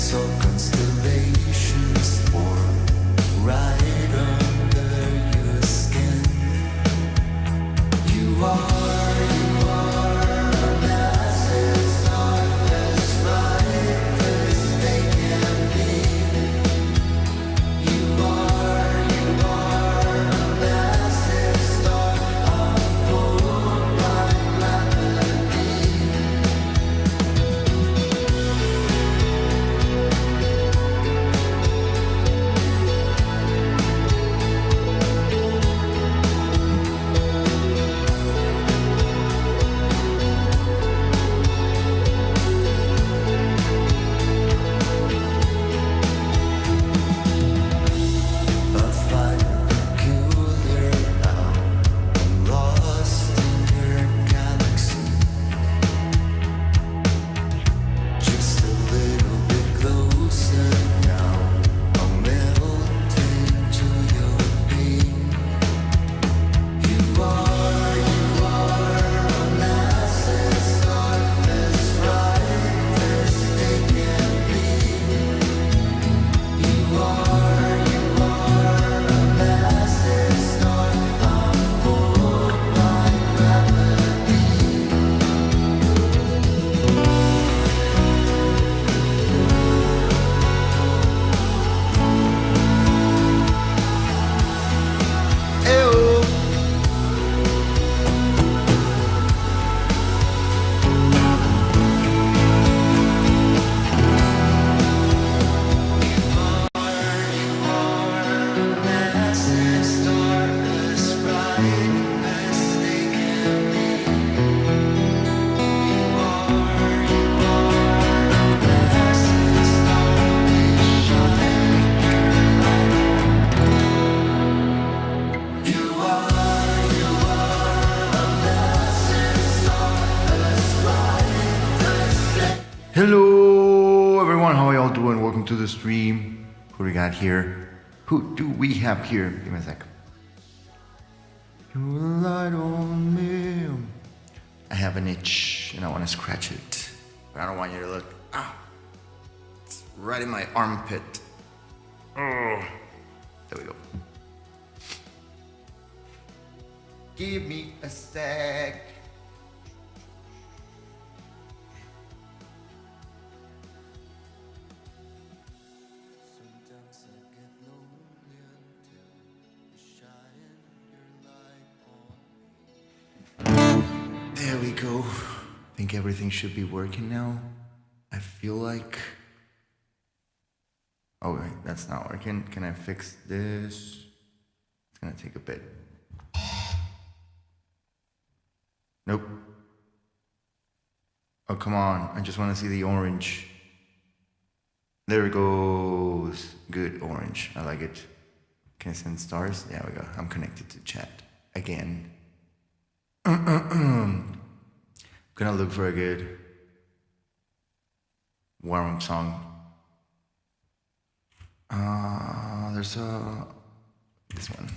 saw constellations form right under your skin. You are a massive star, as bright as they can be. You are a massive star, a full like gravity. A fire peculiar now, lost in your galaxy. Just a little bit closer now, I'll melt into your being. You are a massive star, as bright as they can be. You are a massive star, I'm full like gravity. Heyoooo. Massive star, as bright as they can be. You are a massive star, they shine bright. You are a massive star, as bright as they. Hello everyone, how are y'all doing? Welcome to the stream. Who do we got here? Who do we have here? Give me a sec. You light on me. I have an itch and I want to scratch it, but I don't want you to look. Ah, it's right in my armpit. Oh, there we go. Give me a sec. Sometimes I get lonely until you shine your light on me. There we go. Think everything should be working now. I feel like. Oh wait, that's not working. Can I fix this? It's gonna take a bit. Nope. Oh come on! I just want to see the orange. There it goes. Good orange. I like it. Can I send stars? There we go. I'm connected to chat again. Gonna look for a good warm-up song. There's this one.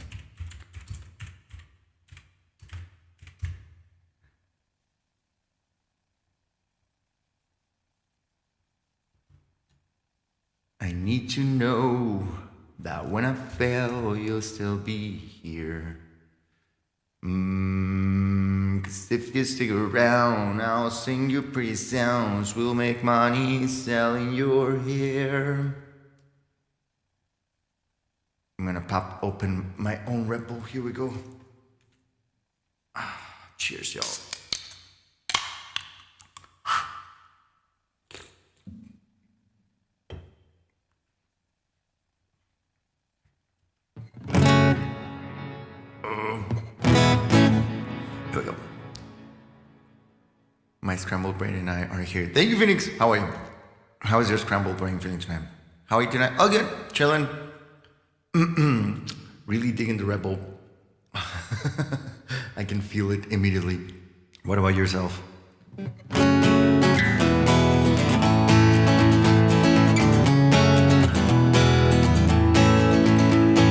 I need to know that when I fail, you'll still be here. 'Cause if you stick around, I'll sing you pretty sounds. We'll make money selling your hair. I'm gonna pop open my own Red Bull. Here we go. Cheers, y'all. Here we go. My scrambled brain and I are here. Thank you, Phoenix. How are you? How is your scrambled brain feeling tonight? How are you tonight? Oh, good. Chilling. Really digging the Red Bull. I can feel it immediately. What about yourself?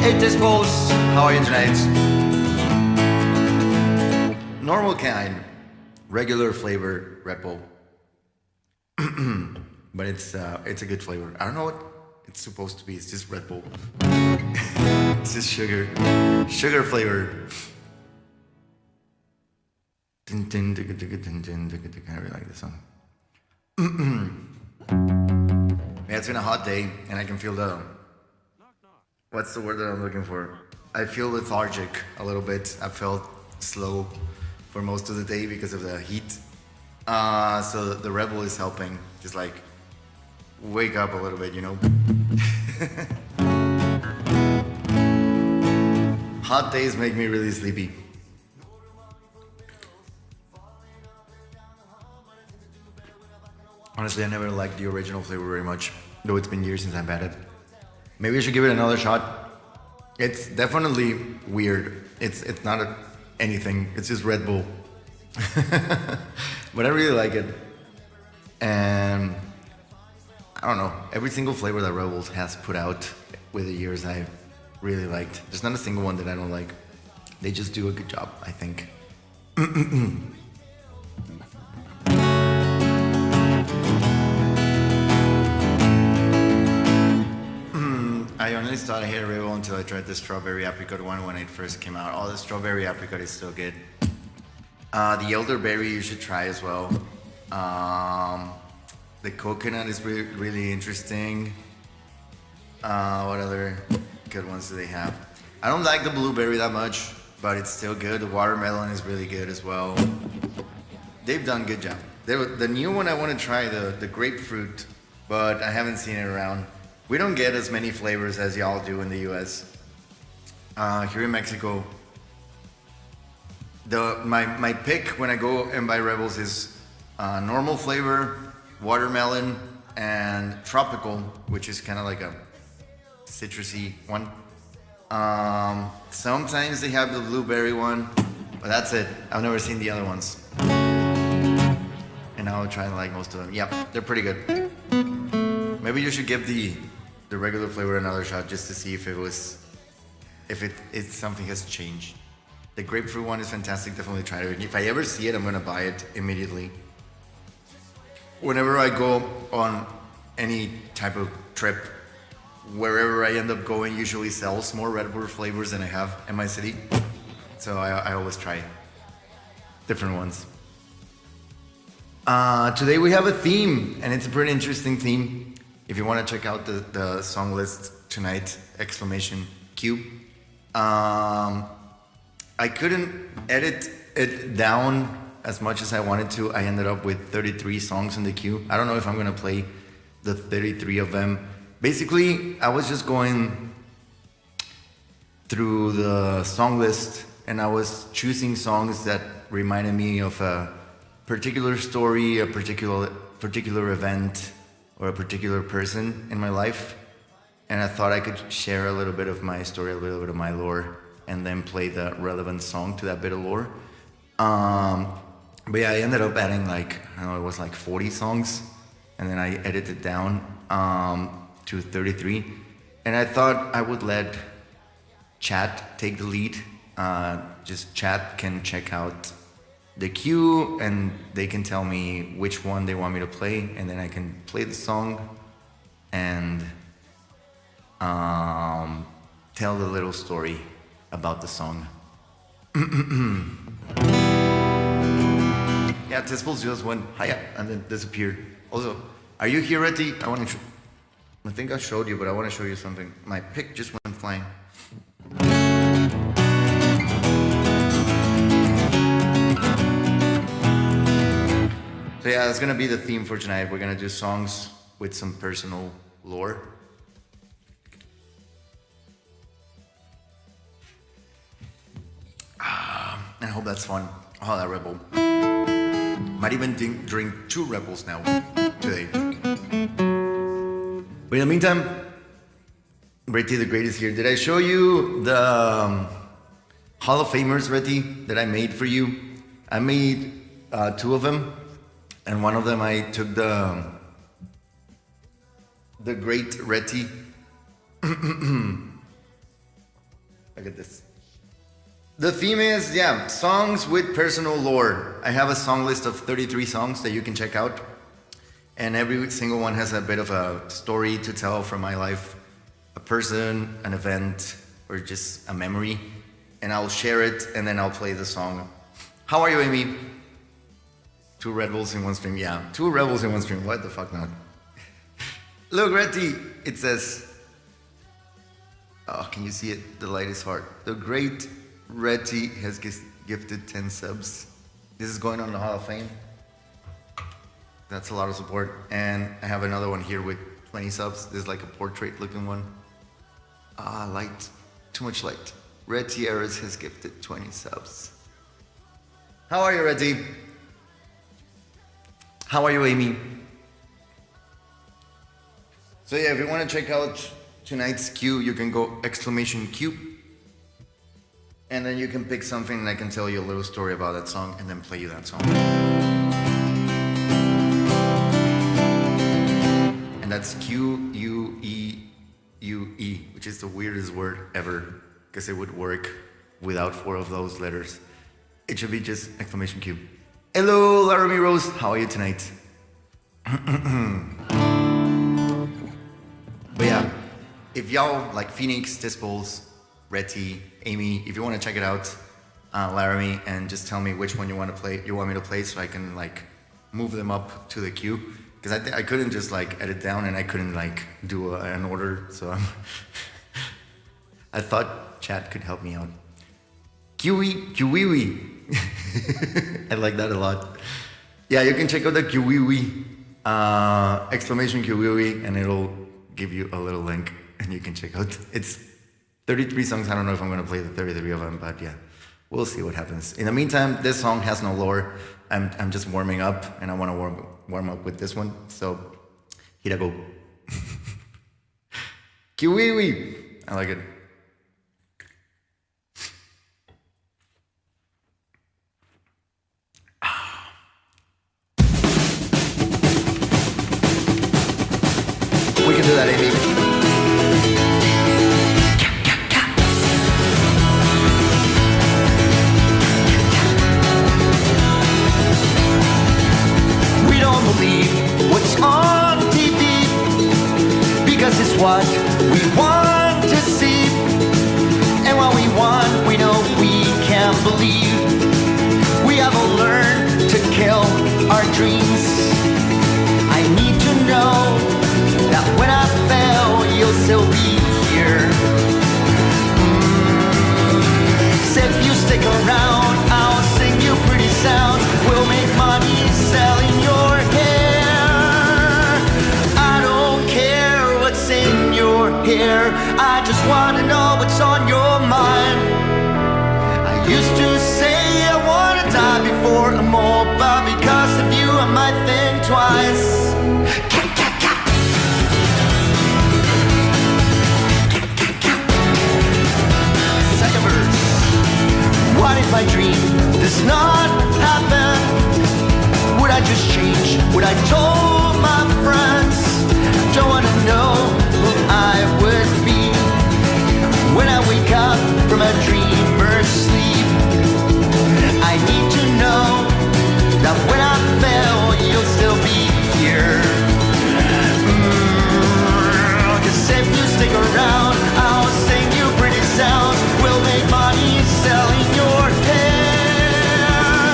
Hey, Discos. How are you tonight? Normal kind, regular flavor Red Bull. but it's a good flavor. I don't know what it's supposed to be. It's just Red Bull. It's just sugar flavor. I really like this song. Yeah, it's been a hot day, and I can feel what's the word that I'm looking for? I feel lethargic a little bit. I felt slow for most of the day because of the heat. So the Red Bull is helping, just like wake up a little bit, you know. Hot days make me really sleepy. Honestly, I never liked the original flavor very much, though it's been years since I've had it. Maybe I should give it another shot. It's definitely weird. It's not anything. It's just Red Bull. But I really like it. And I don't know. Every single flavor that Red Bull has put out with the years, I really liked. There's not a single one that I don't like. They just do a good job, I think. I honestly thought I hated Red Bull until I tried the strawberry apricot one when it first came out. Oh, the strawberry apricot is so good. The elderberry you should try as well. The coconut is really interesting. What other good ones do they have? I don't like the blueberry that much, but it's still good. The watermelon is really good as well. They've done a good job. The new one I want to try, the grapefruit, but I haven't seen it around. We don't get as many flavors as y'all do in the US. Here in Mexico, my pick when I go and buy Rebels is normal flavor, watermelon, and tropical, which is kind of like a citrusy one. Sometimes they have the blueberry one, but that's it. I've never seen the other ones. And I'll try and like most of them. Yep, they're pretty good. Maybe you should give the regular flavor another shot just to see if something has changed. The grapefruit one is fantastic. Definitely try it. If I ever see it, I'm gonna buy it immediately. Whenever I go on any type of trip, wherever I end up going usually sells more Red Bull flavors than I have in my city. So I always try different ones. Today we have a theme, and it's a pretty interesting theme. If you want to check out the song list tonight, !Q. I couldn't edit it down as much as I wanted to. I ended up with 33 songs in the queue. I don't know if I'm gonna play the 33 of them. Basically, I was just going through the song list and I was choosing songs that reminded me of a particular story, a particular event, or a particular person in my life. And I thought I could share a little bit of my story, a little bit of my lore, and then play the relevant song to that bit of lore. But yeah, I ended up adding like, I don't know, it was like 40 songs. And then I edited down to 33. And I thought I would let chat take the lead. Just chat can check out the queue and they can tell me which one they want me to play, and then I can play the song and tell the little story about the song. Yeah, Tisples just went hiya and then disappeared. Also, are you here, Reti? I think I showed you, but I want to show you something. My pick just went flying. So yeah, that's gonna be the theme for tonight. We're gonna do songs with some personal lore. I hope that's fun. Oh, that Rebel. Might even drink 2 Rebels now today. But in the meantime, Reti the Great is here. Did I show you the Hall of Famers, Reti, that I made for you? I made 2 of them. And one of them I took the Great Reti. Look at this. The theme is, yeah, songs with personal lore. I have a song list of 33 songs that you can check out. and every single one has a bit of a story to tell from my life, a person, an event, or just a memory, and I'll share it, and then I'll play the song. How are you, Amy? 2 Red Bulls in one stream. Yeah, 2 Red Bulls in one stream. What the fuck not? Look, Retty, it says, oh, can you see it? The light is hard. The great Retty has gifted 10 subs. This is going on the Hall of Fame. That's a lot of support. And I have another one here with 20 subs. This is like a portrait looking one. Ah, light. Too much light. Retty Eras has gifted 20 subs. How are you, Retty? How are you, Amy? So yeah, if you want to check out tonight's queue, you can go !Q. And then you can pick something and I can tell you a little story about that song and then play you that song. And that's QUEUE, which is the weirdest word ever, because it would work without 4 of those letters. It should be just !Q. Hello, Laramie Rose, how are you tonight? But yeah, if y'all like Phoenix, Disples, Retty, Amy, if you want to check it out, Laramie, and just tell me which one you want me to play, so I can like move them up to the queue, because I couldn't just like edit down, and I couldn't like do an order, so I thought chat could help me out. Kiwi. I like that a lot. Yeah, you can check out the Kiwi, !Kiwi, and it'll give you a little link, and you can check out. It's 33 songs. I don't know if I'm going to play the 33 of them, but yeah, we'll see what happens. In the meantime, this song has no lore. I'm just warming up, and I want to warm up with this one. So here I go. Kiwi. I like it. We can do that, Amy. We don't believe what's on TV, because it's what we want to see. And what we want, we know we can't believe. We have to learn to kill our dreams. I need to know that when I fail, you'll still be here. So if you stick around, I'll sing you pretty sounds. We'll make money selling your hair. I don't care what's in your hair, I just wanna know what's on your mind. I used to say I wanna die before I'm old, but because of you I might think twice. What if my dream does not happen? Would I just change what I told my friends? Don't wanna know who I would be when I wake up from a dreamer's sleep. I need to know that when I fail, you'll still be here. Cause if you stick around, I'll sing you pretty sounds. We'll make money selling your hair.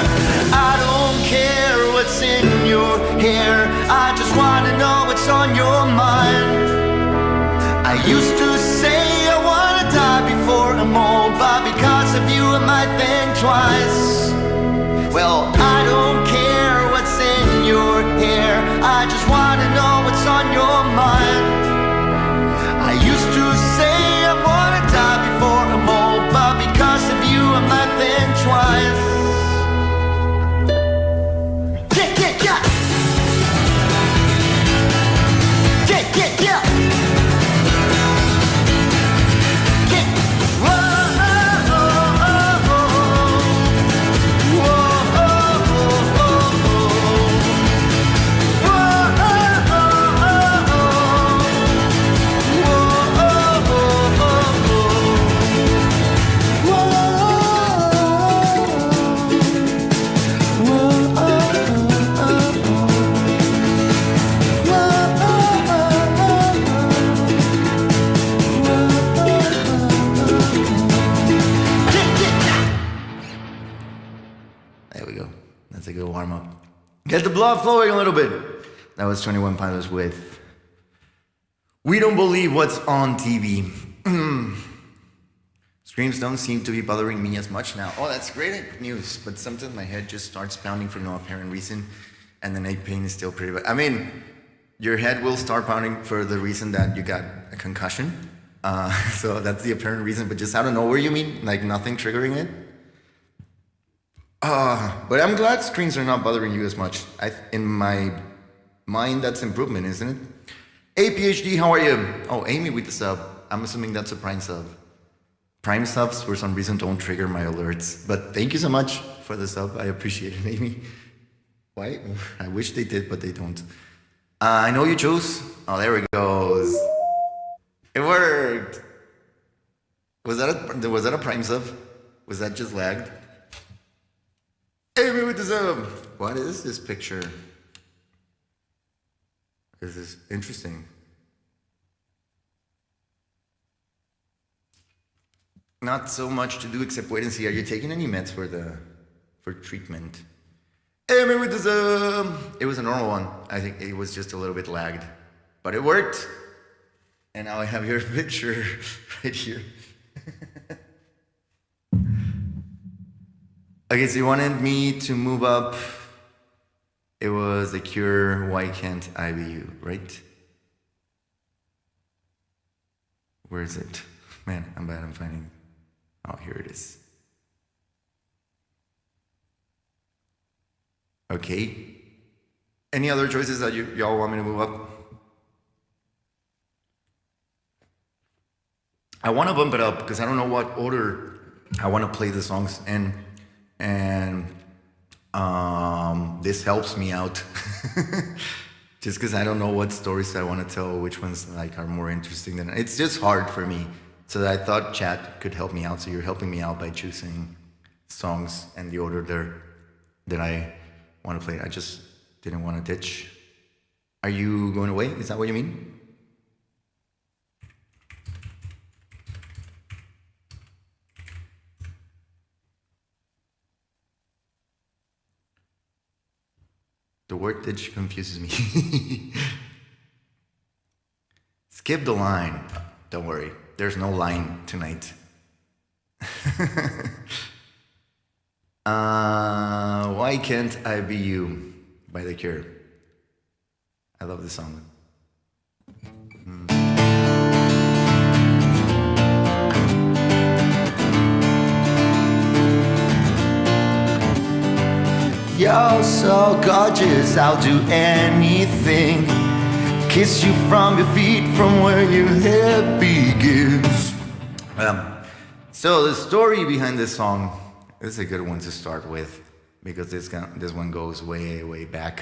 I don't care what's in your hair, I just wanna know what's on your mind. I used to say I wanna die before I'm old, but because of you I might think twice. Well, I don't care what's in your hair, I just wanna know what's on your mind. I used to say I wanna die before I'm old, but because of you I might think twice. Yeah. Get the blood flowing a little bit. That was 21 Pilots with We Don't Believe What's on TV. Screams don't seem to be bothering me as much now. Oh, that's great news. But sometimes my head just starts pounding for no apparent reason. And the neck pain is still pretty bad. I mean, your head will start pounding for the reason that you got a concussion. So that's the apparent reason. But just out of nowhere, you mean? Like nothing triggering it? But I'm glad screams are not bothering you as much. In my mind, that's improvement, isn't it? Hey, PhD, how are you? Oh, Amy with the sub. I'm assuming that's a Prime sub. Prime subs, for some reason, don't trigger my alerts. But thank you so much for the sub. I appreciate it, Amy. Why? I wish they did, but they don't. I know you chose. Oh, there it goes. It worked. Was that a Prime sub? Was that just lagged? Amy with the sub. What is this picture? This is interesting. Not so much to do except wait and see. Are you taking any meds for treatment? Amy with the sub. It was a normal one. I think it was just a little bit lagged, but it worked. And now I have your picture right here. Okay, so you wanted me to move up. It was The Cure, Why Can't I Be You, right? Where is it? Man, I'm bad, I'm finding. Oh, here it is. Okay. Any other choices that y'all want me to move up? I want to bump it up because I don't know what order I want to play the songs in. And this helps me out just because I don't know what stories I want to tell, which ones like are more interesting than it's just hard for me. So I thought chat could help me out. So you're helping me out by choosing songs and the order there that I want to play. I just didn't want to ditch. Are you going away? Is that what you mean? The word ditch confuses me. Skip the line. Don't worry. There's no line tonight. Why Can't I Be You by The Cure. I love this song. You're so gorgeous, I'll do anything. Kiss you from your feet, from where your head begins. So the story behind this song is a good one to start with because this one goes way, way back.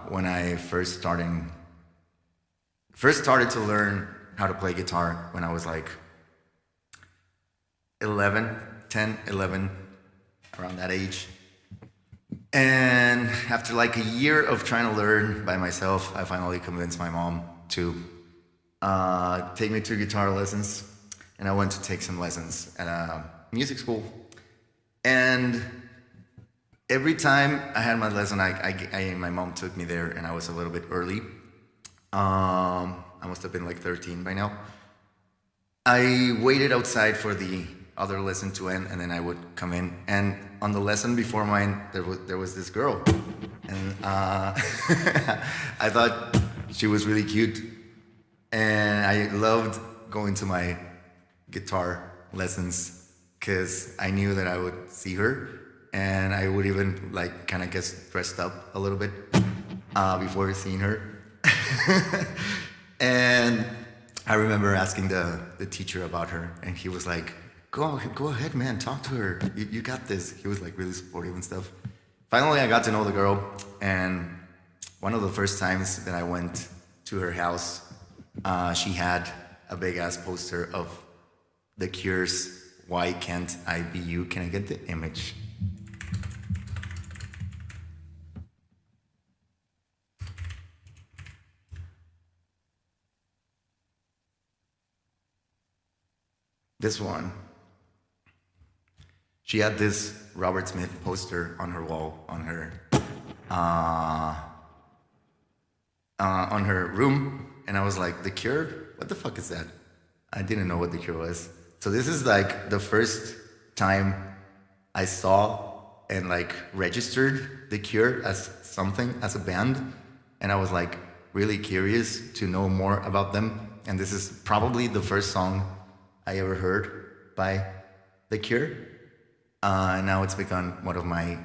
When I first started to learn how to play guitar when I was like 10, 11, around that age. And after like a year of trying to learn by myself, I finally convinced my mom to take me to guitar lessons. And I went to take some lessons at a music school. And every time I had my lesson, my mom took me there and I was a little bit early. I must have been like 13 by now. I waited outside for the other lesson to end and then I would come in. And on the lesson before mine, there was this girl. And I thought she was really cute. And I loved going to my guitar lessons because I knew that I would see her and I would even like kind of get dressed up a little bit before seeing her. And I remember asking the teacher about her and he was like, go ahead, man, talk to her. You got this. He was like really supportive and stuff. Finally, I got to know the girl, and one of the first times that I went to her house, she had a big ass poster of The Cure's Why Can't I Be You? Can I get the image? This one. She had this Robert Smith poster on her wall, on her uh, on her room, and I was like, The Cure? What the fuck is that? I didn't know what The Cure was. So this is like the first time I saw and like registered The Cure as something, as a band, and I was like really curious to know more about them. And this is probably the first song I ever heard by The Cure. And now it's become one of my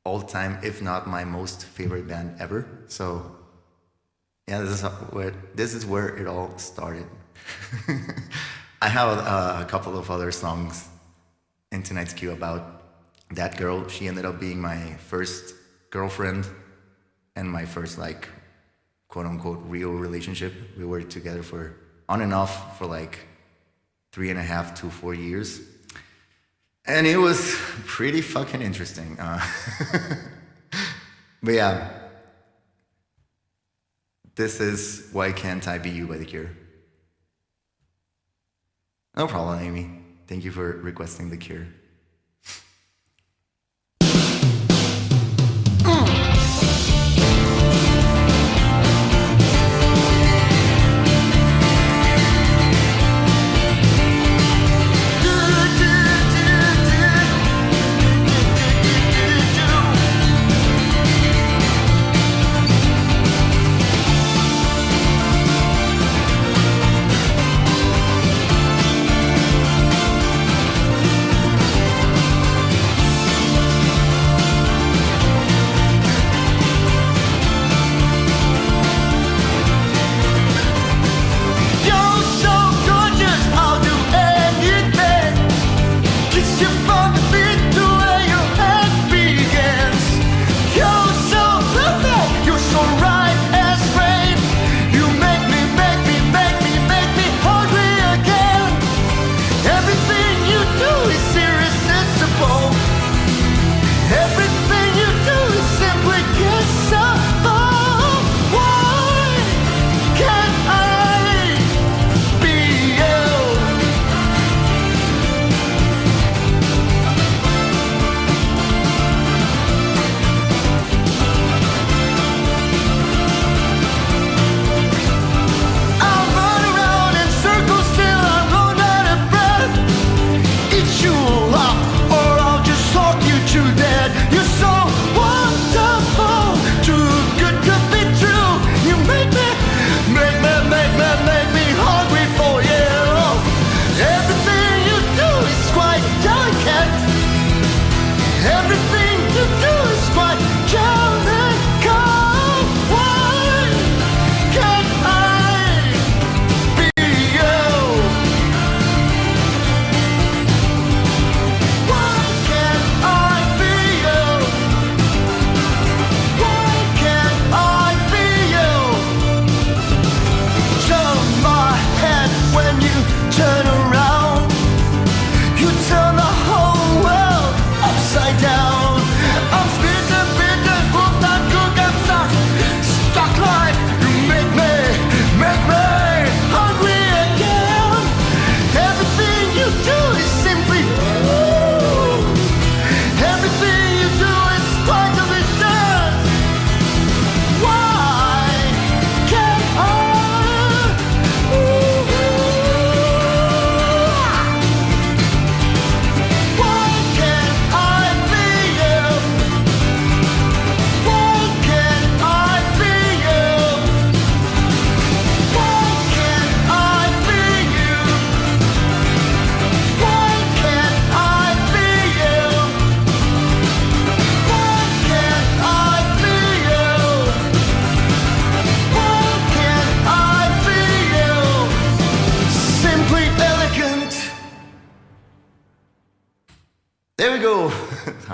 all-time, if not my most favorite band ever. So yeah, this is where it all started. I have a couple of other songs in tonight's queue about that girl. She ended up being my first girlfriend and my first like quote unquote real relationship. We were together for on and off for like 3.5 to 4 years. And it was pretty fucking interesting. But yeah, this is Why Can't I Be You by The Cure. No problem, Amy. Thank you for requesting The Cure.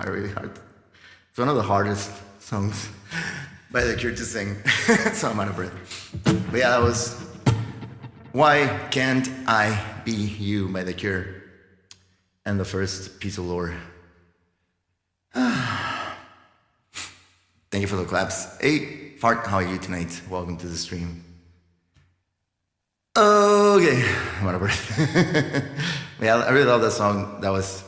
Really hard. It's one of the hardest songs by The Cure to sing, so I'm out of breath. But yeah, that was Why Can't I Be You by The Cure. And the first piece of lore. Thank you for the claps. Hey, Fart, how are you tonight? Welcome to the stream. Okay, I'm out of breath. Yeah, I really love that song. That was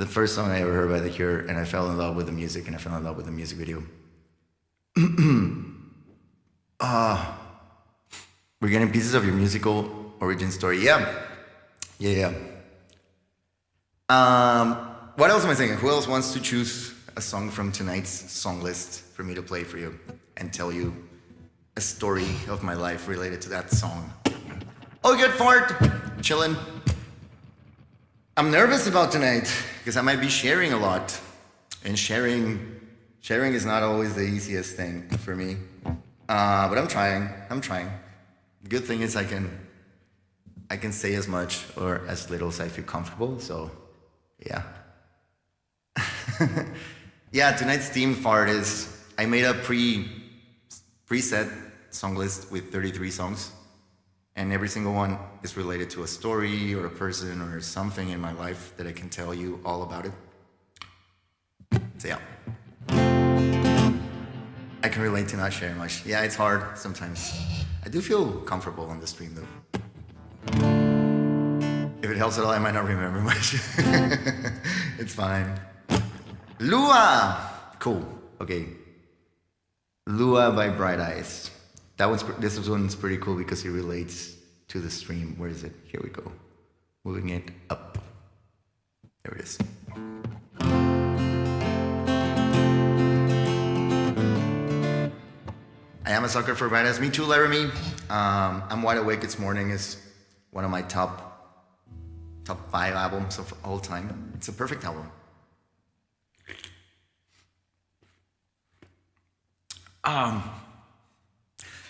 the first song I ever heard by The Cure, and I fell in love with the music, and I fell in love with the music video. We're getting pieces of your musical origin story. Yeah. What else am I saying? Who else wants to choose a song from tonight's song list for me to play for you and tell you a story of my life related to that song? Oh, good fart. Chillin'. I'm nervous about tonight because I might be sharing a lot, and sharing is not always the easiest thing for me. But I'm trying. The good thing is I can say as much or as little as I feel comfortable. So, yeah. Yeah, tonight's theme fart is I made a preset song list with 33 songs, and every single one is related to a story or a person or something in my life that I can tell you all about it. So yeah. I can relate to not sharing much. Yeah, it's hard sometimes. I do feel comfortable on the stream though. If it helps at all, I might not remember much. It's fine. Lua! Cool. Okay. Lua by Bright Eyes. This one's pretty cool because it relates to the stream. Where is it? Here we go. Moving it up. There it is. I am a sucker for Bright Eyes. Me too, Laramie. I'm Wide Awake This Morning is one of my top 5 albums of all time. It's a perfect album.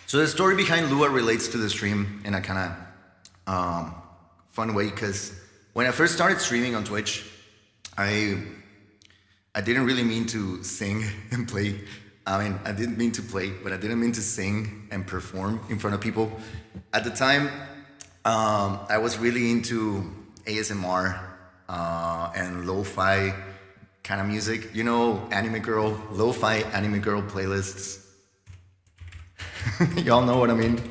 So the story behind Lua relates to the stream in a kind of fun way, because when I first started streaming on Twitch, I didn't really mean to sing and play. I mean, I didn't mean to play, but I didn't mean to sing and perform in front of people. At the time, I was really into ASMR and lo-fi kind of music. You know, lo-fi anime girl playlists. Y'all know what I mean?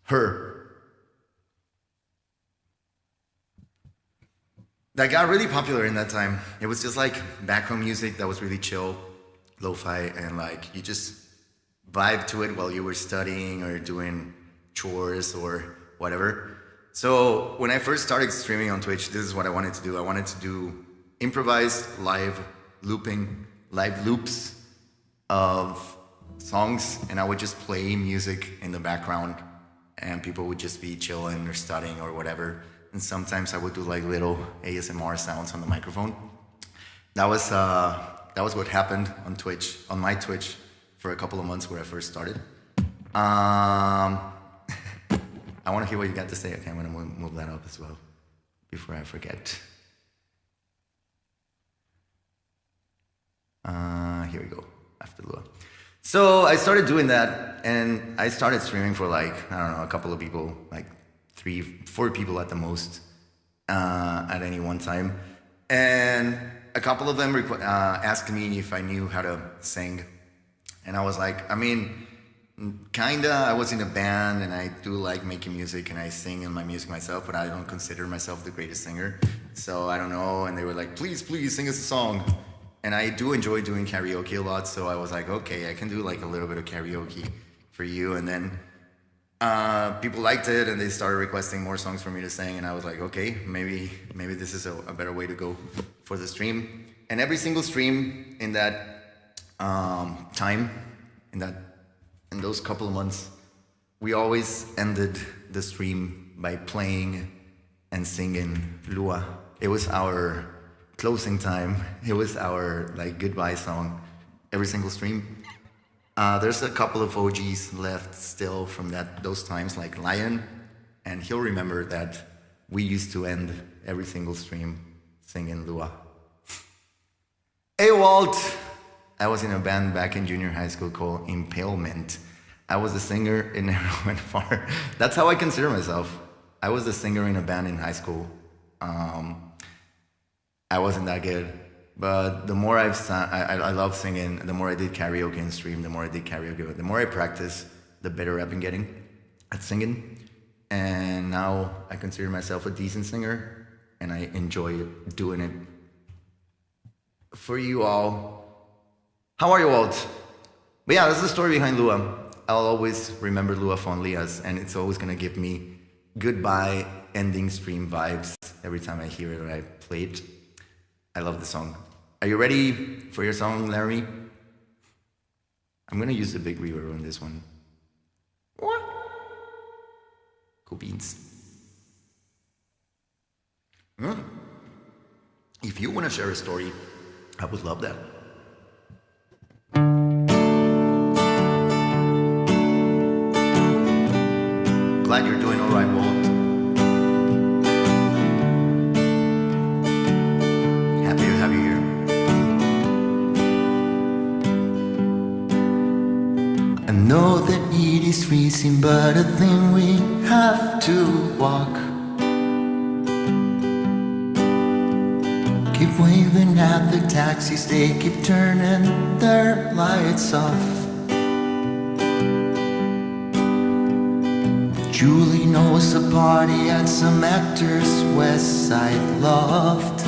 Her. That got really popular in that time. It was just like background music that was really chill, lo-fi, and like you just vibe to it while you were studying or doing chores or whatever. So when I first started streaming on Twitch, this is what I wanted to do. I wanted to do improvised live loops of songs, and I would just play music in the background, and people would just be chilling or studying or whatever. And sometimes I would do like little ASMR sounds on the microphone. That was what happened on Twitch, on my Twitch, for a couple of months where I first started. I want to hear what you got to say. Okay, I'm gonna move that up as well before I forget. Here we go, after Lua. So I started doing that, and I started streaming for like, I don't know, a couple of people, like 3-4 people at the most, at any one time. And a couple of them asked me if I knew how to sing. And I was like, I mean, kinda. I was in a band, and I do like making music, and I sing in my music myself, but I don't consider myself the greatest singer. So I don't know. And they were like, please sing us a song. And I do enjoy doing karaoke a lot, so I was like, okay, I can do like a little bit of karaoke for you. And then people liked it, and they started requesting more songs for me to sing, and I was like, okay, maybe this is a better way to go for the stream. And every single stream in that time, in those couple of months, we always ended the stream by playing and singing Lua. It was our closing time. It was our like goodbye song every single stream. There's a couple of OGs left still from those times, like Lion, and he'll remember that we used to end every single stream singing Lua. Hey Walt! I was in a band back in junior high school called Impalement. I was the singer. It never went far. That's how I consider myself. I was the singer in a band in high school. I wasn't that good, but the more I love singing, the more I did karaoke and stream, the more I practice, the better I've been getting at singing. and now I consider myself a decent singer, and I enjoy doing it for you all. How are you all? But yeah, that's the story behind Lua. I'll always remember Lua fondly, and it's always gonna give me goodbye ending stream vibes every time I hear it or I play it. I love the song. Are you ready for your song, Larry? I'm gonna use the big reverb on this one. What? Cool beans. If you wanna share a story, I would love that. Glad you're doing alright, Walt. Happy to have you here. I know that it is freezing, but I think we have to walk. Keep waving at the taxis, they keep turning their lights off. Julie knows a party at some actor's West Side loft.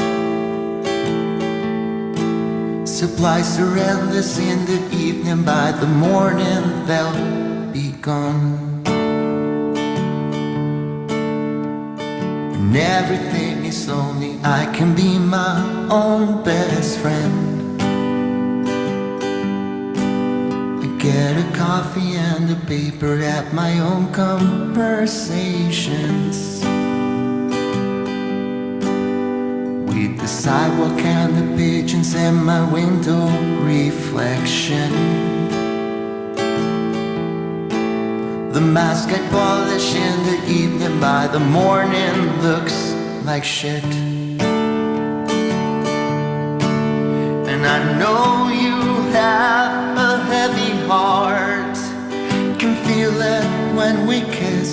Supplies are endless in the evening, by the morning they'll be gone. When everything is lonely, I can be my own best friend. Get a coffee and a paper at my own conversations. With the sidewalk and the pigeons and my window reflection. The mask I polish in the evening, by the morning looks like shit. And I know you have a heavy heart, can feel it when we kiss.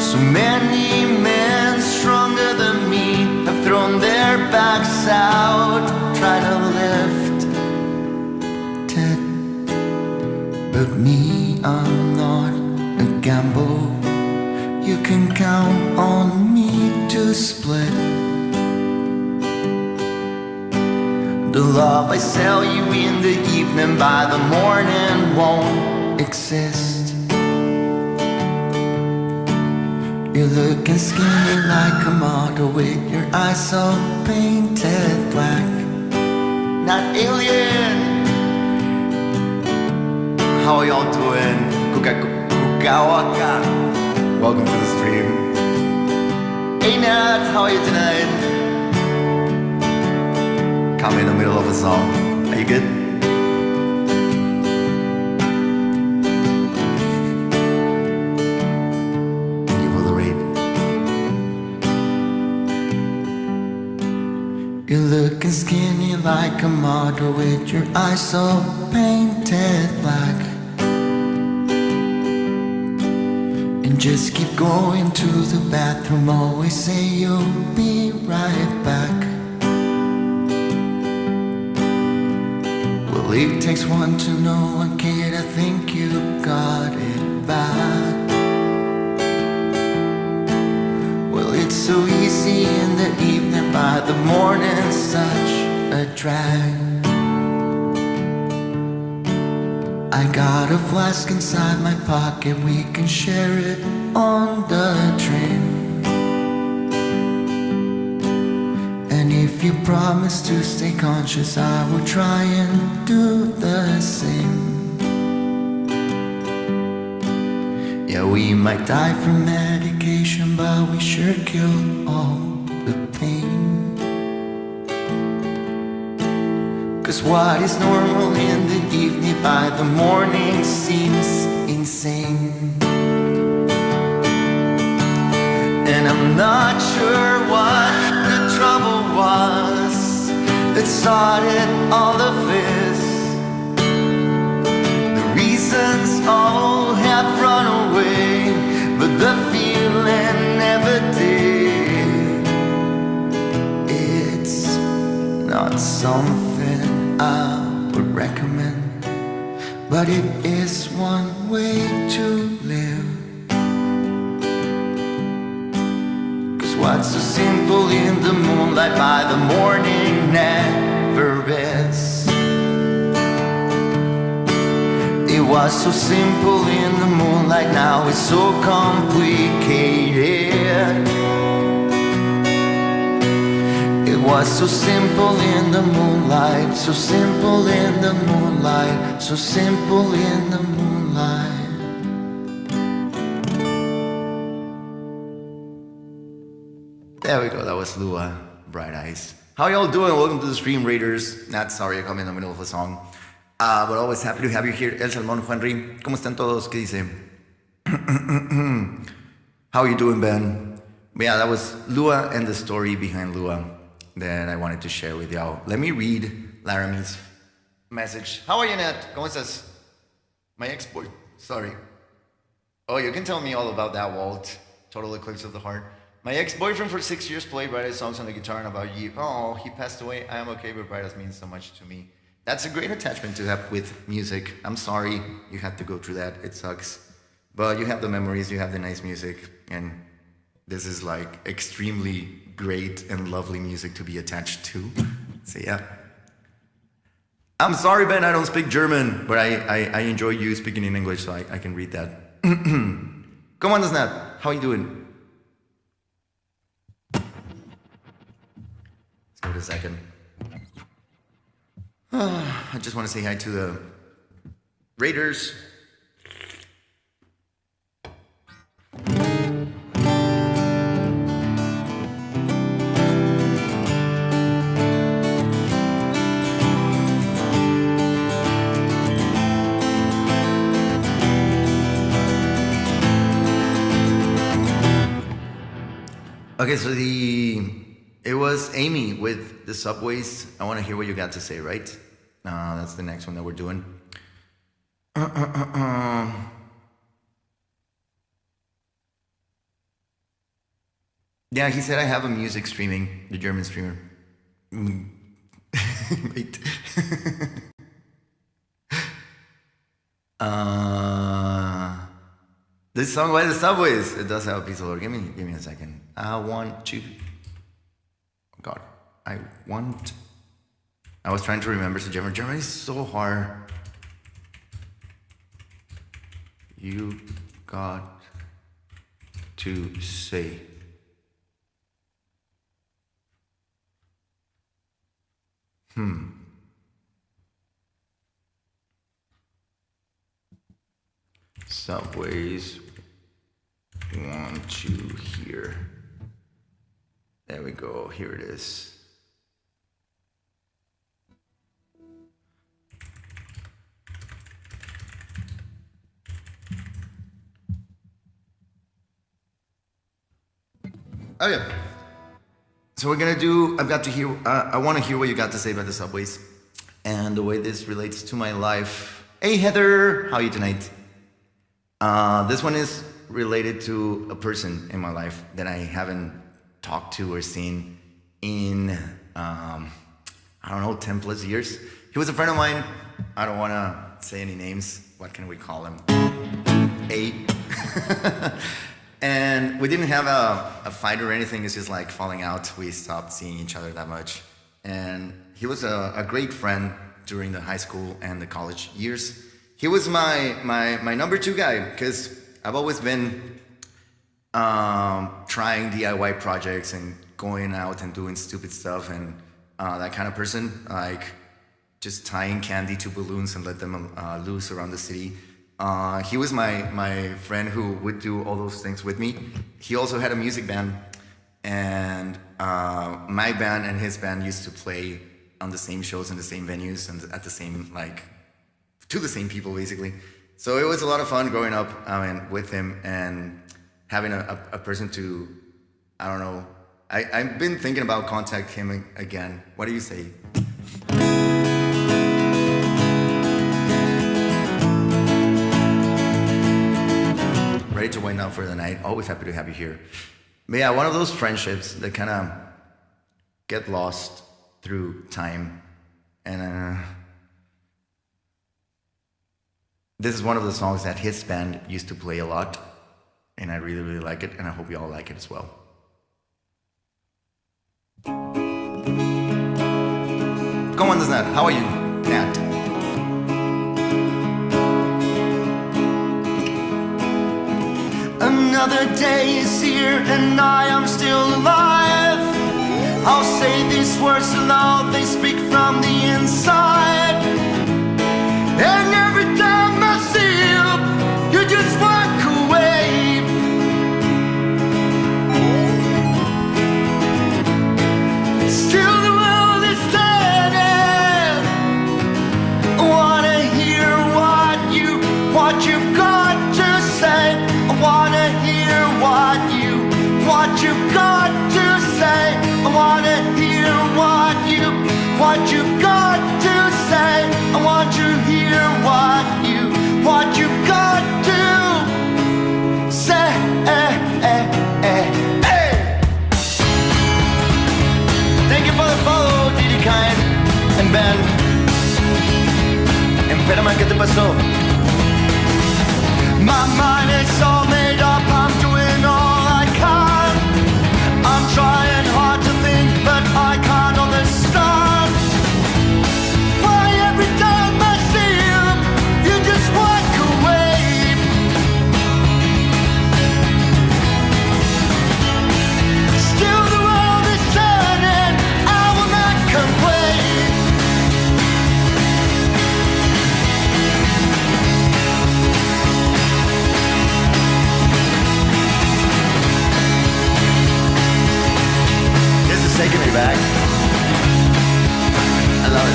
So many men stronger than me have thrown their backs out, trying to lift it. But me, I'm not a gamble. You can count on me to split. The love I sell you in the evening, by the morning won't exist. You're looking skinny like a model with your eyes all painted black. Not alien. How are y'all doing? Kukawaka. Welcome to the stream. Hey Nat, how are you tonight? Come in the middle of a song. Are you good? Thank you for the raid. You're looking skinny like a model with your eyes all painted black. And just keep going to the bathroom, always say you'll be right back. It takes one to know one, kid, I think you got it back. Well, it's so easy in the evening, by the morning such a drag. I got a flask inside my pocket, we can share it on the train. And if you promise to stay conscious, I will try and do the same. Yeah, we might die from medication, but we sure kill all the pain. Cause what is normal in the evening, by the morning seems insane. And I'm not sure what the trouble was that started all of this. The reasons all have run away, but the feeling never did. It's not something I would recommend, but it is one way to live. was so simple in the moonlight by the morning never rests. It was so simple in the moonlight, now it's so complicated. It was so simple in the moonlight, so simple in the moonlight, so simple in the moonlight. There we go, that was Lua, Bright Eyes. How y'all doing? Welcome to the stream, Raiders. Not sorry, I come in the middle of a song. But always happy to have you here. El Salmón, Juanri. ¿Cómo están todos? ¿Qué dice? How are you doing, Ben? Yeah, that was Lua and the story behind Lua that I wanted to share with y'all. Let me read Laramie's message. How are you, Nat? ¿Cómo estás? My ex-boy. Sorry. Oh, you can tell me all about that, Walt. Total Eclipse of the Heart. My ex-boyfriend for 6 years played Bright Eyes songs on the guitar, and about you. Oh, he passed away. I am okay, but Bright Eyes means so much to me. That's a great attachment to have with music. I'm sorry you had to go through that. It sucks. But you have the memories, you have the nice music, and this is like extremely great and lovely music to be attached to. So yeah. I'm sorry, Ben, I don't speak German, but I enjoy you speaking in English, so I can read that. ¿Cómo andas, Nat? How are you doing? Let's give it a second. I just want to say hi to the Raiders. Okay, so it was Amy with the Subways. I want to hear what you got to say, right? That's the next one that we're doing. Yeah, he said I have a music streaming, the German streamer. Wait. This song by the Subways, it does have a piece of lore. Give me a second. I want to. Oh God, I was trying to remember some German. German is so hard. You got to say. Subways want to hear. There we go. Here it is. Okay. So we're gonna do. I've got to hear. I want to hear what you got to say about the Subways, and the way this relates to my life. Hey Heather, how are you tonight? This one is related to a person in my life that I haven't talked to or seen in I don't know, 10 plus years. He was a friend of mine. I don't want to say any names. What can we call him? A. And we didn't have a fight or anything. It's just like falling out. We stopped seeing each other that much. And he was a great friend during the high school and the college years. He was my number two guy, because I've always been trying DIY projects and going out and doing stupid stuff, and that kind of person, like just tying candy to balloons and let them loose around the city. He was my friend who would do all those things with me. He also had a music band, and my band and his band used to play on the same shows in the same venues and at the same, like, to the same people basically. So it was a lot of fun growing up, with him and having a person to, I don't know. I've been thinking about contact him again. What do you say? Ready to wind down for the night. Always happy to have you here. But yeah, one of those friendships that kind of get lost through time. And this is one of the songs that his band used to play a lot. And I really, really like it. And I hope you all like it as well. ¿Cómo andas, Nat? How are you, Nat? Another day is here and I am still alive. I'll say these words aloud, they speak from the inside. And every time I see you, you just walk away. Still the world is turning. I wanna hear what you've got to say. I wanna hear what you've got to say. I wanna hear what you've got to say. I want to hear what you've got to say. Thank you for the follow, Didi Kind and Ben. Espérame, ¿qué te pasó? My mind is all made up, I'm doing all I can. I'm trying hard to think, but I can't understand why every time I see you, you just walk away. Still the world is turning, I will not complain. This is taking me back. I love it.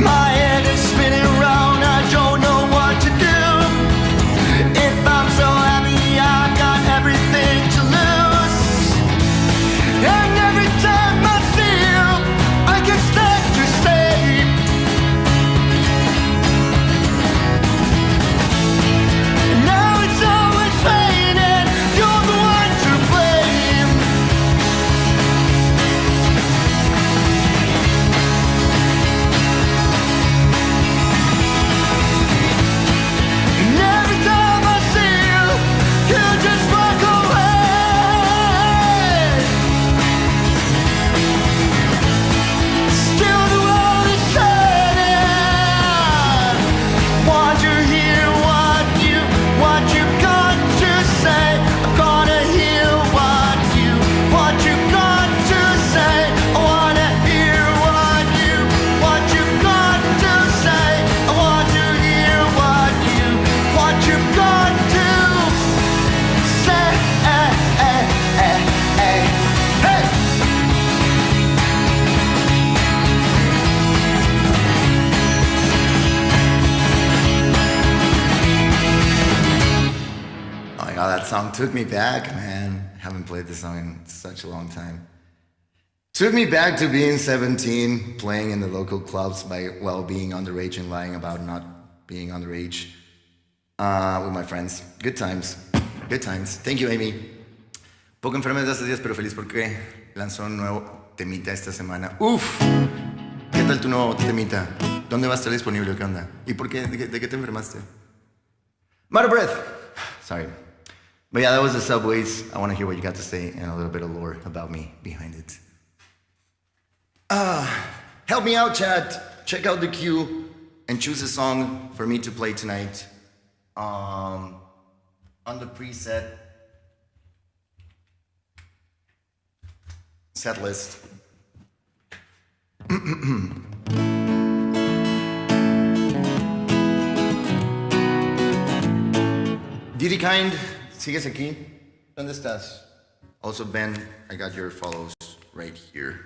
My head is spinning round, I don't know what to do. If I'm so happy, I've got everything to lose. And every time I see you, I can start to say, now it's always raining, you're the one to blame. And every time I see you, you just walk away. Still the world is turning. Want to hear what you've got to say. I'm gonna hear what you've got to say. I wanna hear what you've got to say. I want to hear what you've got to say. Hey. Oh my god, that song took me back, man. Haven't played this song in such a long time. Took me back to being 17, playing in the local clubs while being underage and lying about not being underage with my friends. Good times. Good times. Thank you, Amy. Poco enfermo desde hace días, pero feliz porque lanzó un nuevo temita esta semana. Uf, ¿qué tal tu nuevo temita? ¿Dónde va a estar disponible? ¿Qué onda? ¿Y por qué? ¿De qué te enfermaste? Matter breath. Sorry. But yeah, that was the Subways. I want to hear what you got to say and a little bit of lore about me behind it. Help me out, chat. Check out the queue and choose a song for me to play tonight. On the preset set list. Didi Kind, ¿sigues aquí? ¿Dónde estás? Also, Ben, I got your follows right here.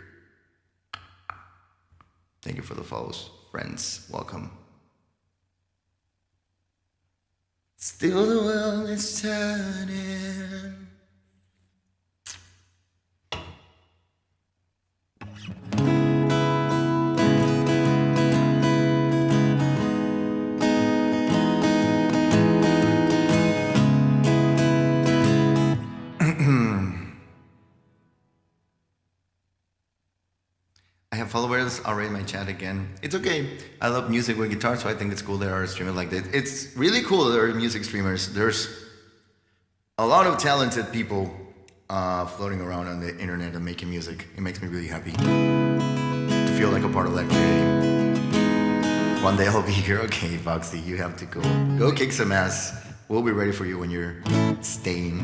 Thank you for the follows, friends. Welcome. Still the world is turning. followers are in my chat again. It's okay. I love music with guitar, so I think it's cool there are streamers like this. It's really cool there are music streamers. There's a lot of talented people floating around on the internet and making music. It makes me really happy to feel like a part of that community. One day I'll be here. Okay, Foxy, you have to go. Go kick some ass. We'll be ready for you when you're staying.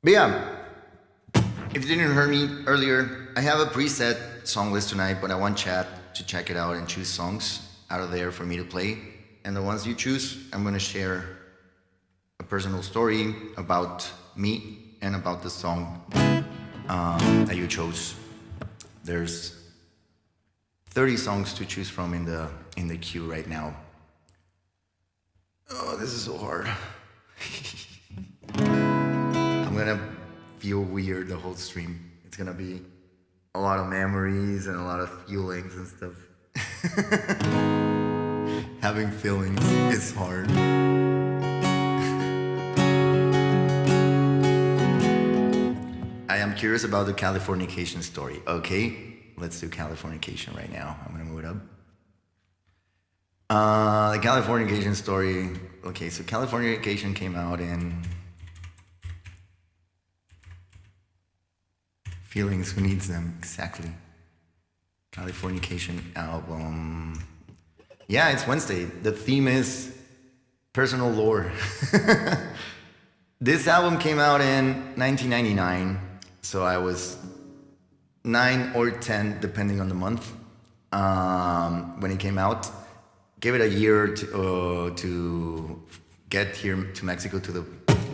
But yeah, if you didn't hear me earlier, I have a preset song list tonight, but I want chat to check it out and choose songs out of there for me to play. And the ones you choose, I'm gonna share a personal story about me and about the song that you chose. There's 30 songs to choose from in the queue right now. Oh, this is so hard. I'm gonna feel weird the whole stream. It's gonna be a lot of memories and a lot of feelings and stuff. Having feelings is hard. I am curious about the Californication story. Okay, let's do Californication right now. I'm gonna move it up. The Californication story. Okay, so Californication came out in Feelings, who needs them? Exactly. Californication album. Yeah, it's Wednesday. The theme is personal lore. This album came out in 1999, so I was 9 or 10, depending on the month, when it came out. Gave it a year to get here to Mexico to the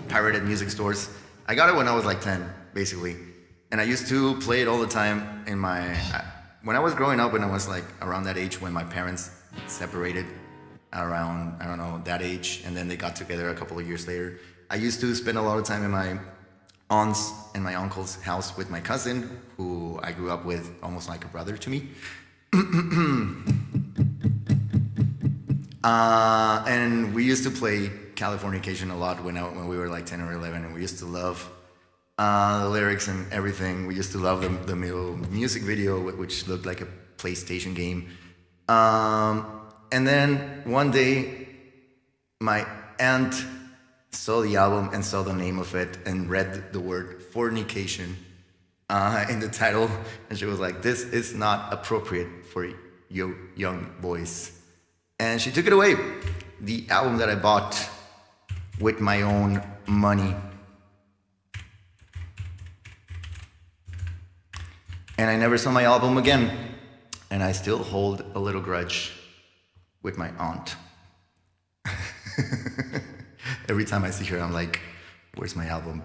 pirated music stores. I got it when I was like 10, basically. And I used to play it all the time in when I was growing up, when I was like around that age when my parents separated around, I don't know, that age, and then they got together a couple of years later. I used to spend a lot of time in my aunt's and my uncle's house with my cousin, who I grew up with almost like a brother to me. And we used to play Californication a lot when we were like 10 or 11, and we used to love the lyrics and everything. We used to love the music video, which looked like a PlayStation game. And then one day, my aunt saw the album and saw the name of it and read the word fornication in the title, and she was like, "This is not appropriate for you young boys." And she took it away. The album that I bought with my own money. And I never saw my album again. And I still hold a little grudge with my aunt. Every time I see her, I'm like, where's my album?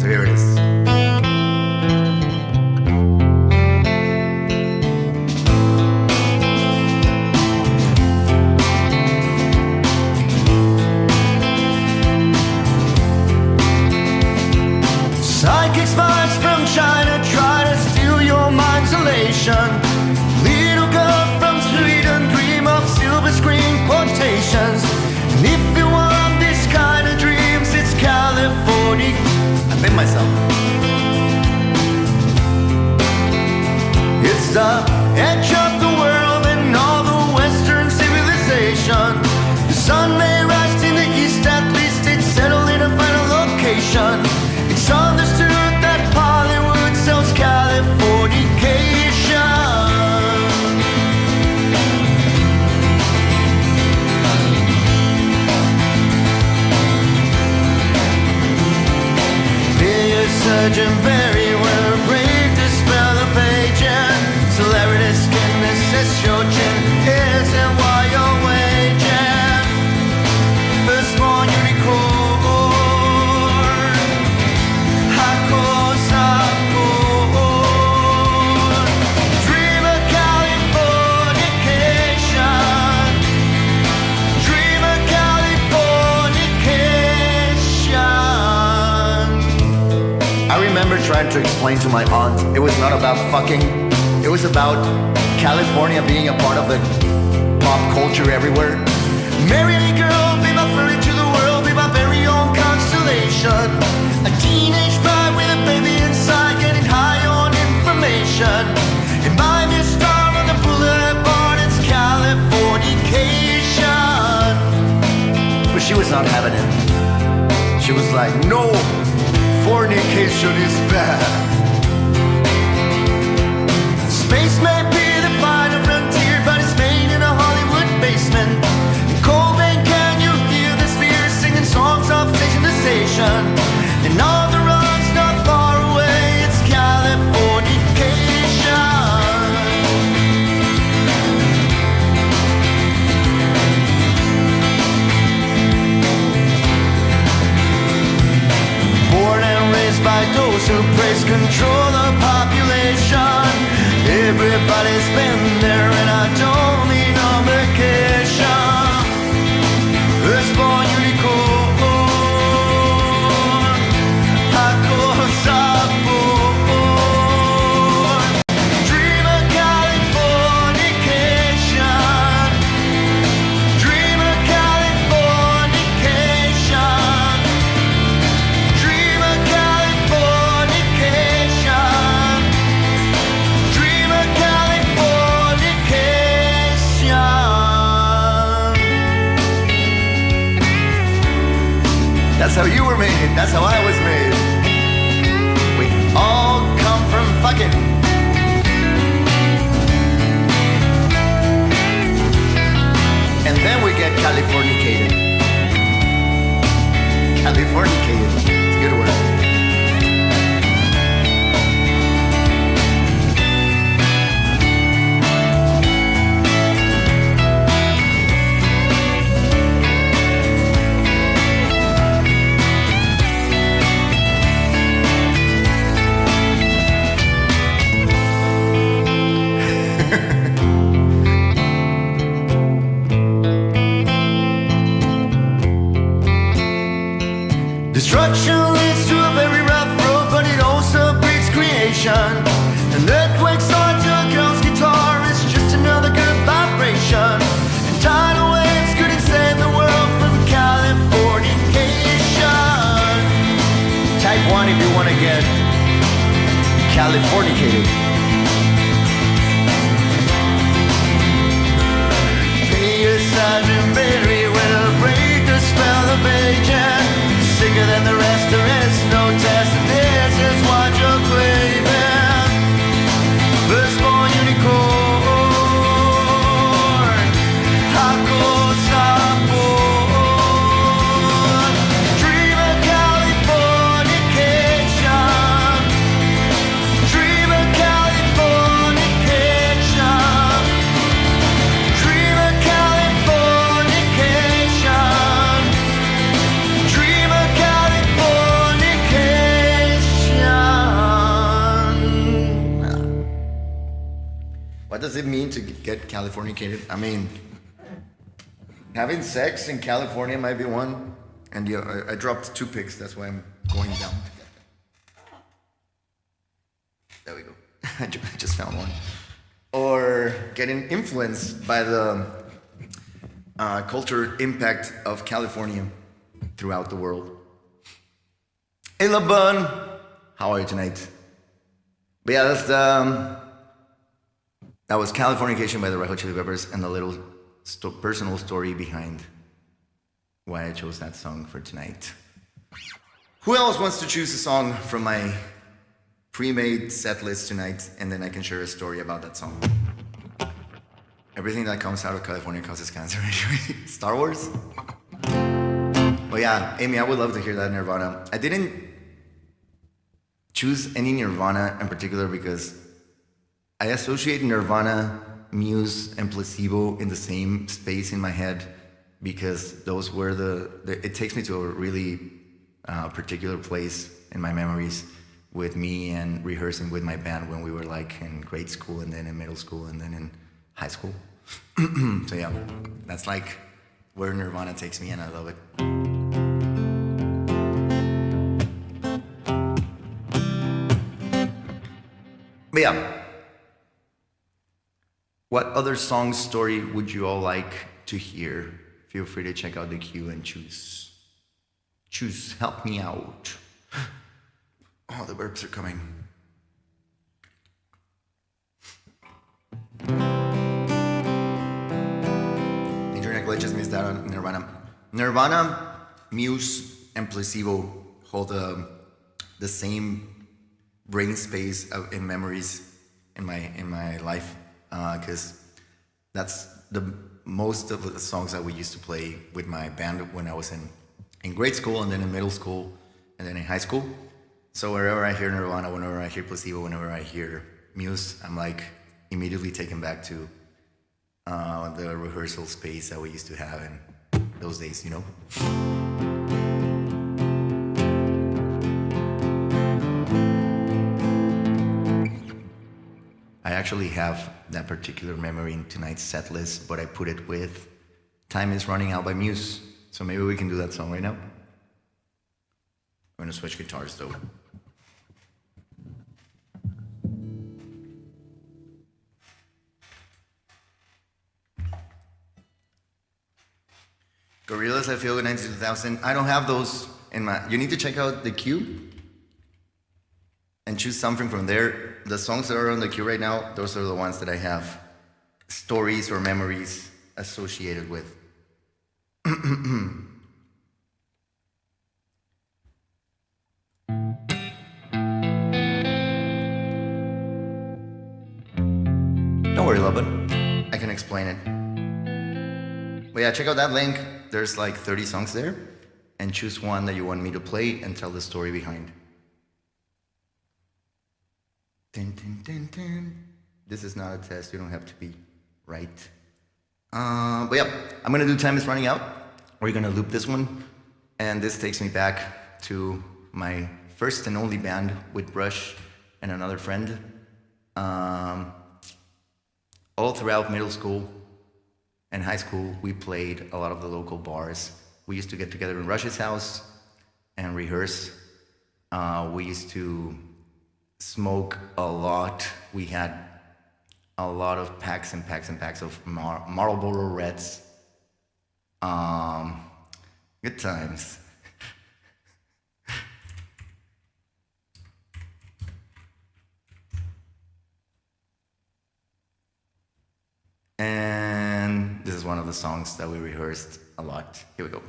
So here it is. Psychic spies from China try to steal your mind's elation. Little girl from Sweden dream of silver screen quotations. And if you want this kind of dreams, it's California. I made myself. It's the edge of the world and all the Western civilization. The sun may rise in the east, at least it's settled in a final location. It's understood that Hollywood sells Californication. Be a surgeon very well, brave to spell a page, and celebrities can assess your chin. Isn't why you're waging. Firstborn unicorn. remember trying to explain to my aunt it was not about fucking, it was about California being a part of the pop culture everywhere. Marry me girl, be my furry to the world, be my very own constellation. A teenage bride with a baby inside, getting high on information. And buy me a star on the boulevard, it's Californication. But she was not having it. She was like, no, fornication is bad. Space may be the final frontier, but it's made in a Hollywood basement. In Cobain, can you hear the spheres singing songs of station to station? And all the roads not far away, it's Californication. Born and raised by those who praise control the population. Everybody's been there and I don't need no vacation. Firstborn unicorn, hot cosa born. Dream of Californication. Dream of Californication. Dream of Californication. Dream of Californication. That's how you were made. That's how I was made. We all come from fucking. And then we get Californicated. Californicated. It's a good word. Destruction leads to a very rough road, but it also breeds creation. An earthquake starts to a girl's guitar, it's just another good vibration. And tidal waves couldn't save the world from Californication. Type 1 if you want to get Californicated. Pay your sergeant very well, break the spell of aging. Sicker than the rest, there is no test, and this is what you're craving. Firstborn unicorn, hot cosa born. Dream of Californication. Dream of Californication. Dream of Californication. Dream of Californication. What does it mean to get Californicated? I mean, having sex in California might be one. And yeah, I dropped 2 pics, that's why I'm going down. There we go. I just found one. Or getting influenced by the culture impact of California throughout the world. Hey, LeBun, how are you tonight? But yeah, that was Californication by the Red Hot Chili Peppers, and the little personal story behind why I chose that song for tonight. Who else wants to choose a song from my pre-made set list tonight, and then I can share a story about that song? Everything that comes out of California causes cancer anyway. Star Wars? Well, yeah, Amy, I would love to hear that Nirvana. I didn't choose any Nirvana in particular because I associate Nirvana, Muse, and Placebo in the same space in my head, because those were it takes me to a really particular place in my memories with me and rehearsing with my band when we were like in grade school and then in middle school and then in high school. So yeah, that's like where Nirvana takes me, and I love it. But yeah, what other song story would you all like to hear? Feel free to check out the queue and choose. Help me out. Oh, the burps are coming. Internet glitches missed out on Nirvana. Nirvana, Muse, and Placebo hold the same brain space in memories in my life, because that's the most of the songs that we used to play with my band when I was in grade school, and then in middle school, and then in high school. So wherever I hear Nirvana, whenever I hear Placebo, whenever I hear Muse, I'm like immediately taken back to the rehearsal space that we used to have in those days, you know? I actually have that particular memory in tonight's set list, but I put it with Time Is Running Out by Muse. So maybe we can do that song right now. I'm gonna switch guitars though. Gorillaz, I Feel Good 2000. I don't have those in my... You need to check out the queue and choose something from there. The songs that are on the queue right now, those are the ones that I have stories or memories associated with. Don't worry, love it. I can explain it. But yeah, check out that link. There's like 30 songs there. And choose one that you want me to play and tell the story behind. Dun, dun, dun, dun. This is not a test. You don't have to be right. But yeah, I'm gonna do Time Is Running Out. We're gonna loop this one. And this takes me back to my first and only band with Brush and another friend. All throughout middle school and high school, we played a lot of the local bars. We used to get together in Rush's house and rehearse. We used to smoke a lot. We had a lot of packs and packs and packs of Marlboro Reds. Good times. And this is one of the songs that we rehearsed a lot. Here we go.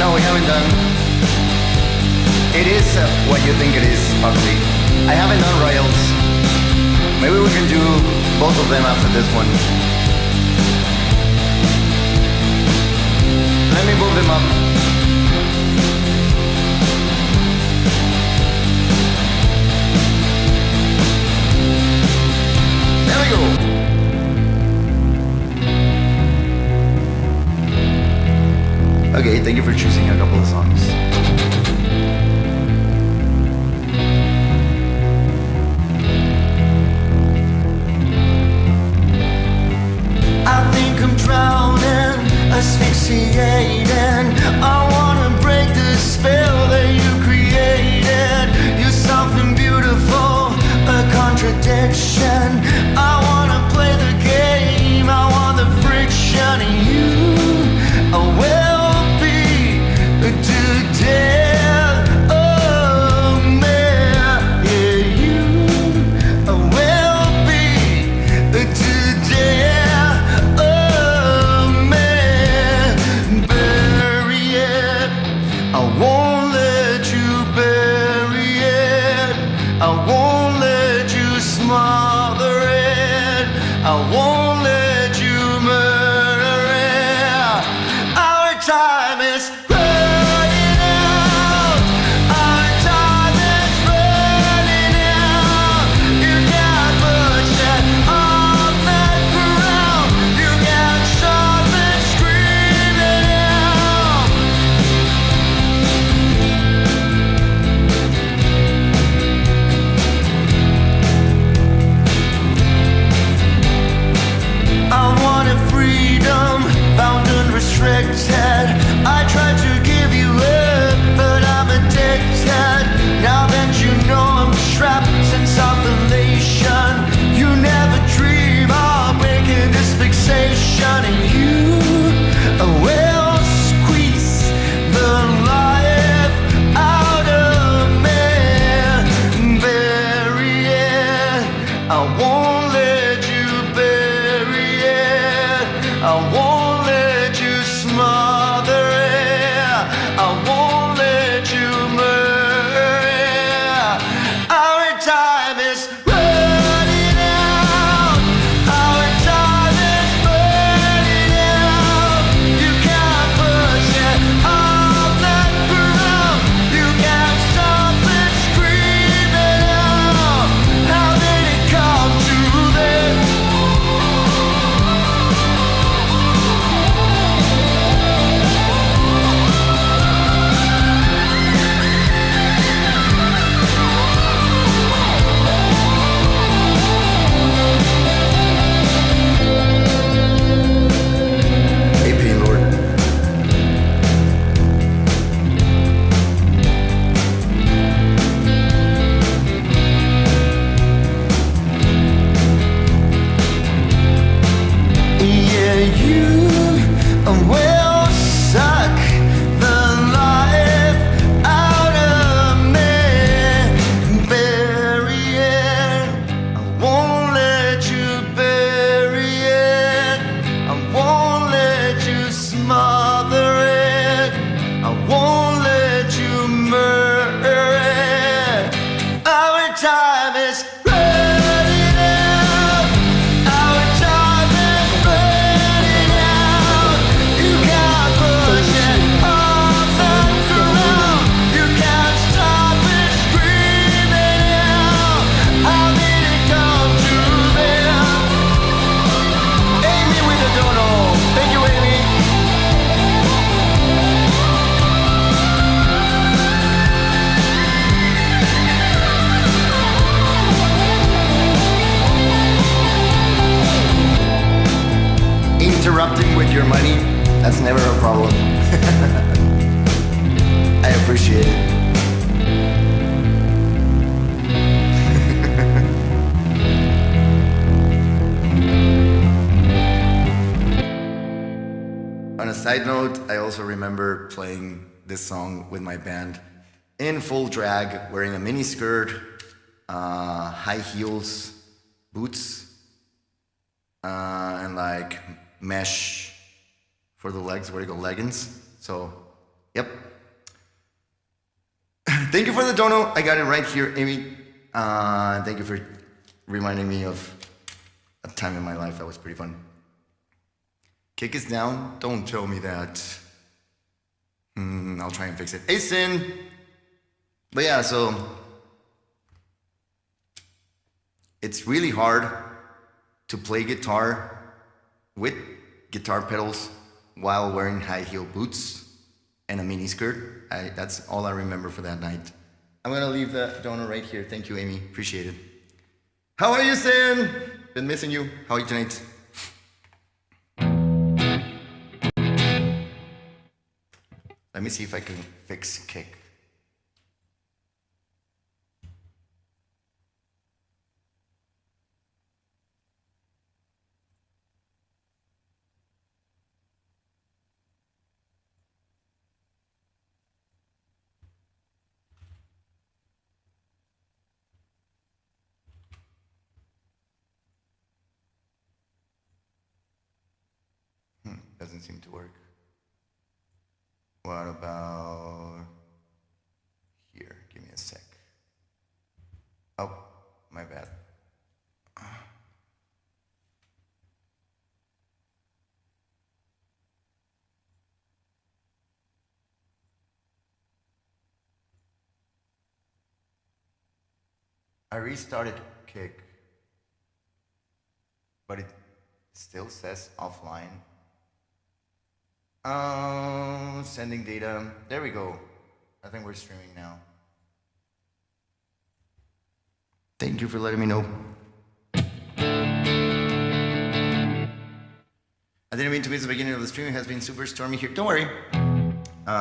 No, we haven't done. It is what you think it is, Foxy. I haven't done Royals. Maybe we can do both of them after this one. Let me move them up. Thank you for choosing a couple of songs. I think I'm drowning, asphyxiating. I wanna break the spell that you created. You're something beautiful, a contradiction. I wanna play the game, I want the friction. You will be today. Oh man, yeah, you will be today. I won't let you bury it. I won't let you smother it. I won't let you murder it. Our time is running out. Our time is running out. You can't push it off that ground. You can't stop it screaming out. I wanted freedom, bound and restricted. I tried to give you up, but I'm addicted. Now that you know I'm trapped in self-elation, you never dream of breaking this fixation. And you will squeeze the life out of me. Bury it. I won't let you bury it. I won't let you smother it. I won't let you murder it. Our time is running out. Our time is running out. You can't push it off that ground. You can't stop it screaming out. How did it come to this? AP Lord. Yeah, you will suck the life out of me. Bury it. I won't let you bury it. I won't let you smother it. I won't let you murder it. Our time is running out. Our time is running out. You can't push it off that ground. You can't stop it screaming out. How did it come to this? Amy with a dono. Thank you, Amy. Interrupting with your money, that's never a problem. I appreciate it. On a side note, I also remember playing this song with my band in full drag, wearing a mini skirt, high heels, boots, and like mesh for the legs, what do you call leggings? So, yep. Thank you for the dono. I got it right here, Amy. Thank you for reminding me of a time in my life that was pretty fun. Kick is down. Don't tell me that. I'll try and fix it. Hey, Sin. But yeah, so it's really hard to play guitar with guitar pedals while wearing high heel boots and a mini skirt. That's all I remember for that night. I'm gonna leave the donor right here. Thank you, Amy. Appreciate it. How are you, Sam? Been missing you. How are you tonight? Let me see if I can fix kick. Doesn't seem to work. What about here? Give me a sec. Oh, my bad. I restarted Kick, but it still says offline. Sending data. There we go. I think we're streaming now. Thank you for letting me know. I didn't mean to miss the beginning of the stream. It has been super stormy here. Don't worry.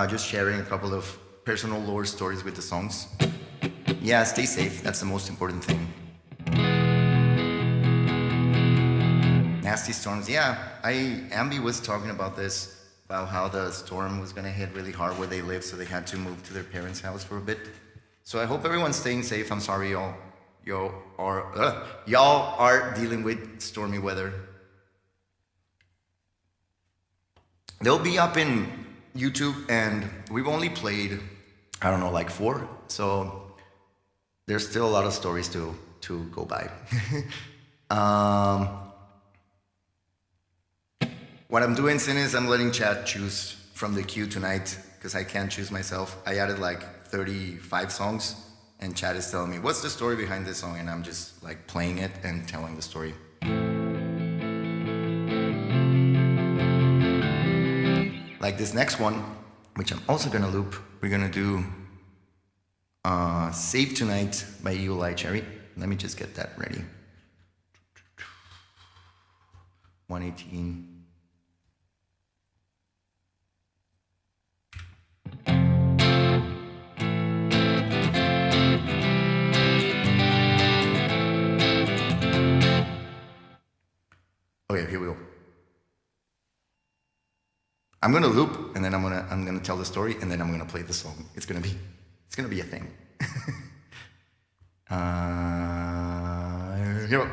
Just sharing a couple of personal lore stories with the songs. Yeah, stay safe. That's the most important thing. Nasty storms. Yeah, Ambi was talking about this. About how the storm was gonna hit really hard where they live, so they had to move to their parents' house for a bit. So I hope everyone's staying safe. I'm sorry y'all are dealing with stormy weather. They'll be up in YouTube, and we've only played, I don't know, like 4. So there's still a lot of stories to go by. What I'm doing, Sin, is I'm letting chat choose from the queue tonight, because I can't choose myself. I added like 35 songs, and chat is telling me, what's the story behind this song? And I'm just like playing it and telling the story. Like this next one, which I'm also gonna loop, we're gonna do Save Tonight by Heyoooo Cherry. Let me just get that ready. 118. Okay, here we go. I'm gonna loop, and then I'm gonna tell the story, and then I'm gonna play the song. It's gonna be a thing. Here we go.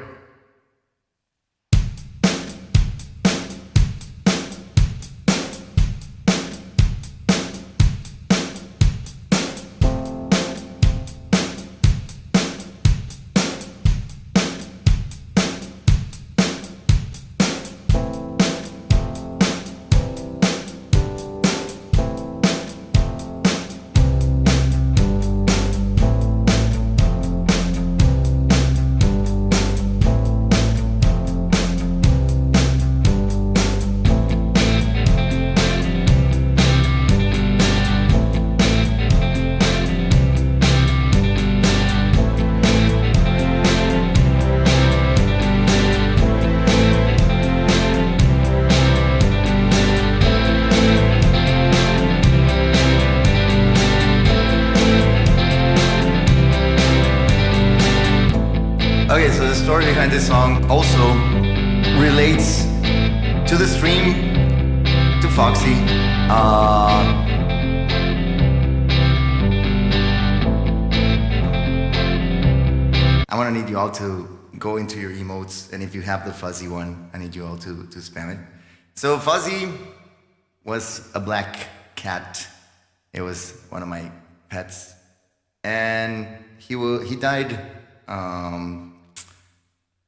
Okay, so the story behind this song also relates to the stream, to Foxy. I want to need you all to go into your emotes, and if you have the fuzzy one, I need you all to spam it. So Fuzzy was a black cat. It was one of my pets, and he died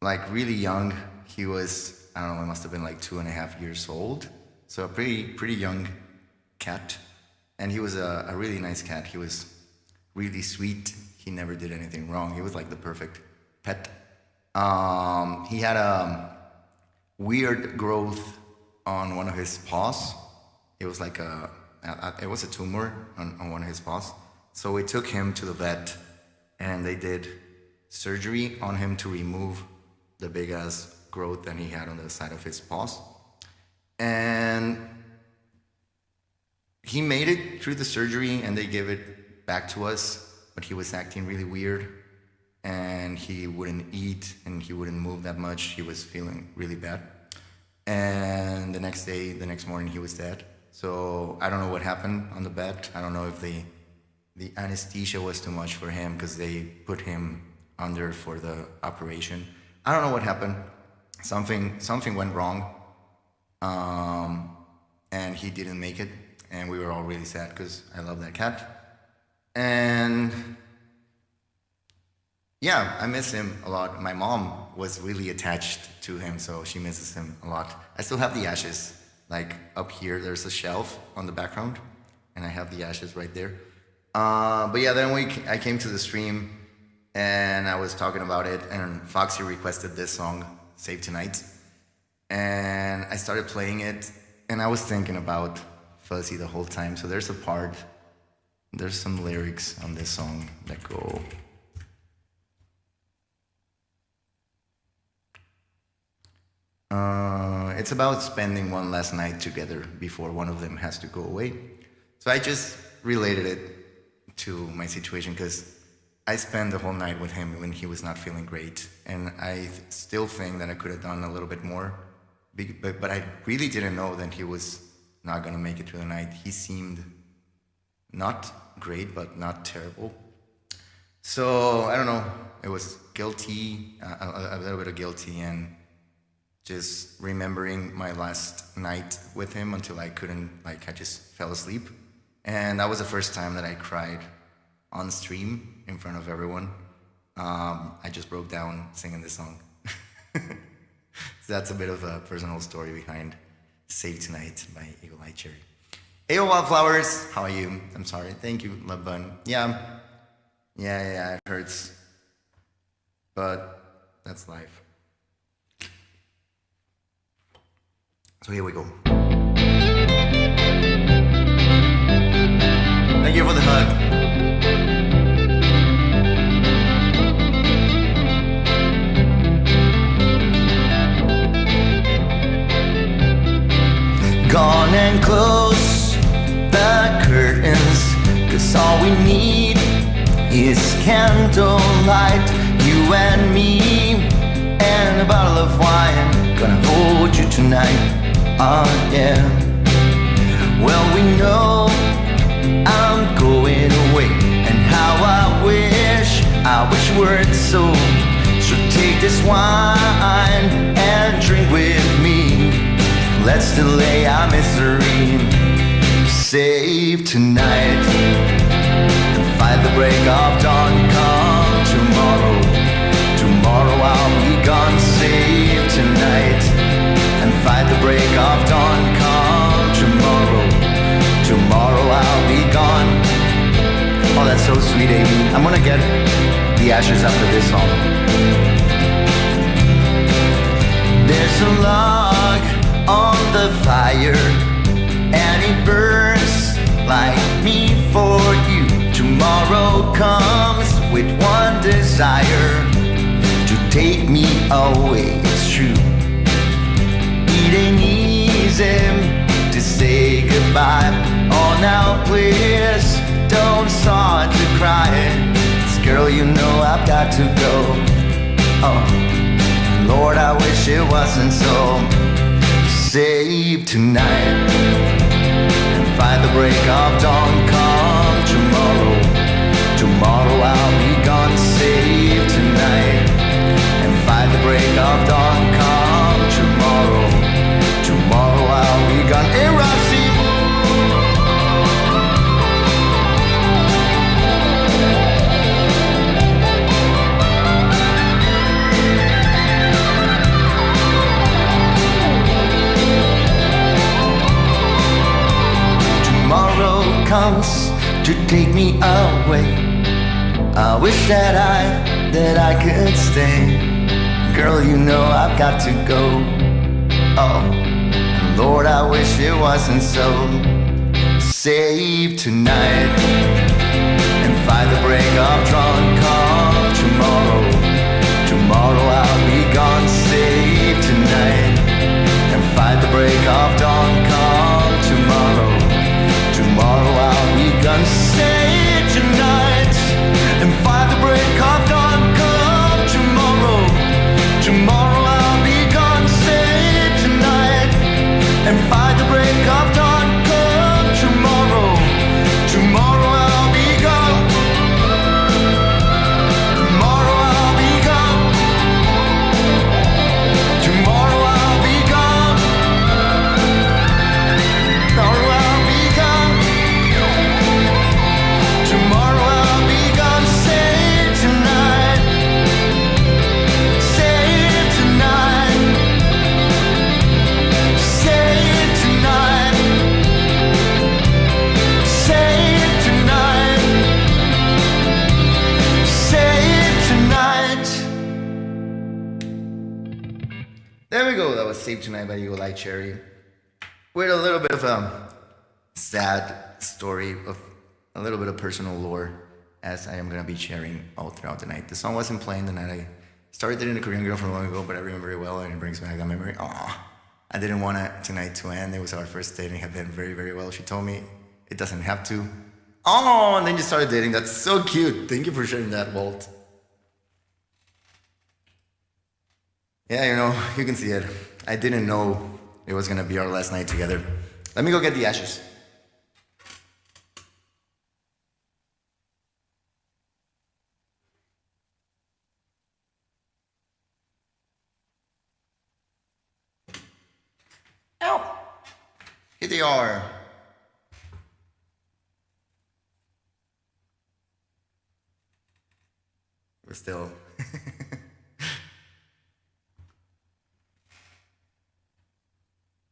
like really young. He was, I don't know, it must have been like 2.5 years old. So a pretty young cat. And he was a really nice cat. He was really sweet. He never did anything wrong. He was like the perfect pet. He had a weird growth on one of his paws. It was like a it was a tumor on one of his paws. So we took him to the vet, and they did surgery on him to remove the big ass growth that he had on the side of his paws. And he made it through the surgery, and they gave it back to us, but he was acting really weird, and he wouldn't eat, and he wouldn't move that much. He was feeling really bad. And the next morning, he was dead. So I don't know what happened on the bed. I don't know if the anesthesia was too much for him because they put him under for the operation. I don't know what happened. Something went wrong. And he didn't make it. And we were all really sad because I love that cat. And yeah, I miss him a lot. My mom was really attached to him, so she misses him a lot. I still have the ashes, like up here. There's a shelf on the background, and I have the ashes right there. But yeah, then I came to the stream, and I was talking about it, and Foxy requested this song, Save Tonight. And I started playing it, and I was thinking about Fuzzy the whole time. So there's some lyrics on this song that go... it's about spending one last night together before one of them has to go away. So I just related it to my situation because I spent the whole night with him when he was not feeling great. And I still think that I could have done a little bit more. But I really didn't know that he was not going to make it through the night. He seemed not great, but not terrible. So I don't know. It was guilty, a little bit of guilty, and just remembering my last night with him until I couldn't, I just fell asleep. And that was the first time that I cried on stream in front of everyone. I just broke down singing this song. So that's a bit of a personal story behind Save Tonight by Eagle Eye Cherry. Hey, Wildflowers, how are you? I'm sorry, thank you, Love Bun. Yeah, it hurts. But that's life. So here we go. Thank you for the hug. Gone and close the curtains, 'cause all we need is candlelight. You and me and a bottle of wine, gonna hold you tonight. Oh yeah. Well, we know I'm going away, and how I wish words so. So take this wine and drink with me. Let's delay our misery. Save tonight and fight the break of dawn. Come tomorrow, tomorrow I'll be gone. Save tonight and fight the break of dawn. Come tomorrow, tomorrow I'll be gone. Oh, that's so sweet, Amy. I'm gonna get the ashes after this song. There's a log on the fire, and it burns like me for you. Tomorrow comes with one desire, to take me away. It's true. It ain't easy to say goodbye. Oh, now please don't start to cry. 'Cause girl, you know I've got to go. Oh, Lord, I wish it wasn't so. Save tonight and fight the break of dawn. Come tomorrow, tomorrow I'll be gone. Save tonight and fight the break of dawn. Come tomorrow, tomorrow I'll be gone. Hey, Rossi. Tomorrow comes to take me away. I wish that I could stay. Girl, you know I've got to go. Oh, Lord, I wish it wasn't so. save tonight and fight the break of dawn. Call tomorrow, tomorrow I'll be gone. Save tonight and fight the break of dawn. Call tomorrow, tomorrow I'll be gone. Save tonight and fight the break of dawn. Come tomorrow, tomorrow I'll be gone. Save tonight and fight the break of dawn. Come tomorrow, tomorrow I'll be gone. Tomorrow I'll be gone. Tomorrow I'll be gone. Tomorrow I'll be gone. Tomorrow I'll be gone. Save tonight. Save tonight. Save tonight. Save tonight. Save tonight. There we go. That was Save Tonight by Eagle Eye Cherry. With a little bit of a sad story of a little bit of personal lore, as I am going to be sharing all throughout the night. The song wasn't playing the night I started dating a Korean girl from long ago, but I remember it well and it brings back that memory. Aww. I didn't want tonight to end. It was our first date and it had been very, very well. She told me it doesn't have to. Oh, and then you started dating. That's so cute. Thank you for sharing that, Walt. Yeah, you know, you can see it. I didn't know it was going to be our last night together. Let me go get the ashes. Ow! Here they are. We're still...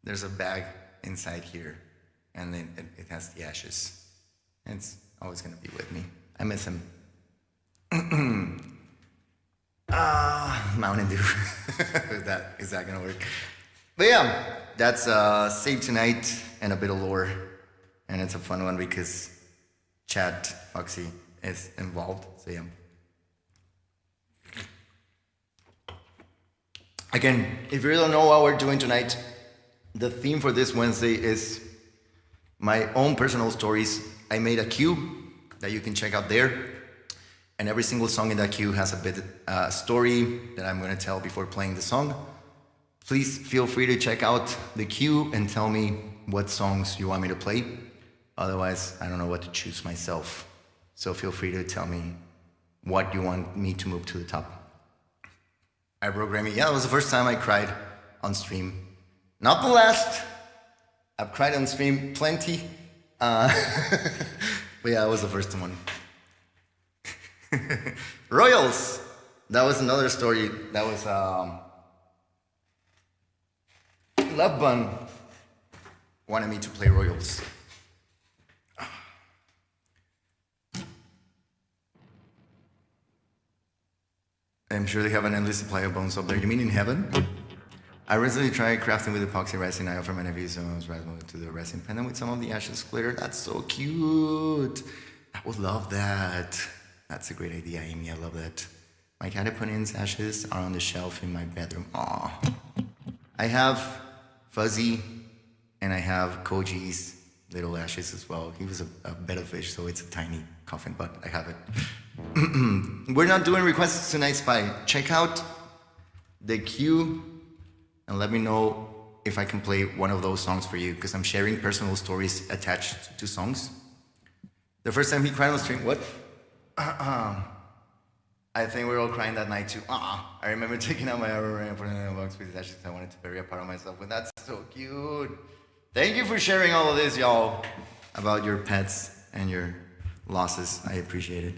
There's a bag inside here, and then it has the ashes. And it's always gonna be with me. I miss him. Mountain Dew. Is that gonna work? But yeah, that's Save Tonight and a bit of lore. And it's a fun one because Chad Foxy is involved. So yeah. Again, if you really don't know what we're doing tonight, the theme for this Wednesday is my own personal stories. I made a queue that you can check out there. And every single song in that queue has a bit story that I'm going to tell before playing the song. Please feel free to check out the queue and tell me what songs you want me to play. Otherwise, I don't know what to choose myself. So feel free to tell me what you want me to move to the top. I broke Grammy. Yeah, it was the first time I cried on stream. Not the last. I've cried on stream plenty. But yeah, it was the first one. Royals. That was another story. That was Love Bun wanted me to play Royals. I'm sure they have an endless supply of bones up there. You mean in heaven? I recently tried crafting with epoxy resin. I offer my nephew some resin to the resin pen with some of the ashes glitter. That's so cute. I would love that. That's a great idea, Amy. I love that. My Catapunins ashes are on the shelf in my bedroom. Aw. I have Fuzzy and I have Koji's little ashes as well. He was a bed of fish, so it's a tiny coffin, but I have it. We're not doing requests tonight, Spy. Check out the queue and let me know if I can play one of those songs for you, because I'm sharing personal stories attached to songs. The first time he cried on the stream, what? I think we were all crying that night too. I remember taking out my arrow ring and putting it in a box with his ashes. I wanted to bury a part of myself, but that's so cute. Thank you for sharing all of this, y'all, about your pets and your losses. I appreciate it.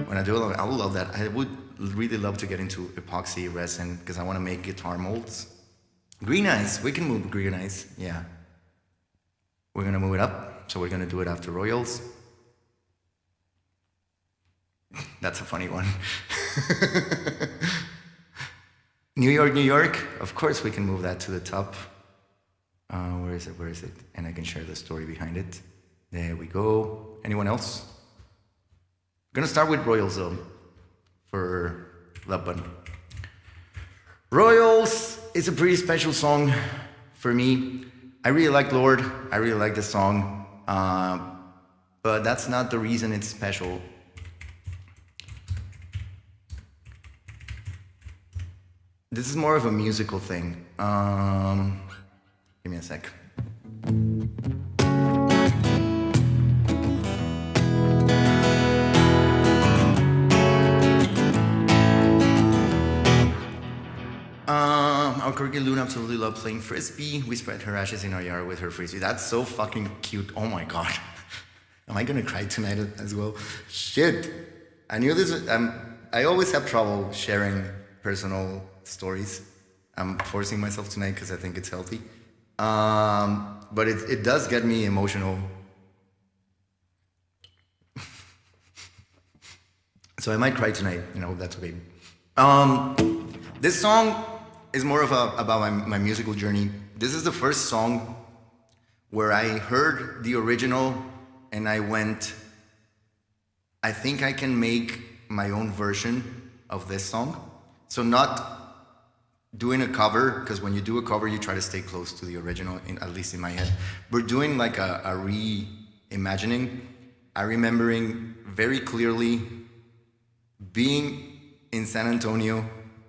When I do it, I would love that. I would really love to get into epoxy resin because I want to make guitar molds. Green ice. We can move green ice. Yeah. We're going to move it up. So we're going to do it after Royals. That's a funny one. New York, New York. Of course we can move that to the top. Where Where is it? Where is it? And I can share the story behind it. There we go. Anyone else? I'm gonna start with Royals though, for Love Button. Royals is a pretty special song for me. I really like Lord. I really like the song, but that's not the reason it's special. This is more of a musical thing. Give me a sec. Our Corgi Loon absolutely loved playing frisbee. We spread her ashes in our yard with her frisbee. That's so fucking cute. Oh my god. Am I gonna cry tonight as well? Shit. I knew this. I always have trouble sharing personal stories. I'm forcing myself tonight because I think it's healthy. But it does get me emotional. So I might cry tonight, that's okay. This song is more of about my musical journey. This is the first song where I heard the original and I went, I think I can make my own version of this song. So not doing a cover, because when you do a cover, you try to stay close to the original, at least in my head. We're doing like a reimagining. I remembering very clearly being in San Antonio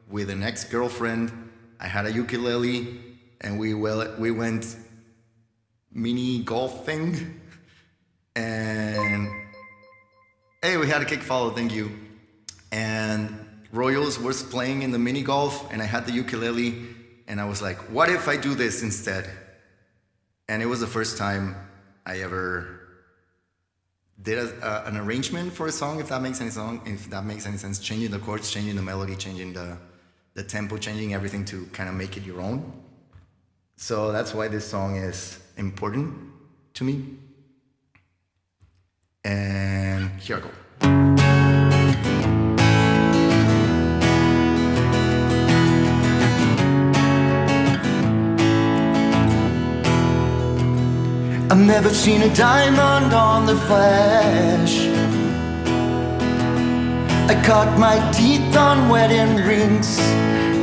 with an ex-girlfriend. I had a ukulele, and we went mini golfing, and hey, we had a kick follow, thank you. And Royals was playing in the mini golf, and I had the ukulele, and I was like, what if I do this instead? And it was the first time I ever did an arrangement for a song, if that makes any sense, changing the chords, changing the melody, changing the tempo, changing everything to kind of make it your own. So that's why this song is important to me. And here I go. I've never seen a diamond on the flash. I cut my teeth on wedding rings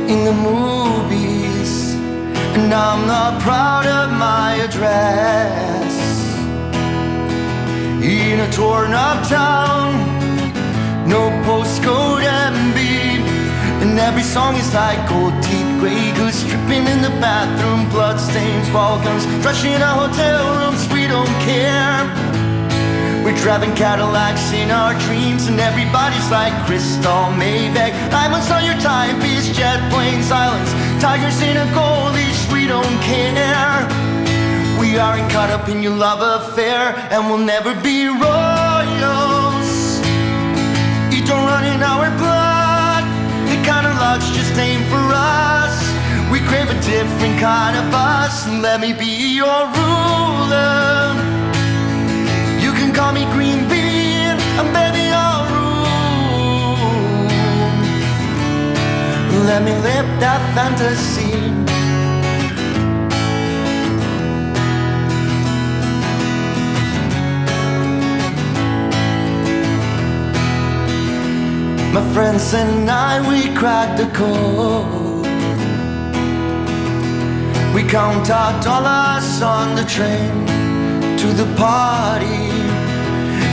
in the movies, and I'm not proud of my address. In a torn up town, no postcode MB, and every song is like gold teeth, grey goose dripping in the bathroom, blood stains, ball guns, trashing in our hotel rooms. We don't care. We're driving Cadillacs in our dreams, and everybody's like Crystal Maybach, diamonds on your timepiece, jet plane silence, tigers in a gold leash. We don't care. We aren't caught up in your love affair, and we'll never be royals. It don't run in our blood. The kind of luck's just aimed for us. We crave a different kind of buzz. Let me be your ruler. You can call me Green Bean, and baby I'll rule. Let me live that fantasy. My friends and I, we cracked the code. We count our dollars on the train to the party,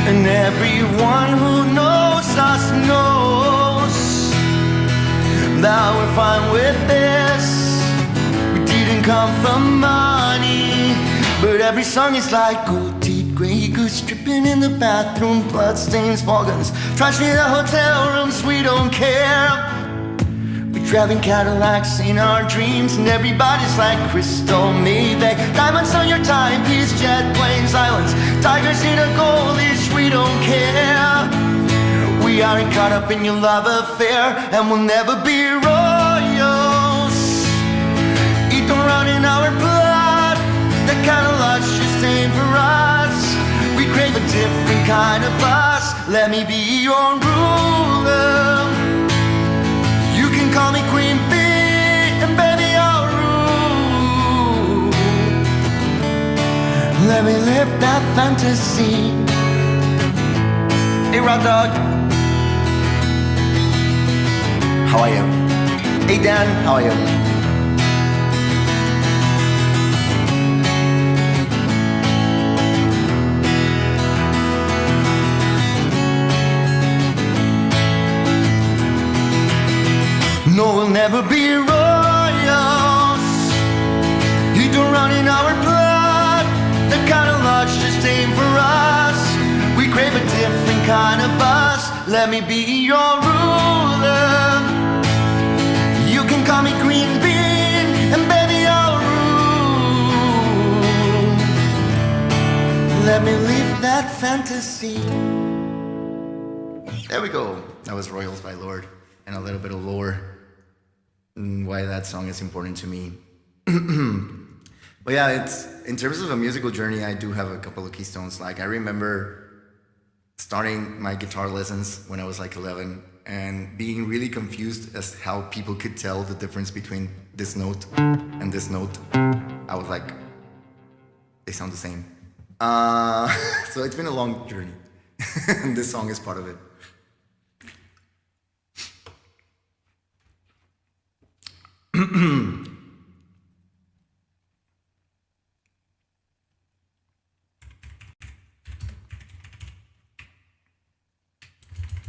and everyone who knows us knows that we're fine with this. We didn't come for money, but every song is like gold teeth, grey goose dripping in the bathroom, blood stains, ball guns, trash in the hotel rooms. We don't care. We're driving Cadillacs in our dreams, and everybody's like Crystal Maybach, diamonds on your timepiece, jet planes, islands, tigers in a gold leash. We don't care. We aren't caught up in your love affair, and we'll never be royals. It don't run in our blood. That kind of luck's just ain't for us. We crave a different kind of buzz. Let me be your ruler. You can call me Queen Bee, and baby I'll rule. live that fantasy. Hey, Rock Dog. How are you? Hey, Dan. How are you? No, we'll never be royals. You don't run in our blood. The kind of luck just ain't for us. We crave a different kind of buzz. Let me be your ruler. You can call me Green Bean, and baby I'll rule. Let me live that fantasy. There we go. That was Royals by Lord, and a little bit of lore. Why that song is important to me. But yeah, it's in terms of a musical journey, I do have a couple of keystones. Like I remember starting my guitar lessons when I was like 11 and being really confused as how people could tell the difference between this note and this note. I was like, they sound the same. So it's been a long journey. And this song is part of it.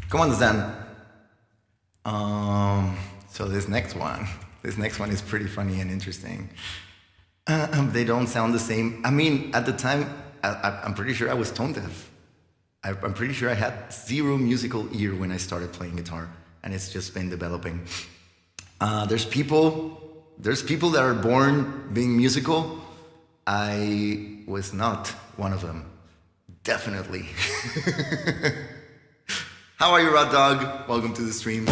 Come on, Zan. So this next one is pretty funny and interesting. They don't sound the same. I mean, at the time, I'm pretty sure I was tone deaf. I'm pretty sure I had zero musical ear when I started playing guitar, and it's just been developing. There's people that are born being musical. I was not one of them. Definitely. How are you, Rod Dog? Welcome to the stream.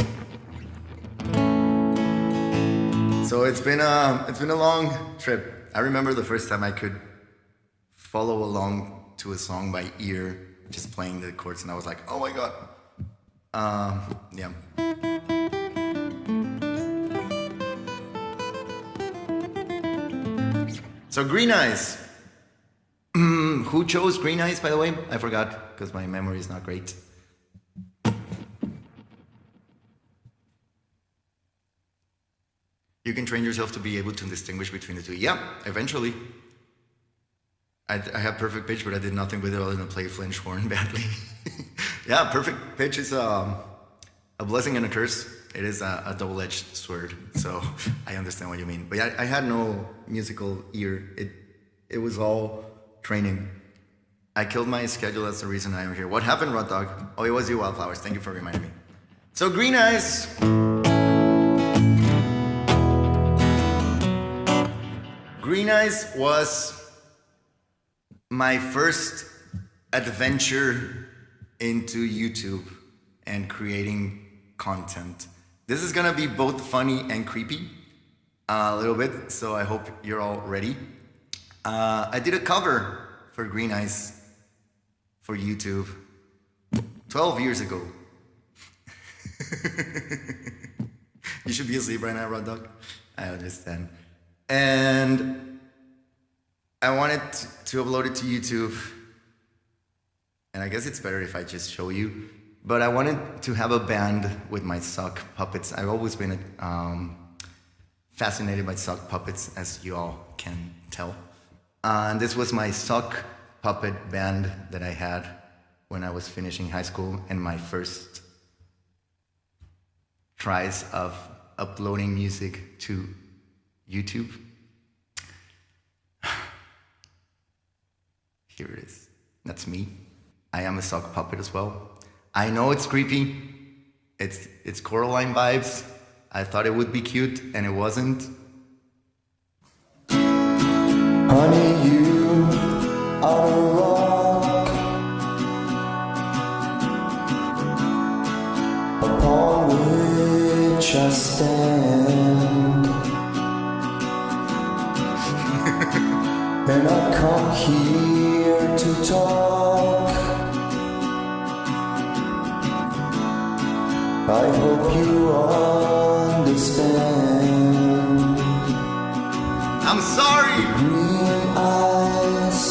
So it's been a long trip. I remember the first time I could follow along to a song by ear, just playing the chords, and I was like, oh my god. Yeah. So Green Eyes. Who chose Green Eyes, by the way? I forgot, because my memory is not great. You can train yourself to be able to distinguish between the two. Yeah, eventually. I have perfect pitch, but I did nothing with it other than play flinch horn badly. Yeah, perfect pitch is a blessing and a curse. It is a double-edged sword, so I understand what you mean. But yeah, I had no musical ear. It was all training. I killed my schedule, that's the reason I am here. What happened, Rod Dog? Oh, it was you, Wildflowers. Thank you for reminding me. So Green Eyes. Green Eyes was my first adventure into YouTube and creating content. This is gonna be both funny and creepy a little bit, so I hope you're all ready. I did a cover for Green Eyes for YouTube 12 years ago. You should be asleep right now, Rod Dog. I understand. And I wanted to upload it to YouTube. And I guess it's better if I just show you. But I wanted to have a band with my sock puppets. I've always been fascinated by sock puppets, as you all can tell. And this was my sock puppet band that I had when I was finishing high school and my first tries of uploading music to YouTube. Here it is. That's me. I am a sock puppet as well. I know it's creepy. It's Coraline vibes. I thought it would be cute, and it wasn't. Honey, you are a rock upon which I stand, and I come here to talk. I hope you understand. I'm sorry. Green eyes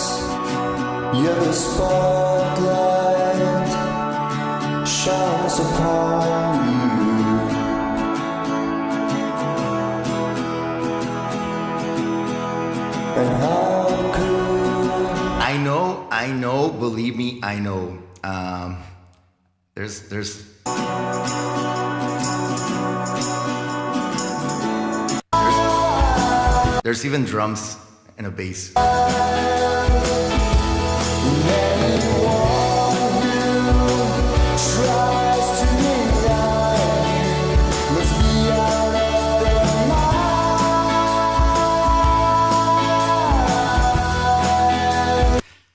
And how could I know, believe me, I know. There's even drums and a bass.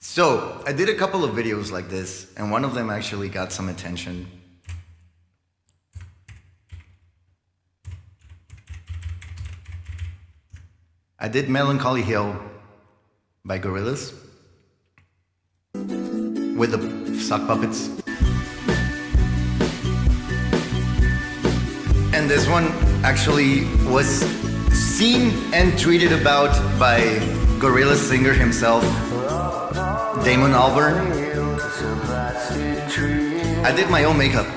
So, I did a couple of videos like this, and one of them actually got some attention. I did Melancholy Hill by Gorillaz with the sock puppets. And this one actually was seen and tweeted about by Gorillaz singer himself, Damon Albarn. I did my own makeup.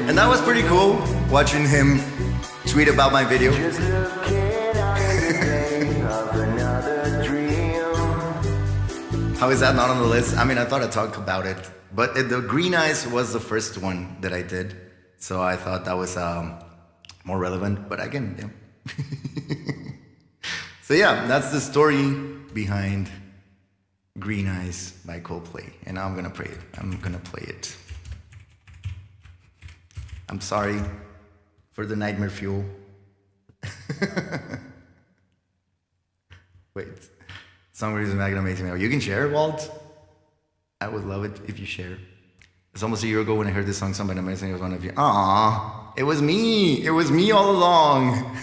And that was pretty cool, watching him tweet about my video. How is that not on the list? I mean, I thought I'd talk about it. But the Green Eyes was the first one that I did. So I thought that was more relevant. But again, yeah. So yeah, that's the story behind Green Eyes by Coldplay. And now I'm gonna play it. I'm gonna play it. I'm sorry for the nightmare fuel. Wait. Song is not gonna make me. You can share, Walt. I would love it if you share. It's almost a year ago when I heard this song. Somebody amazing was one of you. Aww, it was me. It was me all along.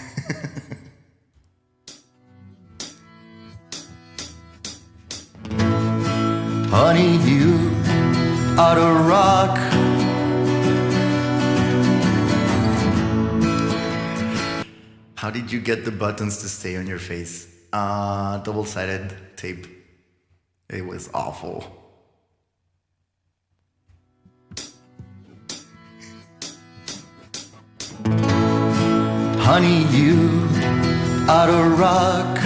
Honey, you are a rock. How did you get the buttons to stay on your face? Double-sided tape. It was awful. Honey, you are a rock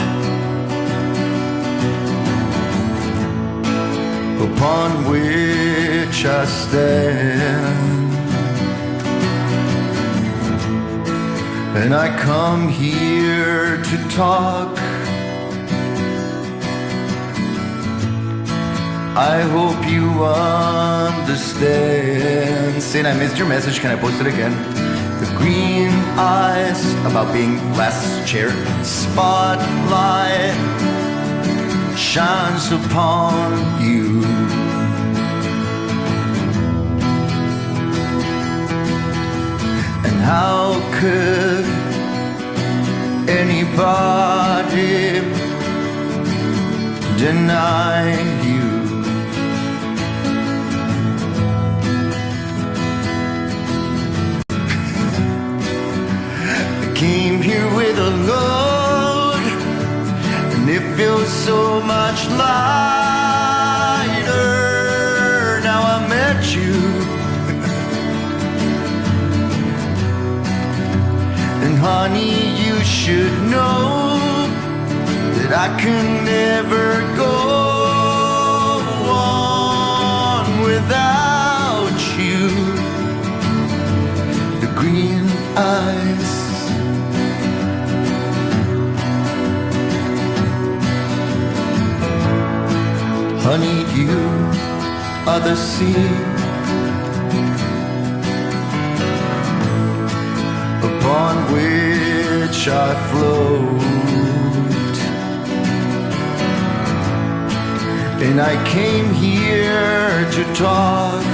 upon which I stand, and I come here to talk. I hope you understand. Saying I missed your message, can I post it again? The green eyes about being last chair. Spotlight shines upon you. And how could anybody deny you? Came here with a load, and it feels so much lighter now I met you. And honey, you should know that I can never go on without you. The green eyes, honey, you are the sea upon which I float, and I came here to talk.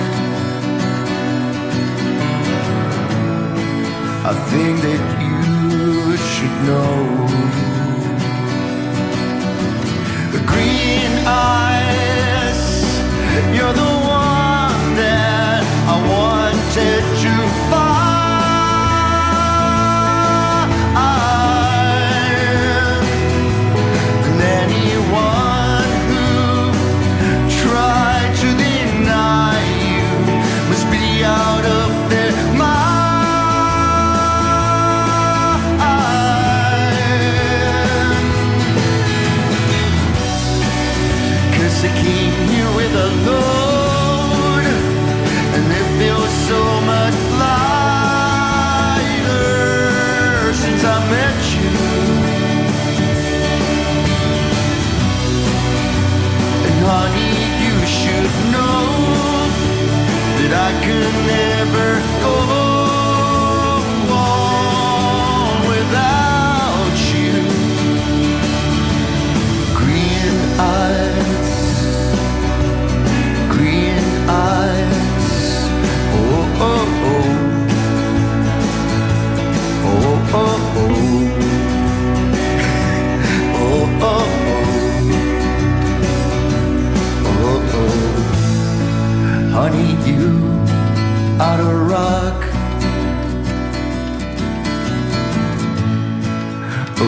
I think that you should know. The green eyes, you're the one that I wanted to find. And anyone who tried to deny you must be out of their mind.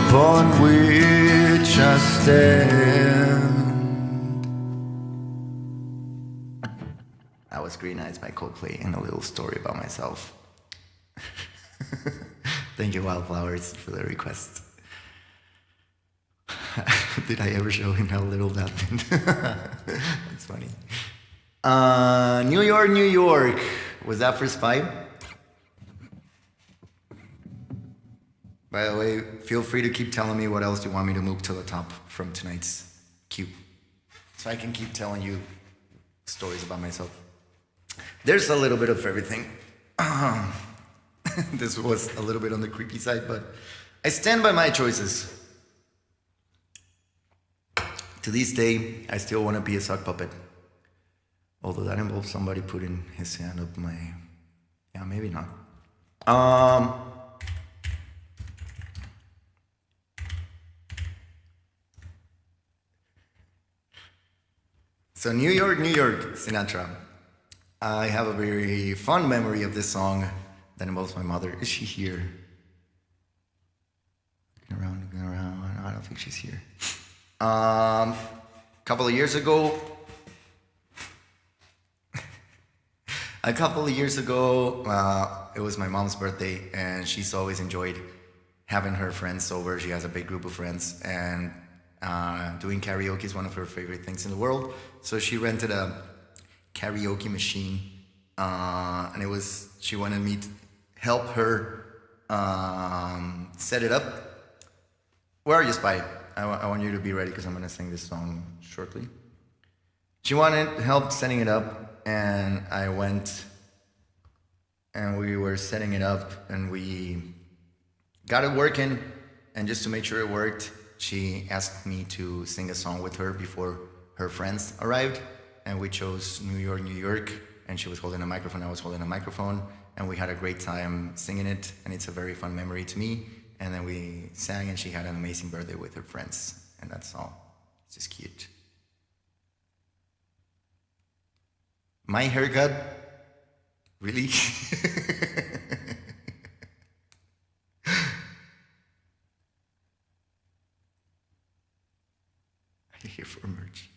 upon which I stand. That was Green Eyes by Coldplay and a little story about myself. Thank you, Wildflowers, for the request. Did I ever show him how little that meant? That's funny. New York, New York. Was that for Spy? By the way, feel free to keep telling me what else you want me to move to the top from tonight's queue, so I can keep telling you stories about myself. There's a little bit of everything. This was a little bit on the creepy side, but I stand by my choices. To this day, I still want to be a sock puppet. Although that involves somebody putting his hand up my... Yeah, maybe not. So New York, New York, Sinatra. I have a very fond memory of this song that involves my mother. Is she here? Looking around. I don't think she's here. A couple of years ago, it was my mom's birthday, and she's always enjoyed having her friends over. She has a big group of friends, and doing karaoke is one of her favorite things in the world. So she rented a karaoke machine, and she wanted me to help her set it up. Where are you, Spy? I want you to be ready because I'm going to sing this song shortly. She wanted help setting it up, and I went, and we were setting it up, and we got it working, and just to make sure it worked, she asked me to sing a song with her before her friends arrived, and we chose New York, New York, and she was holding a microphone, I was holding a microphone, and we had a great time singing it, and it's a very fun memory to me. And then we sang, and she had an amazing birthday with her friends, and that's all. It's just cute. My haircut? Really? Are you here for merch?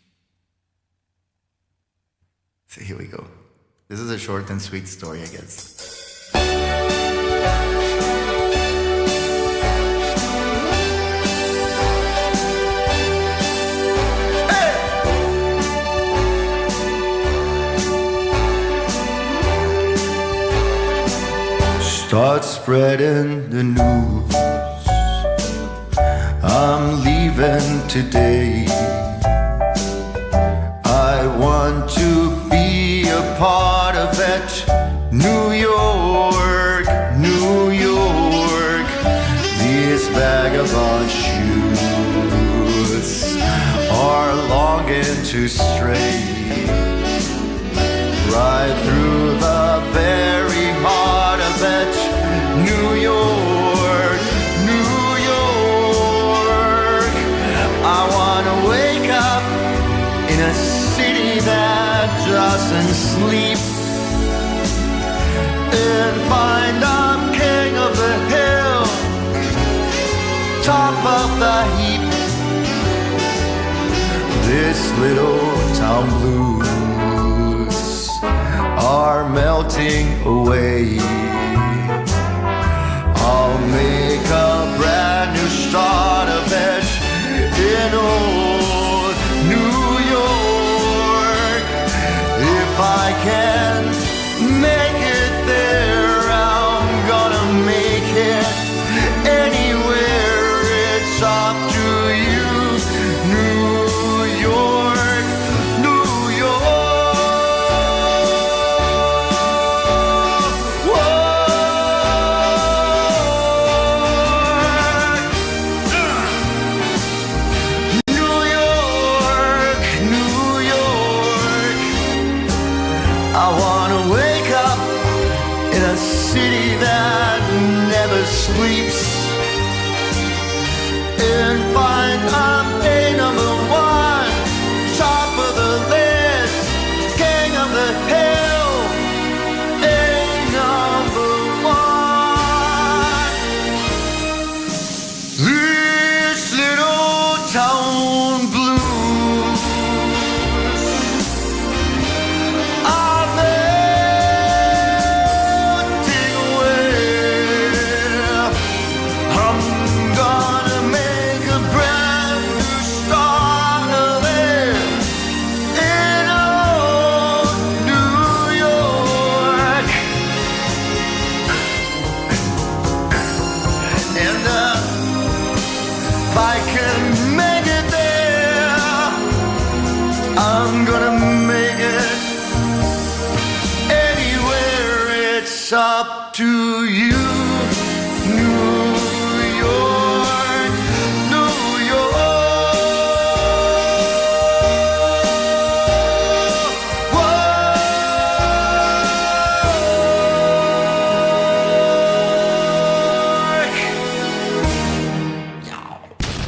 So here we go. This is a short and sweet story, I guess. Start spreading the news. I'm leaving today. I want to be a part of it. New York, New York. These vagabond shoes are longing to stray right through the very heart of it. New York, New York. I wanna wake up in a city that doesn't sleep and find I'm king of the hill, top of the heap. This little town blues are melting away. I'll make a brand new start of it in old New York. If I can make it there, I'm gonna make it anywhere. It's up to you, New York, New York. New York, New York. I wanna wake up in a city that never sleeps and find I'm a number one, top of the list, king of the hill, a number one. I can make it there, I'm gonna make it anywhere. It's up to you. New York, New York.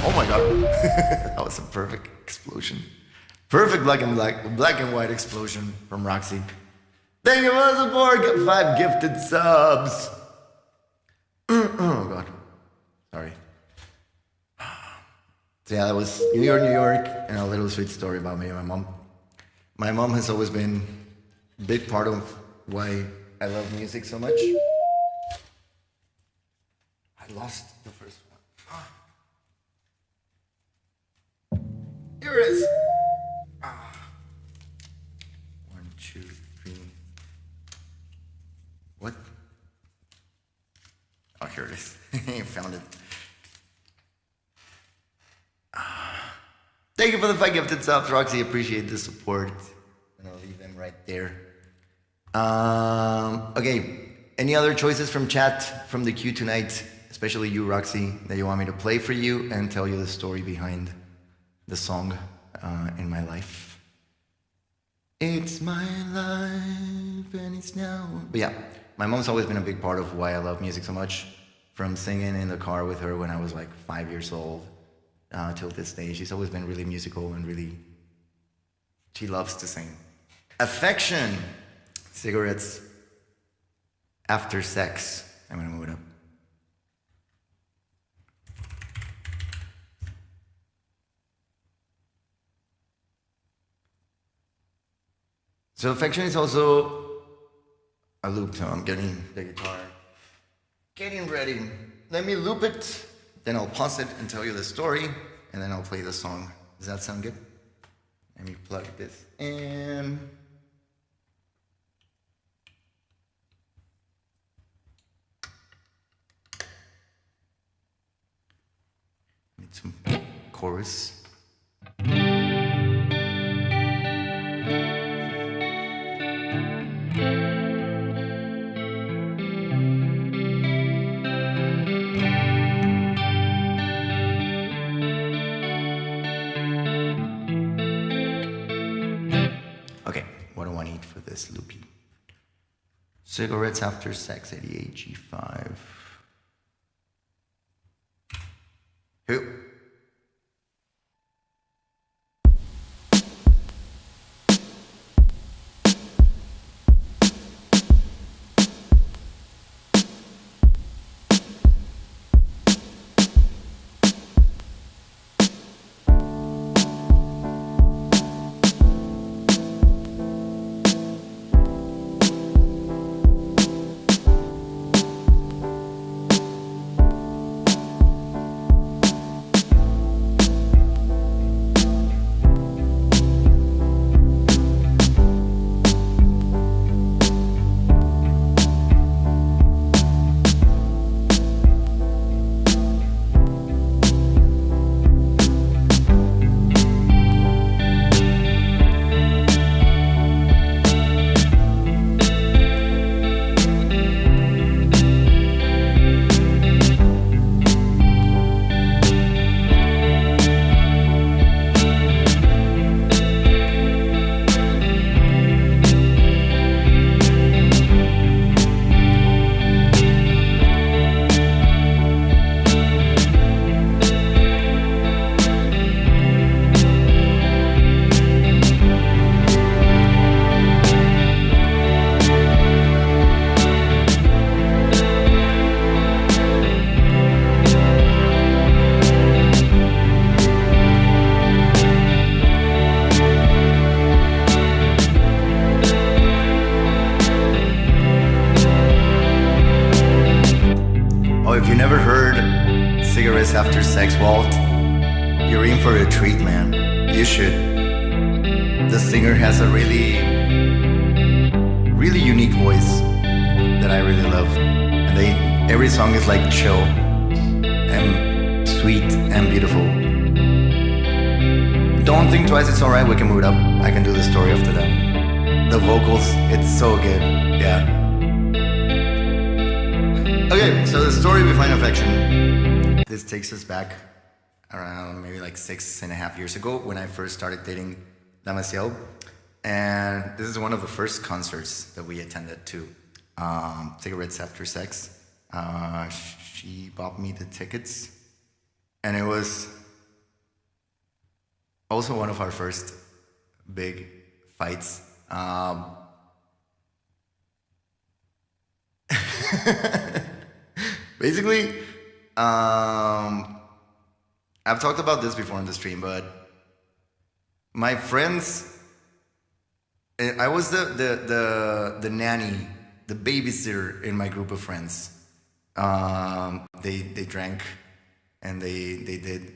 Oh my god. That was a perfect explosion. Perfect black and white explosion from Roxy. Thank you for the support. Got 5 gifted subs. Oh god. Sorry. So yeah, that was New York, New York, and a little sweet story about me and my mom. My mom has always been a big part of why I love music so much. I lost the first one. Here it is. 1, 2, 3. What? Oh, here it is. Found it. Thank you for the 5 gifted subs, Roxy. Appreciate the support. And I'll leave them right there. Okay. Any other choices from chat from the queue tonight, especially you, Roxy, that you want me to play for you and tell you the story behind the song in my life? It's my life and it's now. But yeah, my mom's always been a big part of why I love music so much. From singing in the car with her when I was like 5 years old till this day. She's always been really musical and really, she loves to sing. Affection, cigarettes after sex. I'm gonna move it up. So affection is also a loop, so I'm getting the guitar, getting ready. Let me loop it, then I'll pause it and tell you the story, and then I'll play the song. Does that sound good? Let me plug this in. Need some chorus. Okay, what do I need for this loopy? Cigarettes after sex, 88 G5. Who? After sex, Walt, you're in for a treat, man. You should. The singer has a really unique voice that I really love, and every song is like chill and sweet and beautiful. Don't think twice, it's alright, we can move it up. I can do the story after them. The vocals, it's so good, yeah. Okay, so the story behind affection. This takes us back around maybe like 6.5 years ago when I first started dating Damasiel. And this is one of the first concerts that we attended to. Cigarettes After Sex. She bought me the tickets. And it was also one of our first big fights. Basically, I've talked about this before on the stream, but my friends, I was the nanny, the babysitter in my group of friends. They drank and they did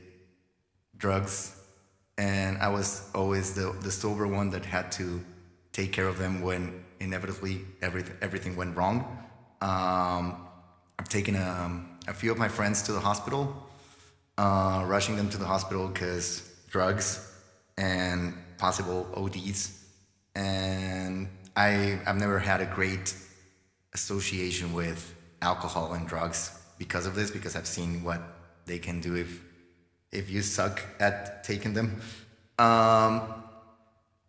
drugs, and I was always the sober one that had to take care of them when inevitably everything went wrong. I've taken a few of my friends to the hospital, rushing them to the hospital because drugs and possible ODs. And I've never had a great association with alcohol and drugs because of this, because I've seen what they can do if you suck at taking them.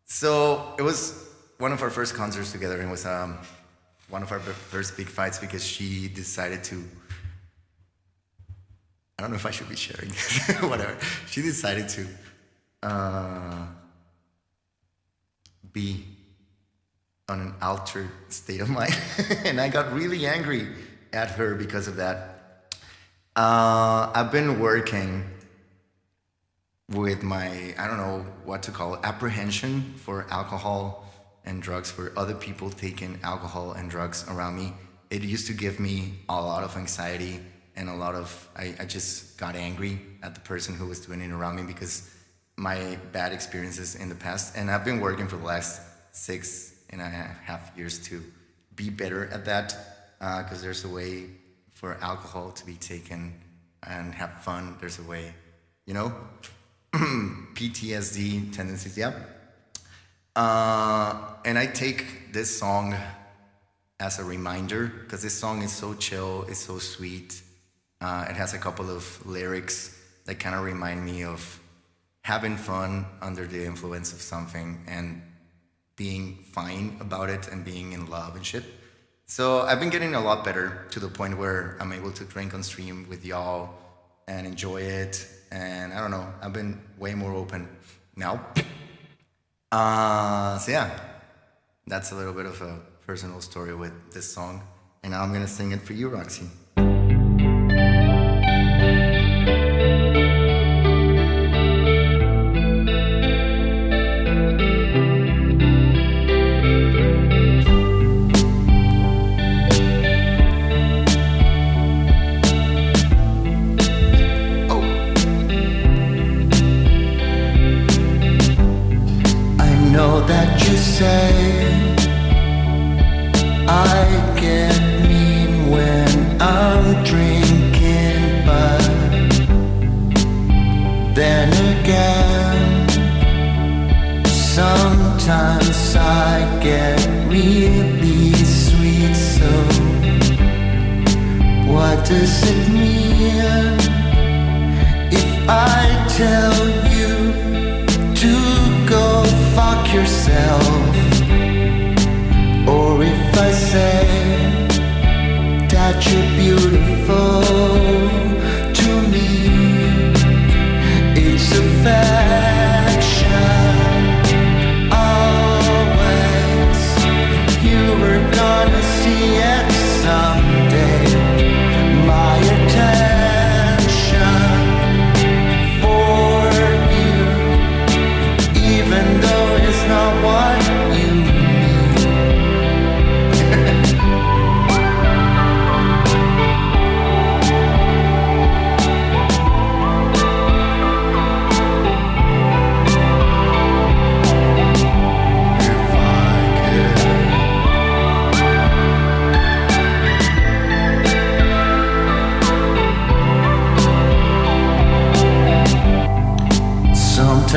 So it was one of our first concerts together, and it was one of our first big fights because she decided to, I don't know if I should be sharing this, whatever. She decided to be on an altered state of mind. And I got really angry at her because of that. I've been working with my, I don't know what to call it, apprehension for alcohol and drugs, for other people taking alcohol and drugs around me. It used to give me a lot of anxiety and a lot of, I just got angry at the person who was doing it around me because my bad experiences in the past. And I've been working for the last 6.5 years to be better at that, because there's a way for alcohol to be taken and have fun. There's a way, you know, PTSD tendencies, yeah. And I take this song as a reminder, because this song is so chill, it's so sweet. It has a couple of lyrics that kind of remind me of having fun under the influence of something and being fine about it and being in love and shit. So I've been getting a lot better to the point where I'm able to drink on stream with y'all and enjoy it. And I don't know, I've been way more open now. So yeah, that's a little bit of a personal story with this song. And now I'm gonna sing it for you, Roxy. Say I get mean when I'm drinking, but then again sometimes I get really sweet. So what does it mean if I tell you to go fuck yourself? Or if I say that you're beautiful to me, it's affection, always. You were gonna see it someday. My attention for you, even though it's not what you need.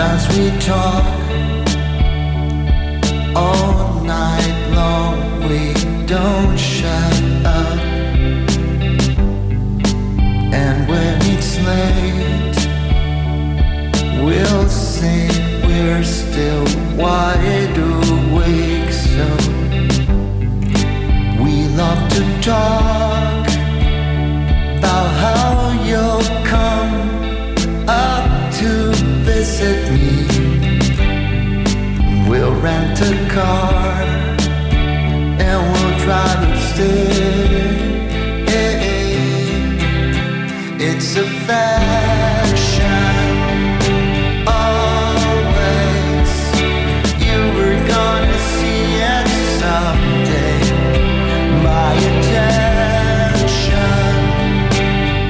Sometimes we talk all night long, we don't shut up. And when it's late, we'll say we're still wide awake. So we love to talk about how you'll come up to visit me. We'll rent a car and we'll drive upstairs. It's affection, always. You were gonna see it someday. My attention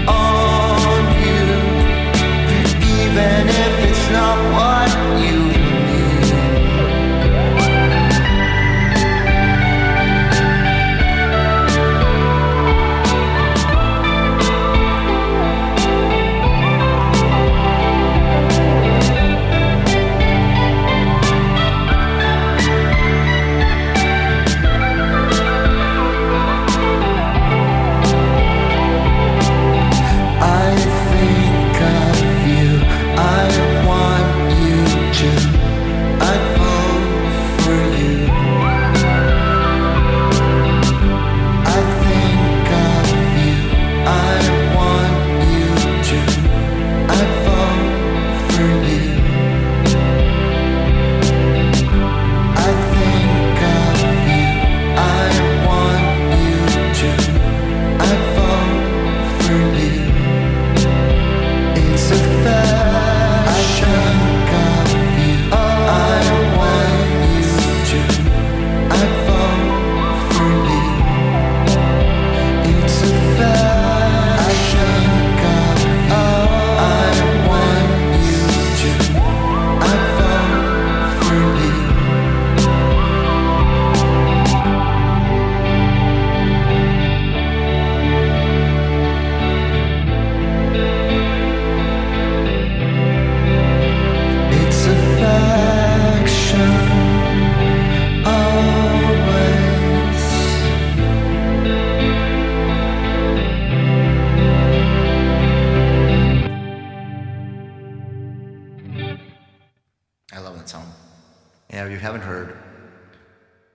on you, even if it's not what you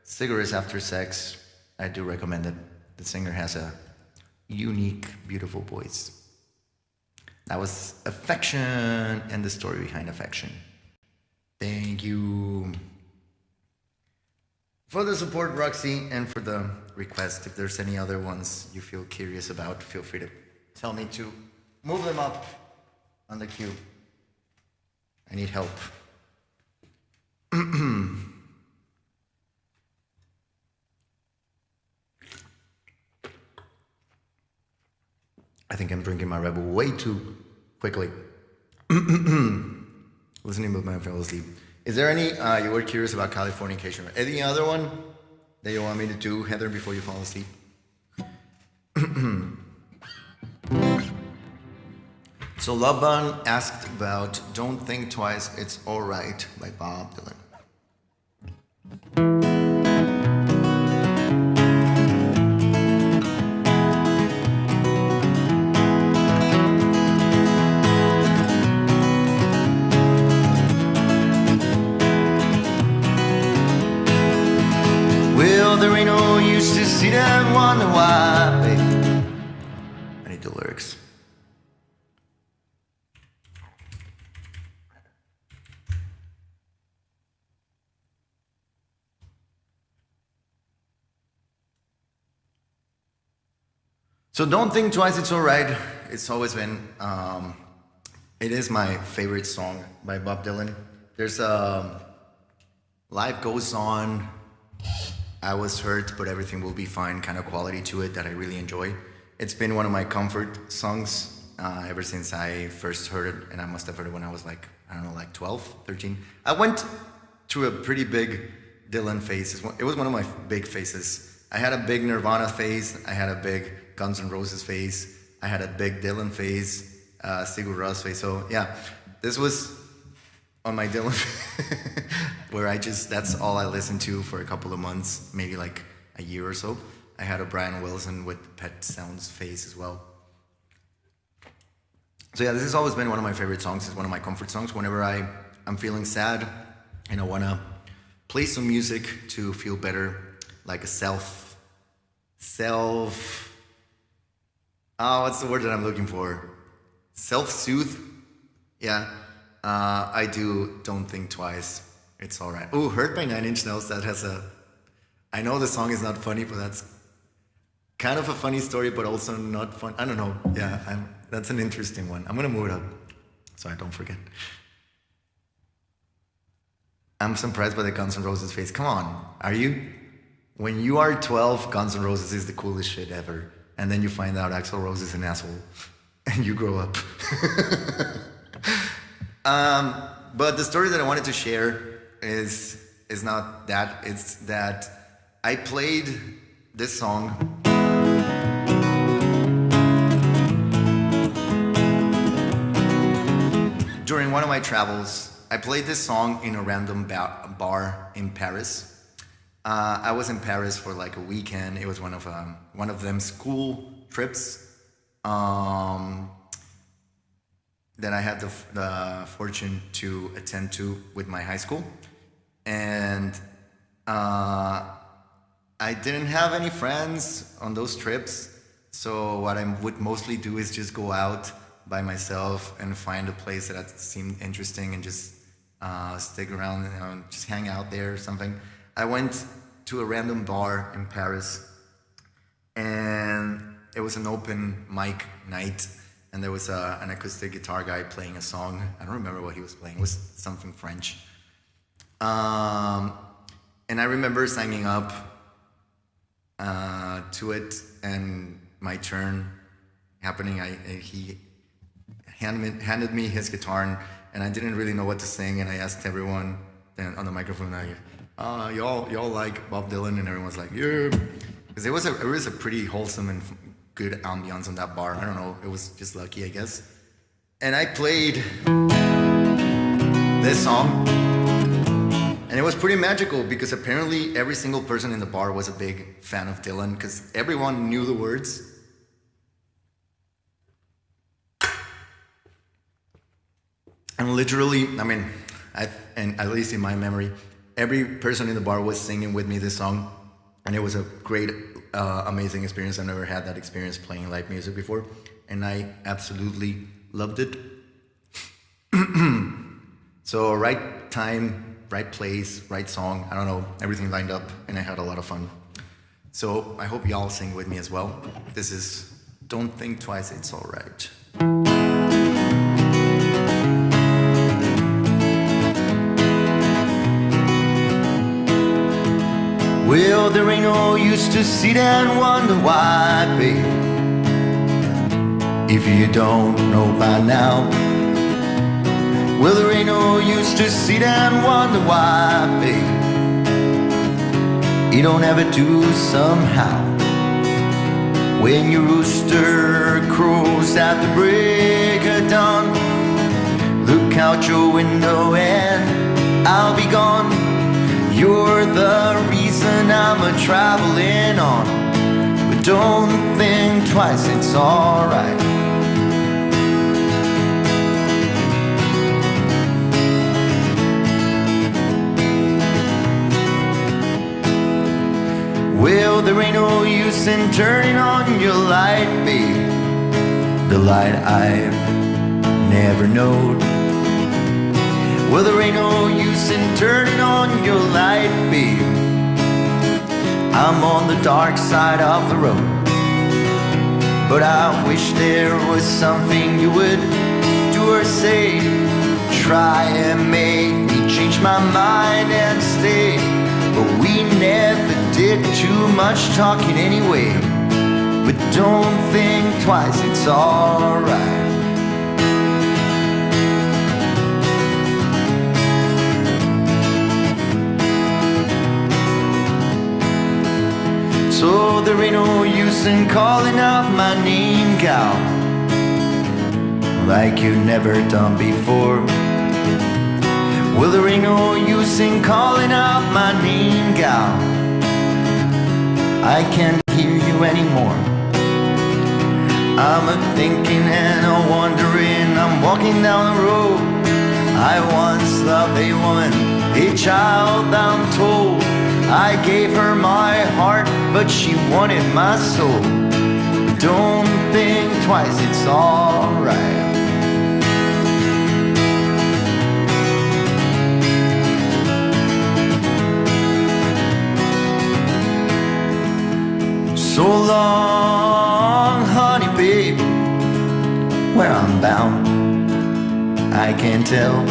Cigarettes After Sex, I do recommend it. The singer has a unique, beautiful voice. That was Affection and the story behind Affection. Thank you for the support, Roxy, and for the request. If there's any other ones you feel curious about, feel free to tell me to move them up on the queue. I need help. I think I'm drinking my Red Bull way too quickly. Listening with my fell asleep. Is there any, you were curious about Californication. Any other one that you want me to do, Heather, before you fall asleep? So Laban asked about Don't Think Twice, It's Alright by Bob Dylan. Well, there ain't no use to sit and wonder why, baby. I need the lyrics. So Don't Think Twice, It's Alright. It's always been, it is my favorite song by Bob Dylan. There's Life Goes On, I Was Hurt, But Everything Will Be Fine kind of quality to it that I really enjoy. It's been one of my comfort songs ever since I first heard it, and I must have heard it when I was like, I don't know, like 12, 13. I went through a pretty big Dylan phase. It was one of my big phases. I had a big Nirvana phase, I had a big Guns N' Roses phase, I had a big Dylan phase, Sigur Rós phase. So yeah, this was on my Dylan, where that's all I listened to for a couple of months, maybe like a year or so. I had a Brian Wilson with Pet Sounds Face as well. So yeah, this has always been one of my favorite songs. It's one of my comfort songs. Whenever I'm feeling sad and I want to play some music to feel better, like a what's the word that I'm looking for? Self-soothe? Yeah. I do Don't Think Twice. It's alright. Oh, Hurt by 9 Inch Nails, I know the song is not funny, but that's kind of a funny story, but also not fun. I don't know. Yeah, that's an interesting one. I'm gonna move it up so I don't forget. I'm surprised by the Guns N' Roses face. Come on, are you? When you are 12, Guns N' Roses is the coolest shit ever. And then you find out Axl Rose is an asshole. And you grow up. But the story that I wanted to share is not that. It's that I played this song during one of my travels. I played this song in a random bar in Paris. I was in Paris for like a weekend. It was one of them school trips that I had the fortune to attend to with my high school. And I didn't have any friends on those trips. So what I would mostly do is just go out by myself and find a place that seemed interesting and just stick around and just hang out there or something. I went to a random bar in Paris, and it was an open mic night, and there was an acoustic guitar guy playing a song. I don't remember what he was playing. It was something French. And I remember signing up to it, and my turn happening. He handed me his guitar, and I didn't really know what to sing, and I asked everyone on the microphone, y'all like Bob Dylan? And everyone's like, yeah. Because it was a pretty wholesome and good ambiance on that bar. I don't know, it was just lucky, I guess. And I played this song, and it was pretty magical because apparently every single person in the bar was a big fan of Dylan because everyone knew the words. And literally, I mean, and at least in my memory, every person in the bar was singing with me this song, and it was a great, amazing experience. I've never had that experience playing live music before, and I absolutely loved it. So right time, right place, right song, I don't know, everything lined up, and I had a lot of fun. So I hope y'all sing with me as well. This is Don't Think Twice, It's Alright. Well, there ain't no use to sit and wonder why, babe, if you don't know by now. Well, there ain't no use to sit and wonder why, babe, you don't ever do somehow. When your rooster crows at the break of dawn, look out your window and I'll be gone. You're the reason I'm a-traveling on, but don't think twice, it's alright. Well, there ain't no use in turning on your light, babe, the light I've never known. Well, there ain't no use in turning on your light, babe, I'm on the dark side of the road. But I wish there was something you would do or say, try and make me change my mind and stay. But we never did too much talking anyway. But don't think twice, it's alright. So there ain't no use in calling out my name, gal, like you never done before. Well, there ain't no use in calling out my name, gal. I can't hear you anymore. I'm a thinking and a wondering. I'm walking down the road. I once loved a woman, a child I'm told. I gave her my heart, but she wanted my soul. Don't think twice, it's alright. So long, honey babe, where I'm bound, I can't tell.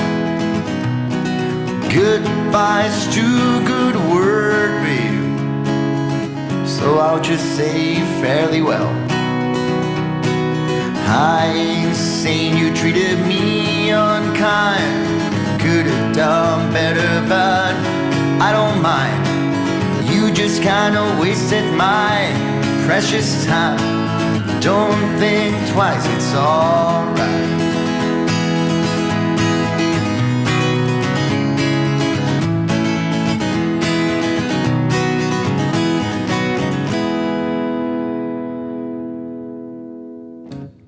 Goodbye's too good a word, babe, so I'll just say fairly well. I ain't saying you treated me unkind, could have done better, but I don't mind. You just kinda wasted my precious time. Don't think twice, it's alright.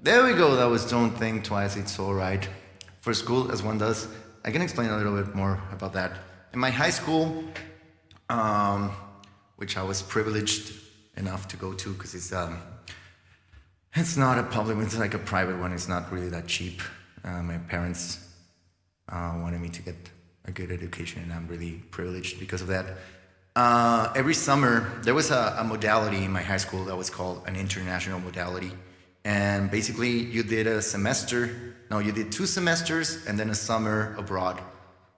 There we go, that was Don't Think Twice, It's Alright. For school, as one does. I can explain a little bit more about that. In my high school, which I was privileged enough to go to, because it's not a public one, it's like a private one, it's not really that cheap. My parents wanted me to get a good education, and I'm really privileged because of that. Every summer, there was a modality in my high school that was called an international modality. And basically, you did a semester, no, you did 2 semesters and then a summer abroad.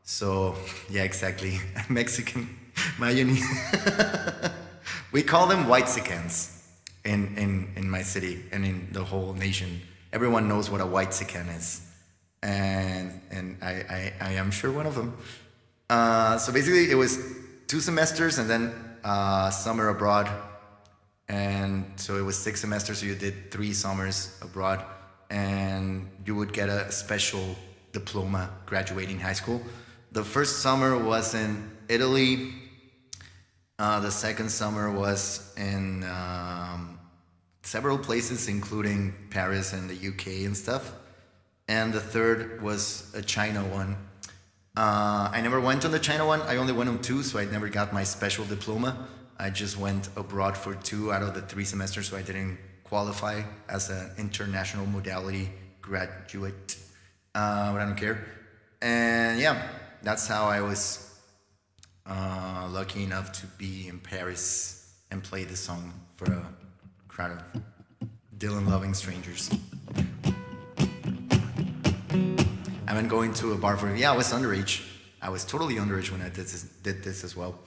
So, yeah, exactly, Mexican mayonnaise. We call them whitexicans in my city and in the whole nation. Everyone knows what a whitexican is. And I am sure one of them. So basically, it was 2 semesters and then summer abroad. And so it was 6 semesters, so you did 3 summers abroad, and you would get a special diploma graduating high school. The first summer was in Italy. The second summer was in several places, including Paris and the UK and stuff. And the third was a China one. I never went on the China one. I only went on 2, so I never got my special diploma. I just went abroad for 2 out of the 3 semesters, so I didn't qualify as an international modality graduate, but I don't care. And yeah, that's how I was lucky enough to be in Paris and play the song for a crowd of Dylan-loving strangers. I've been going to a bar for, yeah, I was underage. I was totally underage when I did this as well.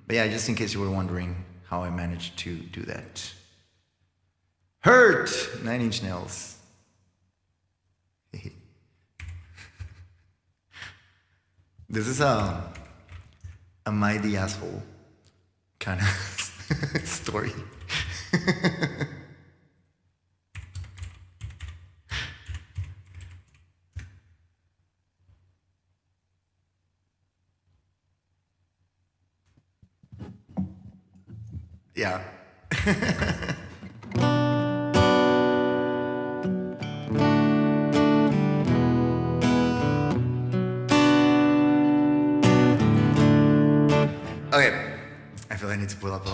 But yeah, just in case you were wondering how I managed to do that. Hurt! 9 Inch Nails. This is a mighty asshole kind of story. Yeah. Okay, I feel I need to pull up.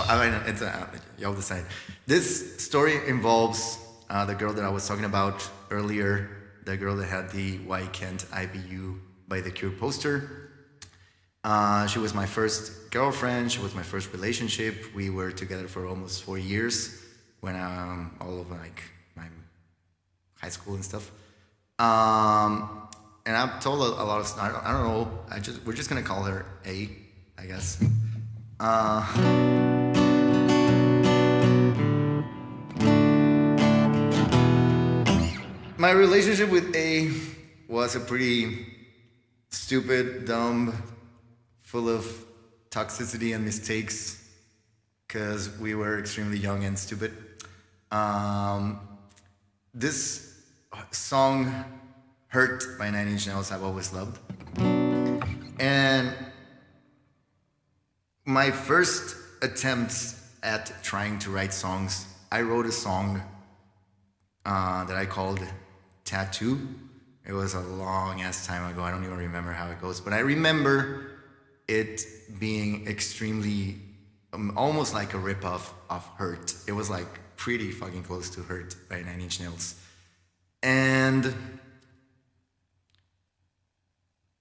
Y'all decide. This story involves the girl that I was talking about earlier, the girl that had the Why Can't I Be You by The Cure poster. She was my first girlfriend. She was my first relationship. We were together for almost 4 years when all of like my high school and stuff. And I've told a lot of. I don't know. We're just gonna call her A, I guess. My relationship with A was a pretty stupid, dumb, full of toxicity and mistakes, because we were extremely young and stupid. This song, Hurt by 9 Inch Nails, I've always loved. And my first attempts at trying to write songs, I wrote a song that I called Tattoo. It was a long ass time ago. I don't even remember how it goes, but I remember it being extremely, almost like a ripoff of Hurt. It was like pretty fucking close to Hurt by Nine Inch Nails. And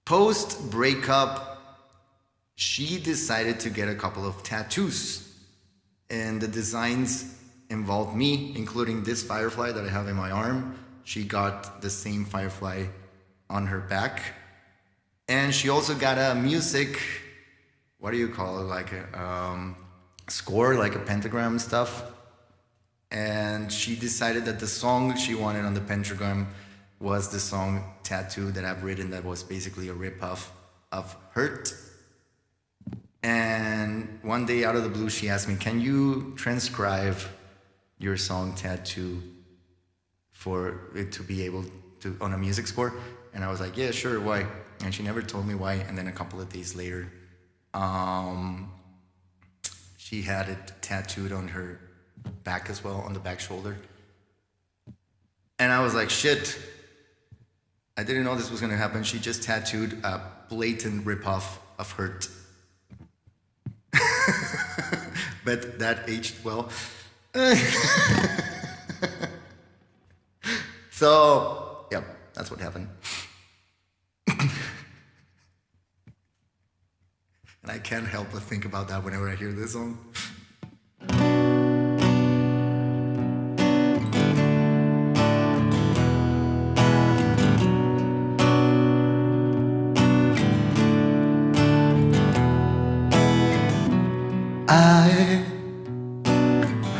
post breakup, she decided to get a couple of tattoos, and the designs involved me, including this firefly that I have in my arm. She got the same firefly on her back, and she also got a music, what do you call it, like a score, like a pentagram stuff. And she decided that the song she wanted on the pentagram was the song Tattoo that I've written, that was basically a ripoff of Hurt. And one day out of the blue, she asked me, can you transcribe your song Tattoo for it to be able to on a music score? And I was like, yeah, sure, why? And she never told me why. And then a couple of days later, she had it tattooed on her back as well, on the back shoulder. And I was like, shit, I didn't know this was gonna happen. She just tattooed a blatant ripoff of Hurt. But that aged well. So, yeah, that's what happened. And I can't help but think about that whenever I hear this song. I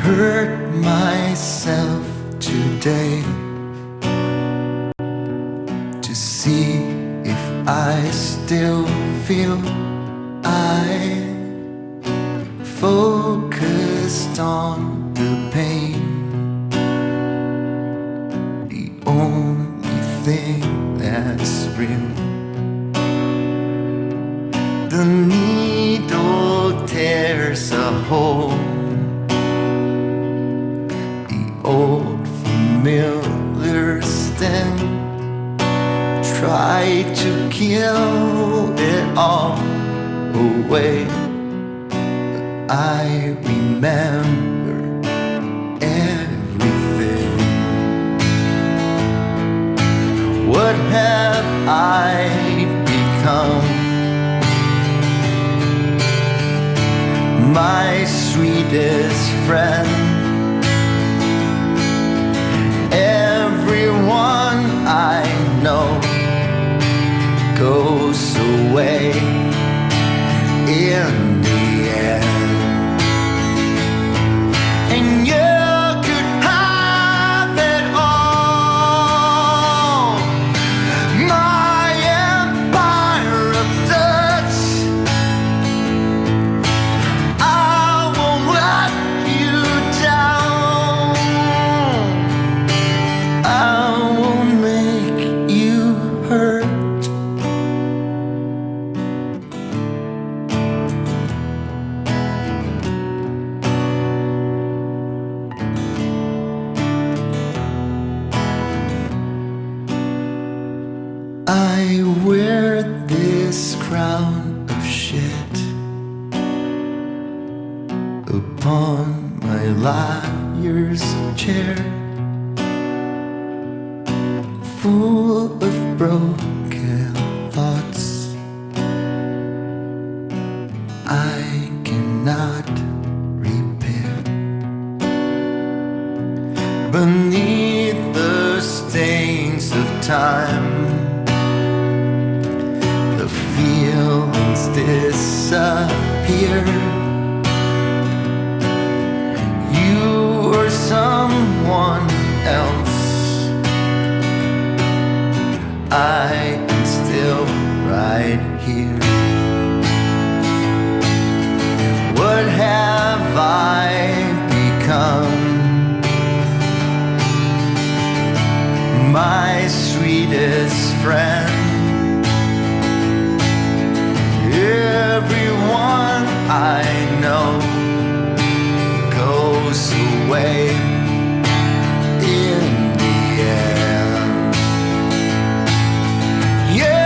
hurt myself today to see if I still feel. I focused on the pain, the only thing that's real. The needle tears a hole, the old familiar stem, try to kill it all away. But I remember everything. What have I become? My sweetest friend. Everyone I know goes away in the end. And you could have it all, my empire of dust. I won't let you down. I won't make you hurt. I wear this crown of shit upon my liar's chair, full of broken thoughts I cannot repair. Beneath the stains of time, the feelings disappear. You or someone else, I am still right here. What have I become? My sweetest friend. away in the end. You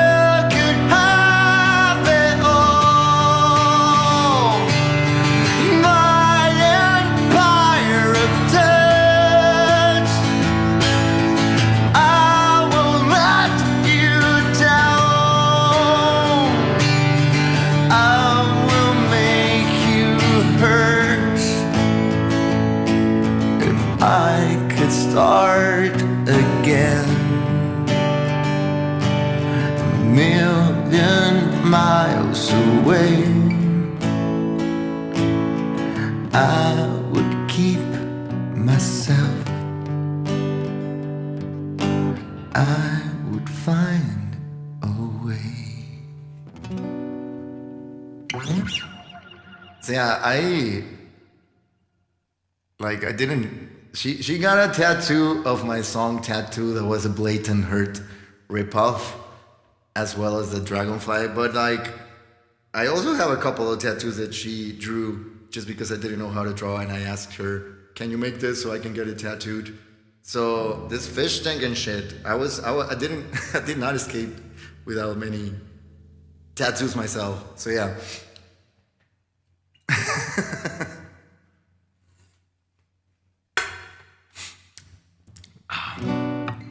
could have it all, my empire of debt. I will let you down. I will make you hurt. If I could start again, a million miles away, I would keep myself. I would find a way. So yeah, I didn't. She got a tattoo of my song Tattoo that was a blatant hurt ripoff, as well as the dragonfly. But like, I also have a couple of tattoos that she drew just because I didn't know how to draw, and I asked her, "Can you make this so I can get it tattooed?" So this fish tank and shit, I did not escape without many tattoos myself. So yeah.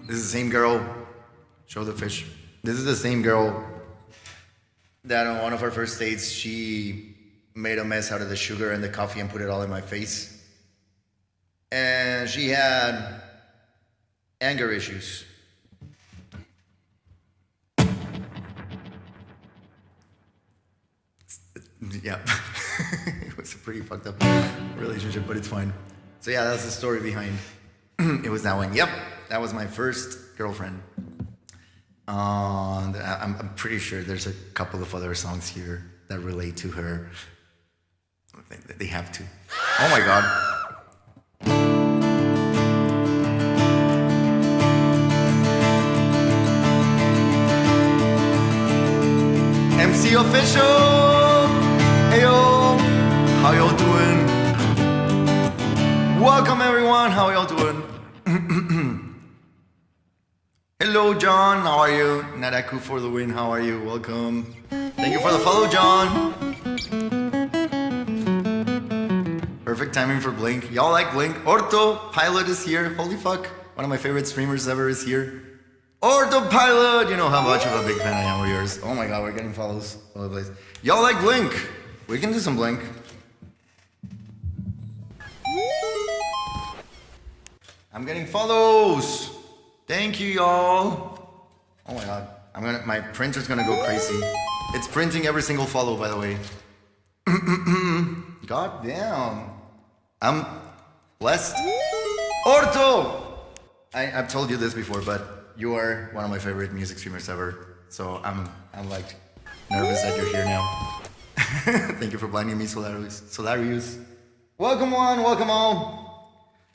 This is the same girl. Show the fish. This is the same girl that on one of our first dates, she made a mess out of the sugar and the coffee and put it all in my face. And she had anger issues. Yeah. It was a pretty fucked up relationship, but it's fine. So yeah, that's the story behind it. Was that one. Yep, that was my first girlfriend. I'm pretty sure there's a couple of other songs here that relate to her. I think that they have to. Oh my god. MC Official! Heyo! How y'all doing? Welcome everyone, how y'all doing? Hello John, how are you? Nadaku for the win, how are you? Welcome. Thank you for the follow, John. Perfect timing for Blink. Y'all like Blink? Orto Pilot is here. Holy fuck. One of my favorite streamers ever is here. Orto Pilot! You know how much of a big fan I am of yours. Oh my god, we're getting follows all over the place. Y'all like Blink? We can do some Blink. I'm getting follows. Thank you, y'all. Oh my god. My printer's gonna go crazy. It's printing every single follow, by the way. God damn. I'm blessed. Orto! I've told you this before, but you are one of my favorite music streamers ever. So I'm like nervous that you're here now. Thank you for blinding me, Solarius. Welcome one, welcome all.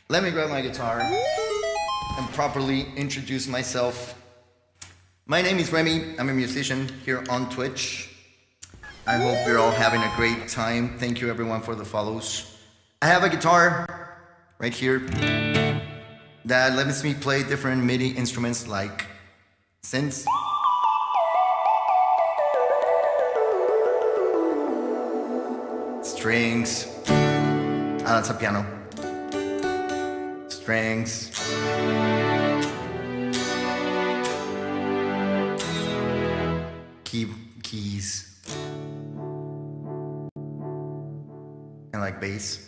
Let me grab my guitar and properly introduce myself. My name is Remy. I'm a musician here on Twitch. I hope you're all having a great time. Thank you everyone for the follows. I have a guitar right here that lets me play different MIDI instruments like synths, strings, that's a piano, strings, keys, and like bass.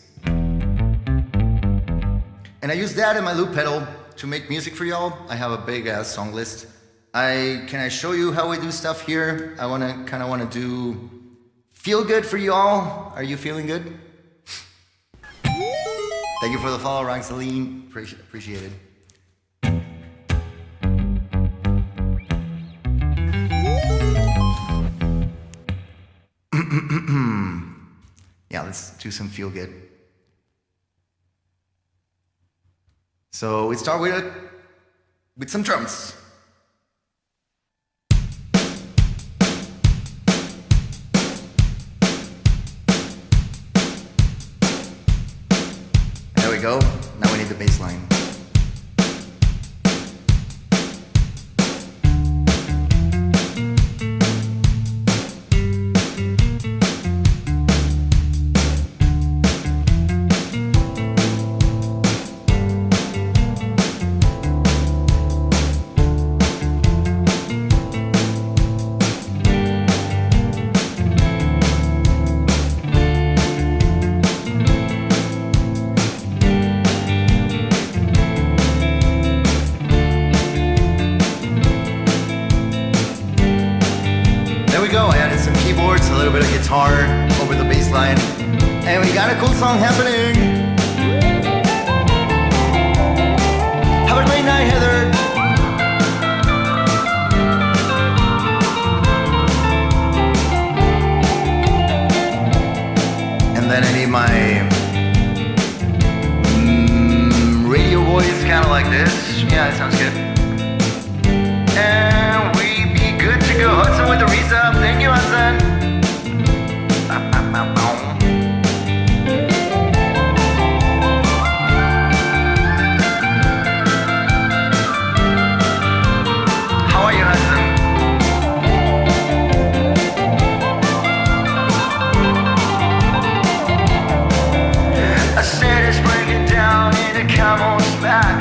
And I use that in my loop pedal to make music for y'all. I have a big ass song list. Can I show you how we do stuff here? I kinda wanna do feel good for y'all. Are you feeling good? Thank you for the follow, Ranceline. Appreciate it. Yeah, let's do some feel good. So we start with some drums. There we go. Now bass line. There we go, I added some keyboards, a little bit of guitar over the bass line, and we got a cool song happening. Have a great night, Heather. And then I need my radio voice, kind of like this. Yeah, that sounds good. And we be good to go. Hudson with the resub. Thank you, Hudson. How are you, Hudson? I said it's breaking down in a camel's back.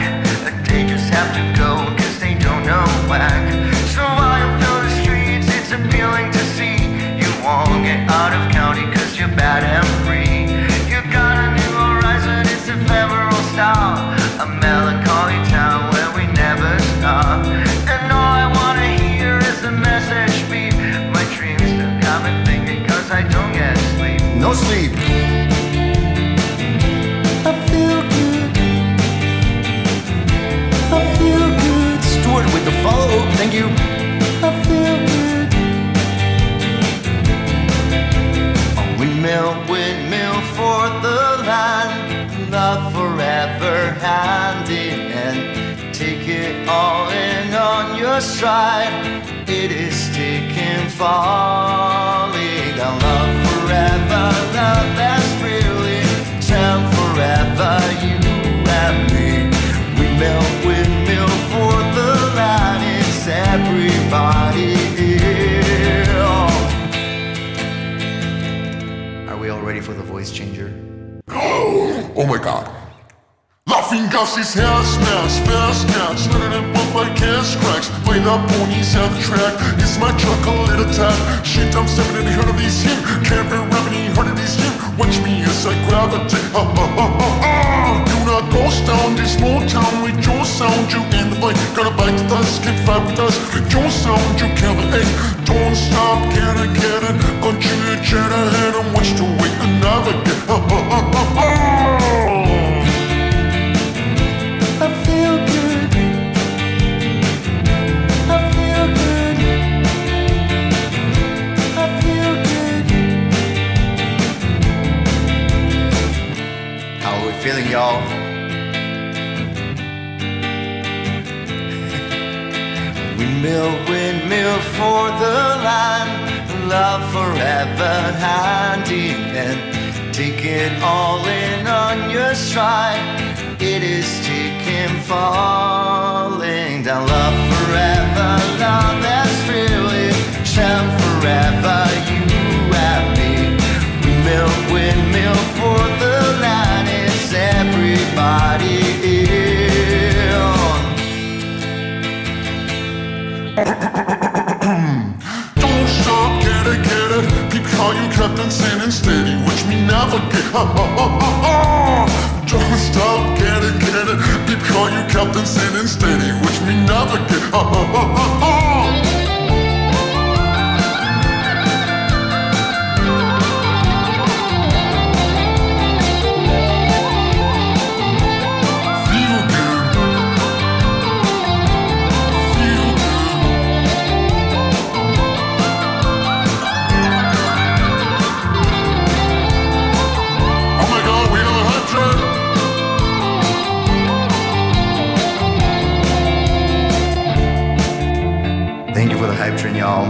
They just have to go, cause they don't know whack. So while you fill the streets, it's appealing to see. You won't get out of county cause you're bad and free. You got a new horizon, it's ephemeral style. A melancholy town where we never stop. And all I wanna hear is the message beep. My dreams still got me thinking cause I don't get sleep. No sleep. I feel good. I feel good. Stuart with the follow. Thank you. I feel good. A windmill, windmill for the land. Love forever, hand in hand. Take it all in on your stride. It is taking, falling down. Love forever, love that's really time forever, you and me. Windmill for the line. It's everybody here. Are we all ready for the voice changer? Oh my god. Laughing gas his hair smash, fast catch, letting it bump like cash cracks. Play the ponies out the track, it's my chocolate attack. Shit, I'm stepping in the heart of these him. Can't be rapping in the heart of these him. Watch me as I gravitate. Ha ha ha ha ha. Do not ghost down this small town with your sound. You in the bike, gotta bite the dust, get fight with us. With your sound, you kill the egg. Don't stop, get it. Continue, jet ahead and watch the way and navigate. Ha ha ha ha ha. I feel good. I feel good. I feel good. How are we feeling, y'all? Windmill for the line. Love forever, hand in hand. Take it all in on your stride. It is taking, falling down. Love forever, love that's really shine forever, you and me. Windmill for the line. It's everybody here. Don't stop, get it. Keep how you kept on standing steady. Watch me navigate. Ha ha ha ha ha. Don't stop, get it. Keep how you kept on standing steady. Watch me navigate. Ha ha ha ha ha. Thank you for the hype train, y'all.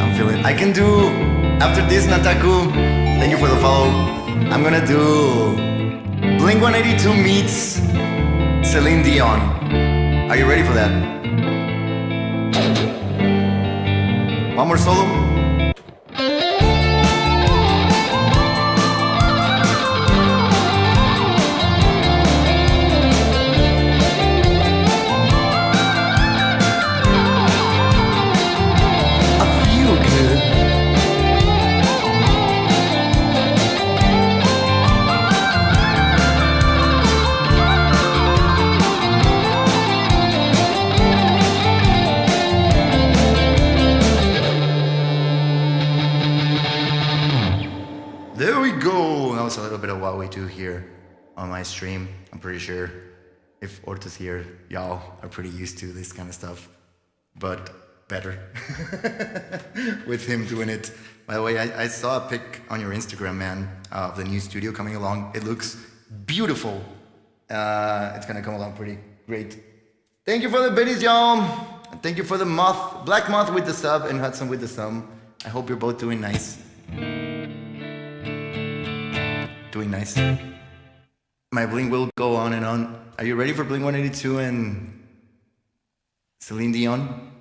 I'm feeling. I can do after this, Nataku. Thank you for the follow. I'm gonna do Blink-182 meets Celine Dion. Are you ready for that? One more solo. There we go. That was a little bit of what we do here on my stream. I'm pretty sure if Orta's here, y'all are pretty used to this kind of stuff, but better with him doing it. By the way, I saw a pic on your Instagram, man, of the new studio coming along. It looks beautiful. It's gonna come along pretty great. Thank you for the biddies, y'all. And thank you for the moth, Black Moth with the sub and Hudson with the thumb. I hope you're both doing nice. Doing nice. My bling will go on and on. Are you ready for Blink-182 and Celine Dion?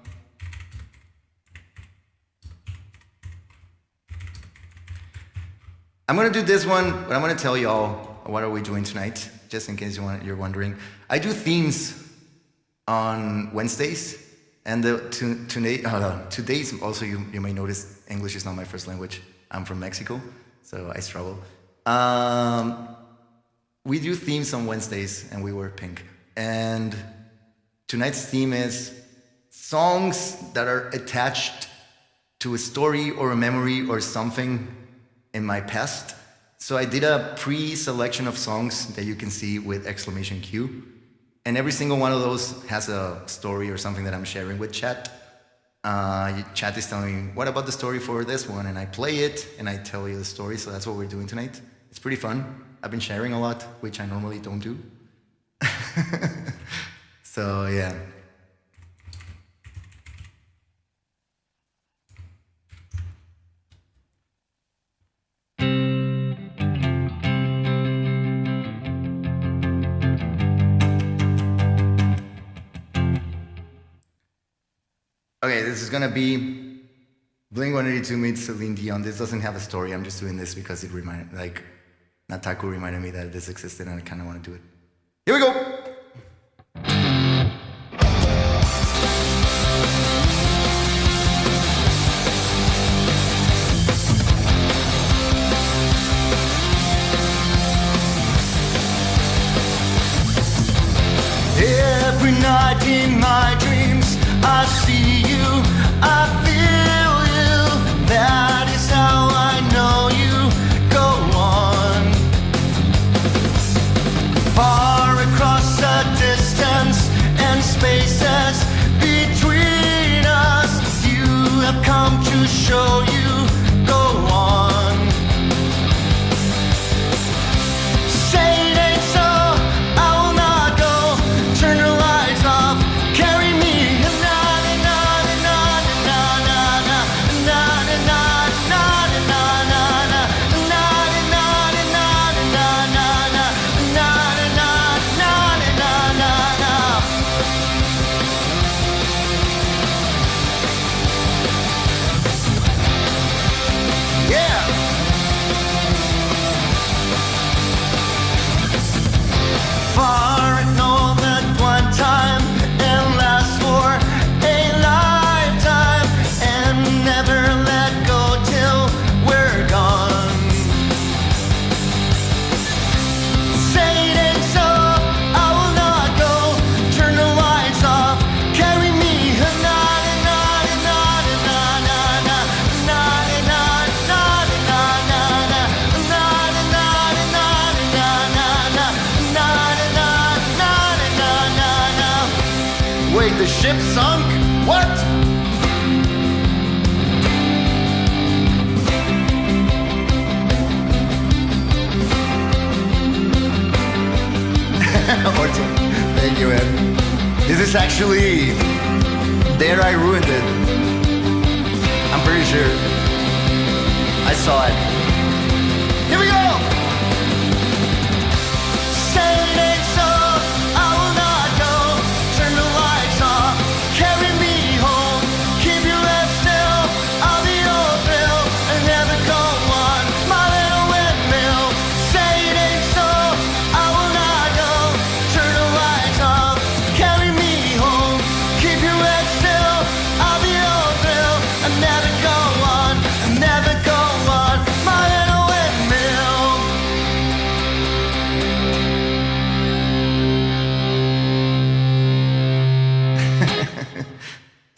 I'm gonna do this one, but I'm gonna tell y'all what are we doing tonight, just in case you're wondering. I do themes on Wednesdays, and today's also you may notice English is not my first language. I'm from Mexico, so I struggle. We do themes on Wednesdays, and we wear pink. And tonight's theme is songs that are attached to a story or a memory or something in my past. So I did a pre-selection of songs that you can see with exclamation Q. And every single one of those has a story or something that I'm sharing with chat. Chat is telling me, what about the story for this one? And I play it, and I tell you the story, so that's what we're doing tonight. It's pretty fun. I've been sharing a lot, which I normally don't do. So, yeah. Okay, this is gonna be Blink-182 meets Celine Dion. This doesn't have a story. I'm just doing this because it reminded, like, Nataku reminded me that this existed, and I kind of want to do it. Here we go. Every night in my dreams, I see you, I feel you. That is how I know you. Go on. Far across the distance and spaces between us, you have come to show you. Go on. Say it ain't so, I will not go. Turn the lights off, carry me. Wait, the ship sunk? What? Thank you, Ed. This is actually There I Ruined It. I'm pretty sure I saw it. Here we go!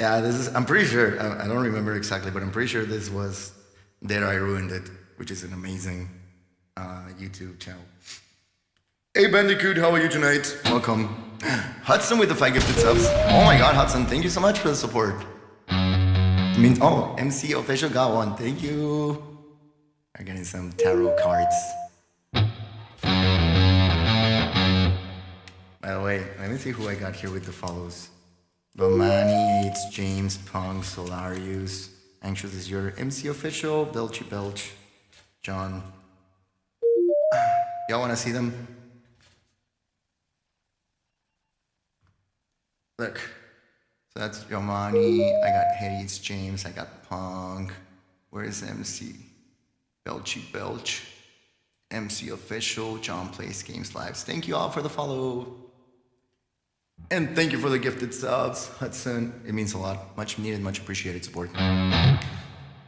Yeah, this is. I'm pretty sure. I don't remember exactly, but I'm pretty sure this was There I Ruined It, which is an amazing YouTube channel. Hey Bandicoot, how are you tonight? Welcome. Hudson with the 5 gifted subs. Oh my god, Hudson, thank you so much for the support. I mean, oh, MC official got one. Thank you. I'm getting some tarot cards. By the way, let me see who I got here with the follows. Bomani, Yates, James, Punk, Solarius. Anxious is your MC official. Belchy Belch. John. Y'all wanna see them? Look. So that's Yomani. I got Hades, James. I got Punk. Where's MC? Belchy Belch. MC official. John Plays Games Lives. Thank you all for the follow. And thank you for the gifted subs, Hudson. It means a lot. Much needed, much appreciated support.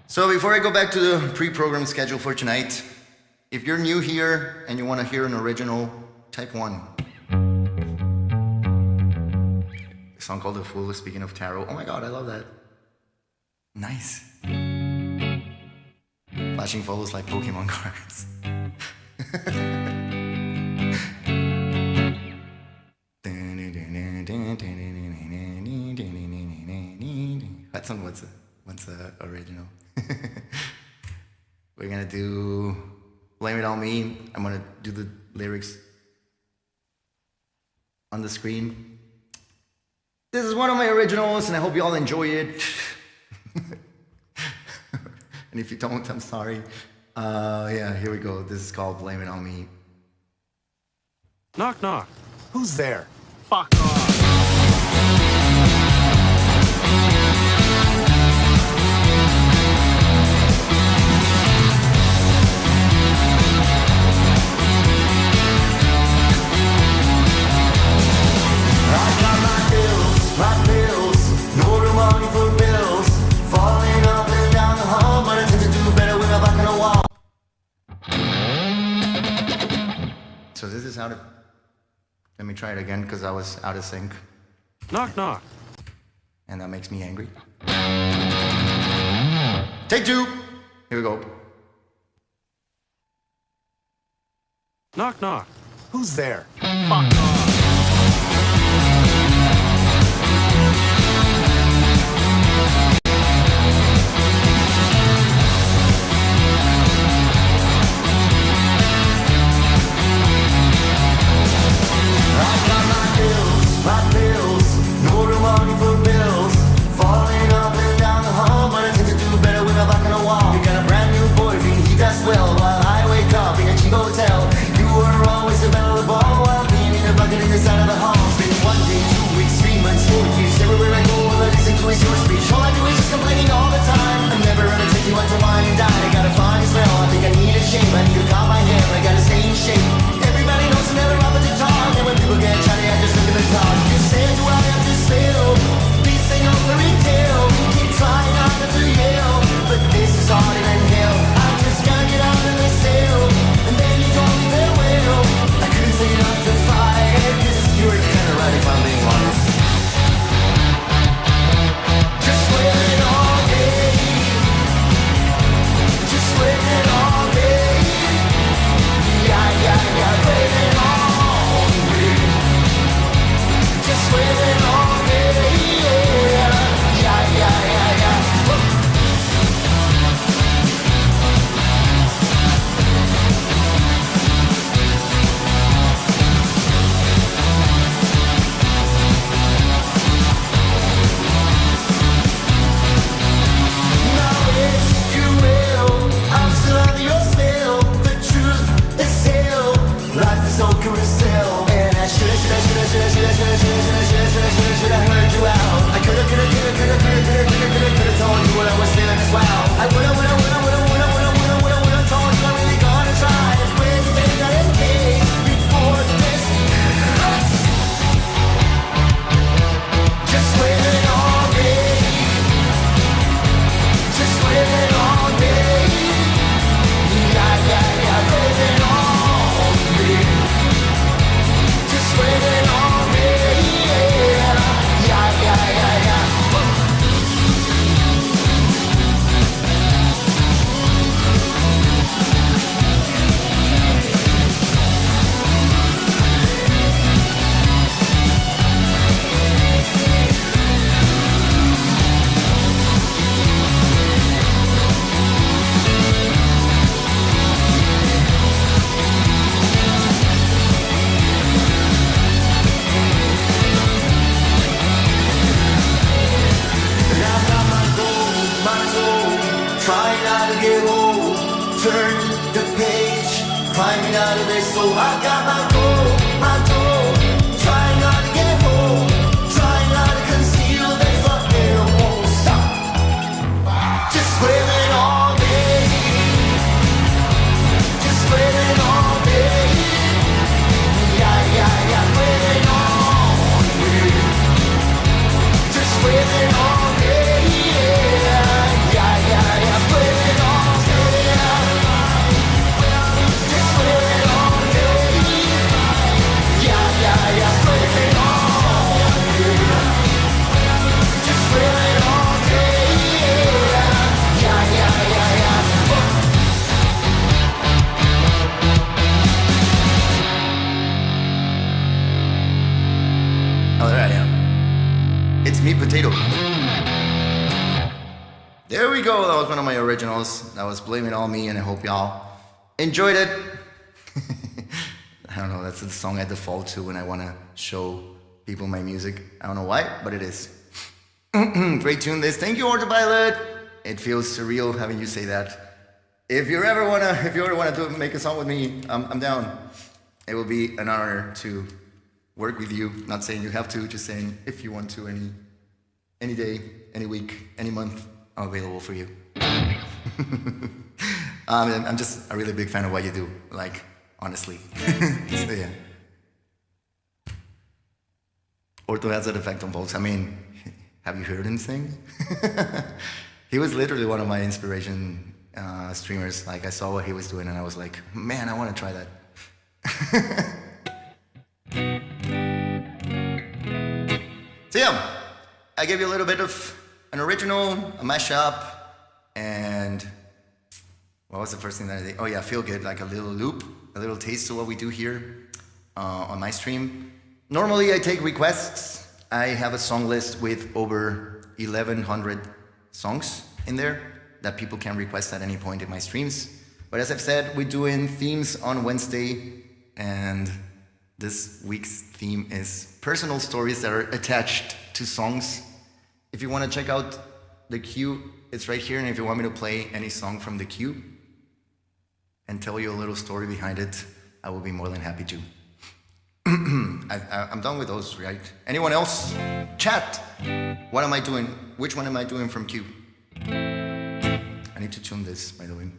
So before I go back to the pre-programmed schedule for tonight, if you're new here and you want to hear an original, type 1. A song called The Fool, speaking of tarot. Oh my god, I love that. Nice. Flashing follows like Pokemon cards. Hudson, what's the original? We're gonna do Blame It On Me. I'm gonna do the lyrics on the screen. This is one of my originals, and I hope you all enjoy it. And if you don't, I'm sorry. Yeah, here we go. This is called Blame It On Me. Knock, knock. Who's there? Fuck off. My bills, no real money for bills. Falling up and down the hall, but I tend to do better when I'm back on the wall. So this is out of... Let me try it again, because I was out of sync. Knock, knock. And that makes me angry. Take 2. Here we go. Knock, knock. Who's there? Fuck off. My bills, no real money for bills. Falling up and down the hall, but I tend to do better when I'm back on the wall. You got a brand new boyfriend, he does well, while I wake up in a cheap hotel. You were always the belle of the ball, while being in a bucket climbing out of this, so I got my goal, trying not to get home, trying not to conceal this, but it won't stop. Just swimming all day, just swimming all day. Yeah, swimming all day, just swimming all day. Yeah, swimming all day, just swimming all day. Yeah, swimming all day, just swimming all day. Yeah. Oh, there I am. It's me, Potato. There we go. That was one of my originals. That was Blame It On Me, and I hope y'all enjoyed it. I don't know, that's the song I default to when I want to show people my music. I don't know why, but it is. Great tune this. Thank you, Ultraviolet. It feels surreal having you say that. If you ever wanna make a song with me, I'm down. It will be an honor to work with you. Not saying you have to, just saying if you want to, any day, any week, any month, I'm available for you. I'm just a really big fan of what you do, like, honestly. So, yeah. Orto has that effect on folks. I mean, have you heard him sing? He was literally one of my inspiration streamers. Like, I saw what he was doing and I was like, man, I want to try that. So yeah, I gave you a little bit of an original, a mashup, and what was the first thing that I did? Oh yeah, feel good, like a little loop, a little taste of what we do here on my stream. Normally I take requests. I have a song list with over 1,100 songs in there that people can request at any point in my streams. But as I've said, we're doing themes on Wednesday, and this week's theme is personal stories that are attached to songs. If you want to check out the queue, it's right here, and if you want me to play any song from the queue and tell you a little story behind it, I will be more than happy to. I'm done with those, right? Anyone else? Chat! What am I doing? Which one am I doing from queue? I need to tune this, by the way.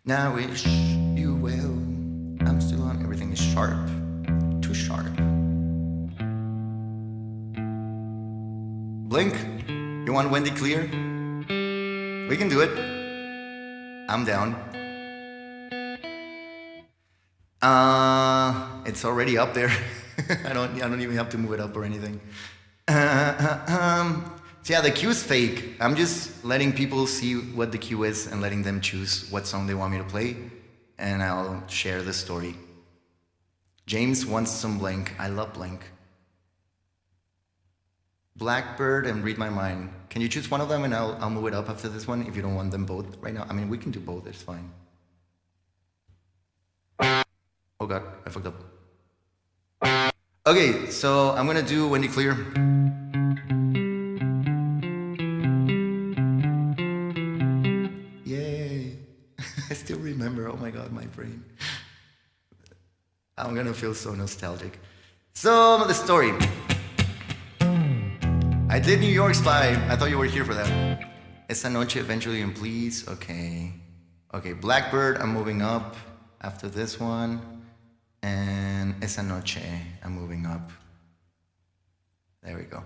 Now I wish you well. I'm still on. Everything is sharp. Too sharp. Blink. You want Wendy Clear? We can do it. I'm down. It's already up there. I don't even have to move it up or anything. So yeah, the queue is fake. I'm just letting people see what the queue is and letting them choose what song they want me to play, and I'll share the story. James wants some Blink. I love Blink. Blackbird and Read My Mind. Can you choose one of them and I'll move it up after this one if you don't want them both right now? I mean, we can do both, it's fine. Oh god, I fucked up. Okay, so I'm gonna do Wendy Clear. Yay. I still remember, oh my god, my brain. I'm gonna feel so nostalgic. So, the story. I did New York Spy. I thought you were here for that. Esa noche eventually and please. Okay. Okay, Blackbird, I'm moving up after this one. And Esa noche, I'm moving up. There we go.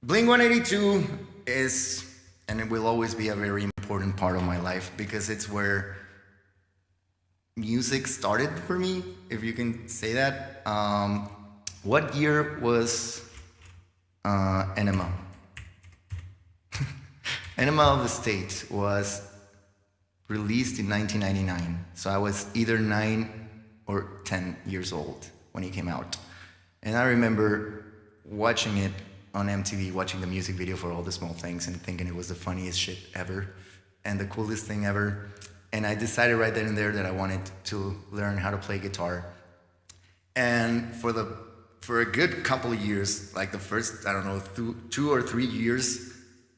Blink 182 is, and it will always be a very important part of my life because it's where music started for me, if you can say that. What year was Enema? Enema of the State was released in 1999. So I was either 9 or 10 years old when it came out. And I remember watching it on MTV, watching the music video for All the Small Things and thinking it was the funniest shit ever and the coolest thing ever. And I decided right then and there that I wanted to learn how to play guitar. And for a good couple of years, like the first, I don't know, 2 or 3 years,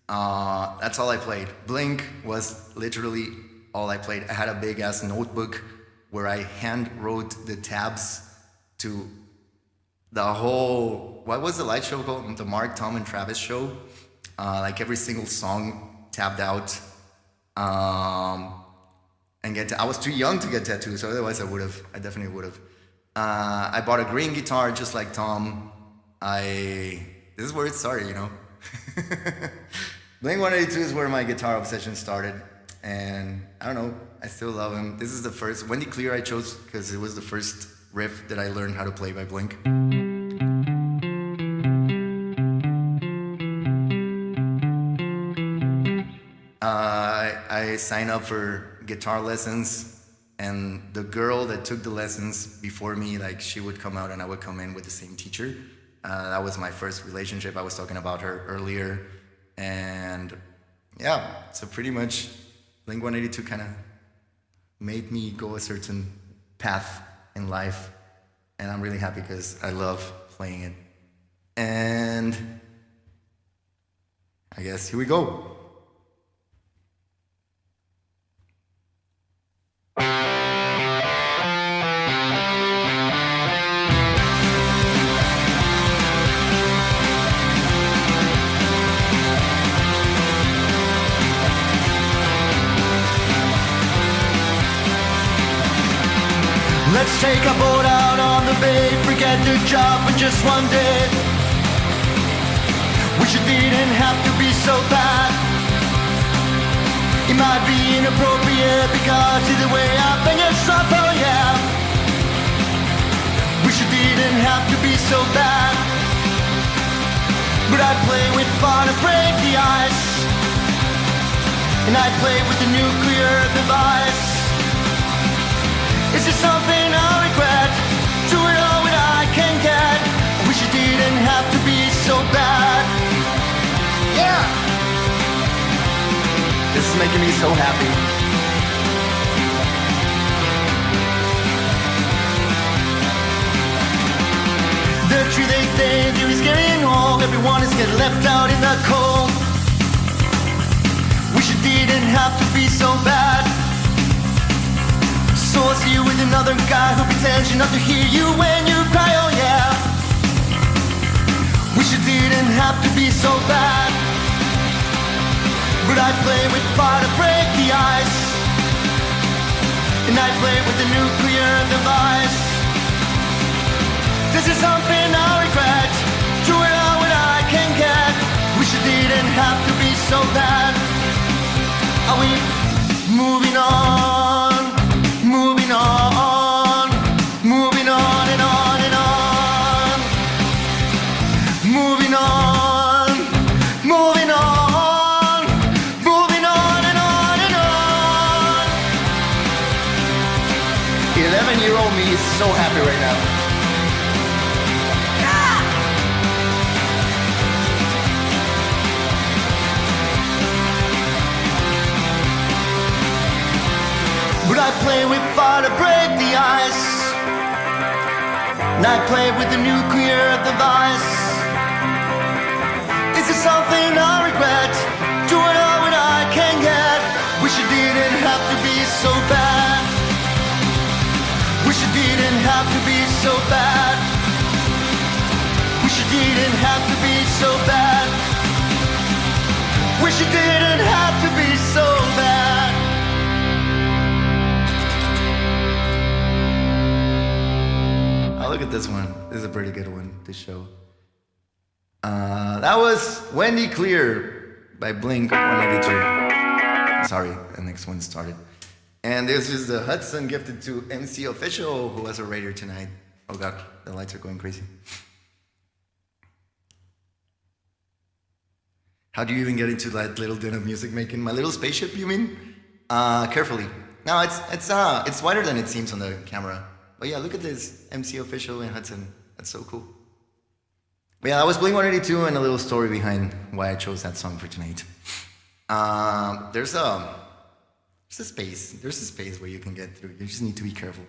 That's all I played. Blink was literally all I played. I had a big ass notebook where I hand wrote the tabs to the whole, what was the light show called? The Mark, Tom, and Travis show. Like every single song tabbed out. And I was too young to get tattoos, so otherwise I definitely would have. I bought a green guitar just like Tom. This is where it started, you know. Blink-182 is where my guitar obsession started, and I don't know, I still love him. This is the first, Wendy Clear I chose because it was the first riff that I learned how to play by Blink. I signed up for guitar lessons, and the girl that took the lessons before me, like she would come out and I would come in with the same teacher. That was my first relationship. I was talking about her earlier. And yeah, so pretty much Blink-182 kind of made me go a certain path in life. And I'm really happy because I love playing it. And I guess here we go. Let's take a boat out on the bay, forget the job for just one day. Wish it didn't have to be so bad. It might be inappropriate because of the way I bang it up, oh yeah. Wish it didn't have to be so bad. But I'd play with fire to break the ice, and I'd play with the nuclear device. Is it something I regret? Do it all when I can get. I wish it didn't have to be so bad. Yeah! This is making me so happy. The truth they do is getting old. Everyone is getting left out in the cold. Wish it didn't have to be so bad. So I'll see you with another guy who pretends not to hear you when you cry, oh yeah. Wish it didn't have to be so bad. But I'd play with fire to break the ice, and I'd play with the nuclear device. This is something I regret. Do it all when I can get. Wish it didn't have to be so bad. Are we moving on? Moving on, moving on and on and on. Moving on, moving on, moving on and on and on. 11-year-old me is so happy right now. But I play with fire to break the ice, and I play with the nuclear device. Is it something I regret? Do it all when I can get. Wish it didn't have to be so bad. Wish it didn't have to be so bad. Wish it didn't have to be so bad. Wish it didn't have to be so bad. Oh, look at this one. This is a pretty good one, this show. That was Wendy Clear by Blink-182. Sorry, the next one started. And this is the Hudson gifted to MC Official, who was a raider tonight. Oh god, the lights are going crazy. How do you even get into that little den of music making? My little spaceship, you mean? Carefully. No, it's wider than it seems on the camera. But yeah, look at this, MC Official and Hudson. That's so cool. But yeah, that was Blink-182 and a little story behind why I chose that song for tonight. There's a space where you can get through. You just need to be careful,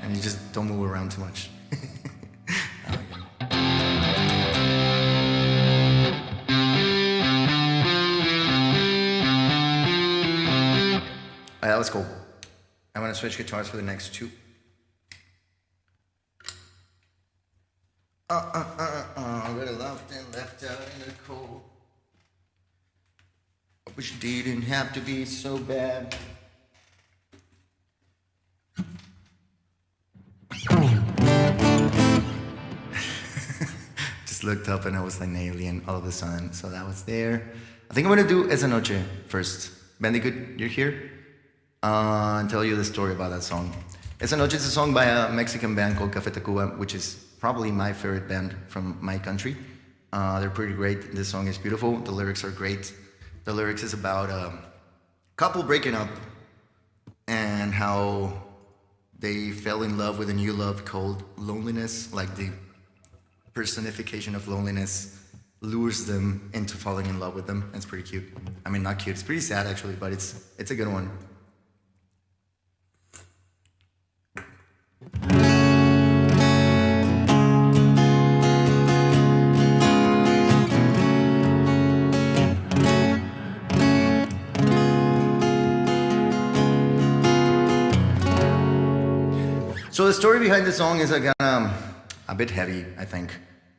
and you just don't move around too much. let's go. I'm gonna switch guitars for the next two. Really loved and left out in the cold. I wish it didn't have to be so bad. Just looked up and I was like an alien all of a sudden, so that was there. I think I'm gonna do Esa Noche first. Bandicoot, you're here? And tell you the story about that song. Esa Noche is a song by a Mexican band called Café Tacuba, which is probably my favorite band from my country. They're pretty great. This song is beautiful. The lyrics are great. The lyrics is about a couple breaking up and how they fell in love with a new love called loneliness, like the personification of loneliness lures them into falling in love with them. It's pretty cute. I mean, not cute. It's pretty sad actually, but it's a good one. So the story behind the song is a bit heavy, I think,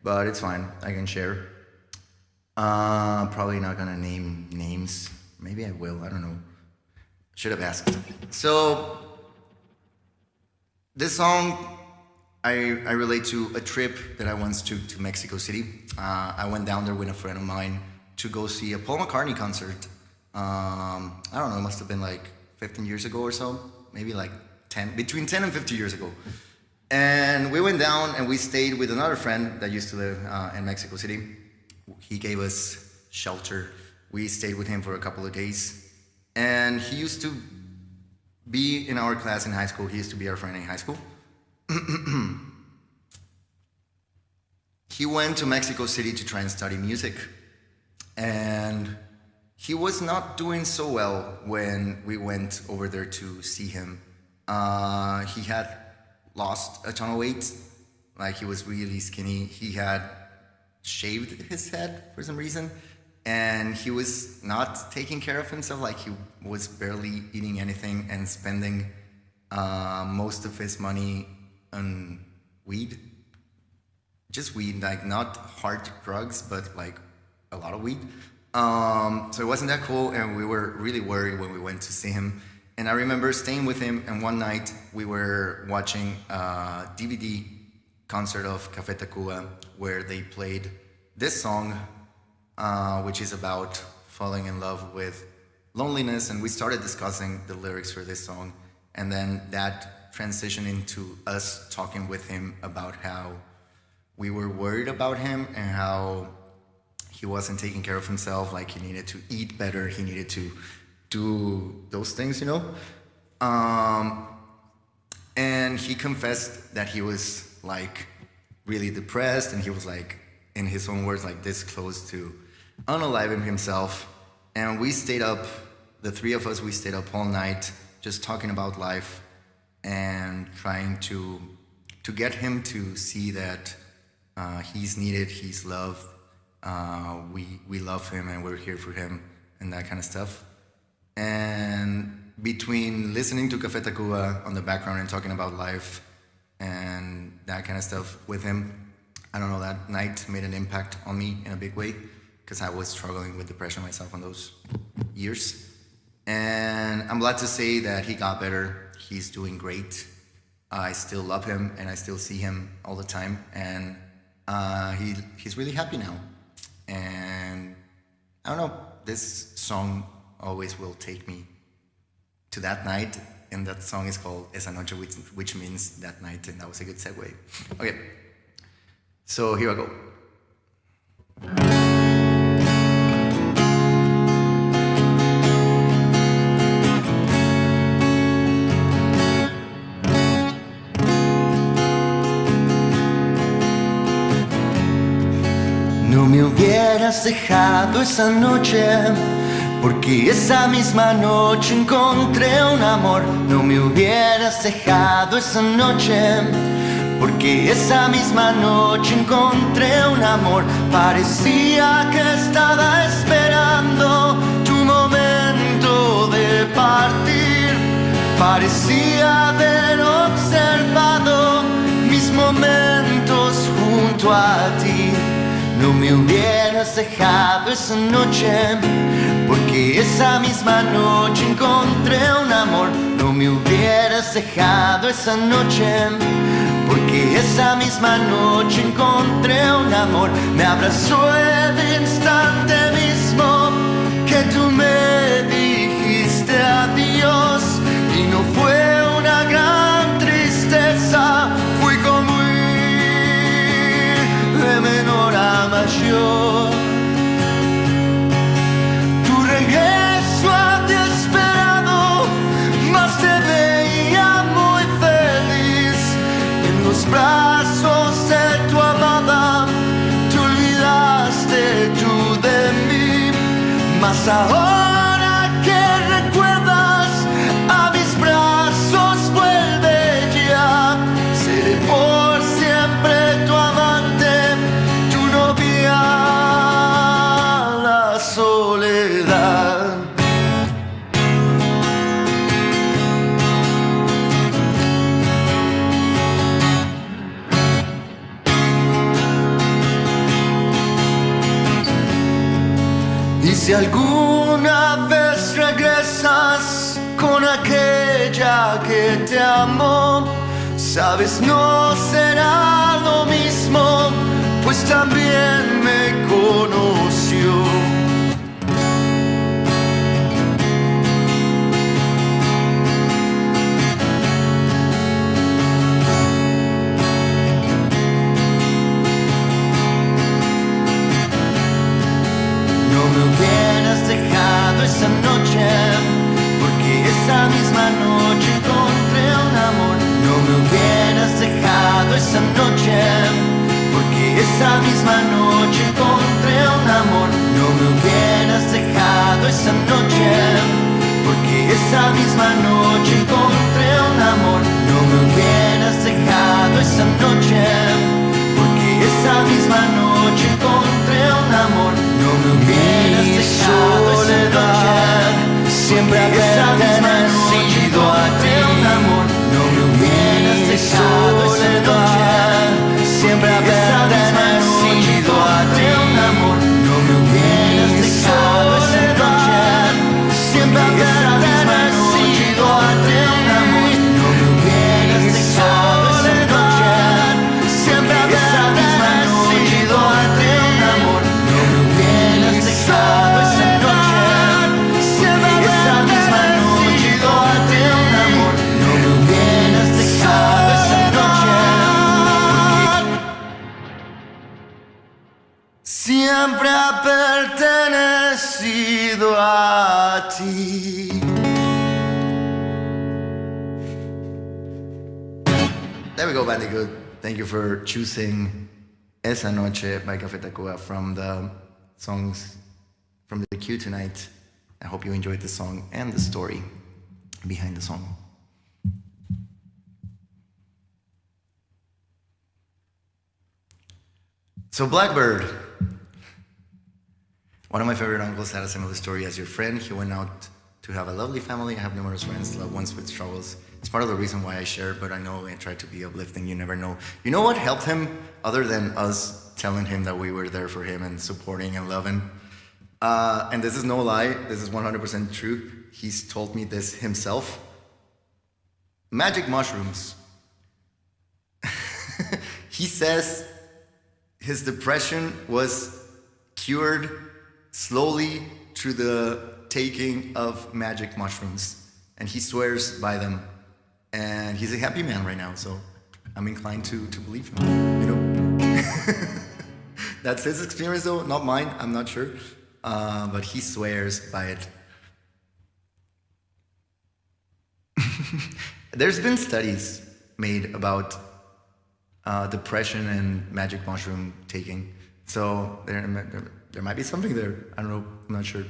but it's fine. I can share. Probably not gonna name names. Maybe I will. I don't know. Should have asked. So this song I relate to a trip that I once took to Mexico City. I went down there with a friend of mine to go see a Paul McCartney concert. I don't know. It must have been like 15 years ago or so. Maybe like between 10 and 50 years ago. And we went down and we stayed with another friend that used to live in Mexico City. He gave us shelter. We stayed with him for a couple of days. And he used to be in our class in high school. He used to be our friend in high school. He went to Mexico City to try and study music. And he was not doing so well when we went over there to see him. He had lost a ton of weight, like he was really skinny. He had shaved his head for some reason, and he was not taking care of himself. Like he was barely eating anything and spending most of his money on weed. Just weed, like not hard drugs, but like a lot of weed. So it wasn't that cool, and we were really worried when we went to see him. And I remember staying with him, and one night we were watching a DVD concert of Café Tacuba where they played this song, which is about falling in love with loneliness, and we started discussing the lyrics for this song, and then that transitioned into us talking with him about how we were worried about him and how he wasn't taking care of himself, like he needed to eat better, he needed to do those things, you know? And he confessed that he was like really depressed, and he was like, in his own words, like this close to unaliving himself. And we stayed up, the three of us, we stayed up all night just talking about life and trying to get him to see that he's needed, he's loved, we love him and we're here for him and that kind of stuff. And between listening to Café Tacuba on the background and talking about life and that kind of stuff with him, I don't know, that night made an impact on me in a big way because I was struggling with depression myself in those years. And I'm glad to say that he got better. He's doing great. I still love him and I still see him all the time. And he's really happy now. And I don't know, this song always will take me to that night, and that song is called Esa Noche, which means that night, and that was a good segue. Okay, so here I go. No me hubieras dejado esa noche, porque esa misma noche encontré un amor. No me hubieras dejado esa noche, porque esa misma noche encontré un amor. Parecía que estaba esperando tu momento de partir. Parecía haber observado mis momentos junto a ti. No me hubieras dejado esa noche, porque esa misma noche encontré un amor. No me hubieras dejado esa noche, porque esa misma noche encontré un amor. Me abrazó el instante mismo que tú me dijiste adiós. Y no fue una gran tristeza, fui como ir de menor a mayor. Tu regreso había esperado, mas te veía muy feliz en los brazos de tu amada. Te olvidaste tú de mí, mas ahora que recuerdas a mis brazos, vuelve ya. Seré por siempre tu amante, tu novia, la soledad. Y si alguna vez regresas con aquella que te amó, sabes, no será lo mismo, pues también me conoció. No me hubieras dejado esa noche, porque esa misma noche encontré un amor. No me hubieras dejado esa noche, porque esa misma noche encontré un amor. No me hubieras dejado esa noche, porque esa misma noche encontré un amor. No me hubieras dejado esa noche, porque esa misma noche encontré un amor. No me hubieras dejado esa noche, siempre esa misma noche encontré un amor. No me hubieras dejado esa noche, siempre esa misma noche encontré un amor. No me hubieras dejado esa noche, siempre esa misma noche encontré un amor. No me hubieras dejado esa noche, siempre esa misma noche encontré un amor. No me hubieras dejado esa noche, siempre esa misma noche encontré un amor. No me hubieras dejado esa noche, siempre ha pertenecido a ti. There we go, Bandicoot. Thank you for choosing Esa Noche by Café Tacuba from the songs from the queue tonight. I hope you enjoyed the song and the story behind the song. So Blackbird, one of my favorite uncles had a similar story as your friend. He went out to have a lovely family. I have numerous friends, loved ones with struggles. It's part of the reason why I share, but I know I try to be uplifting. You never know. You know what helped him other than us telling him that we were there for him and supporting and loving? And this is no lie. This is 100% true. He's told me this himself. Magic mushrooms. He says his depression was cured slowly through the taking of magic mushrooms, and he swears by them. And he's a happy man right now, so I'm inclined to believe him, you know? That's his experience though, not mine, I'm not sure. But he swears by it. There's been studies made about depression and magic mushroom taking. So there might be something there. I don't know, I'm not sure.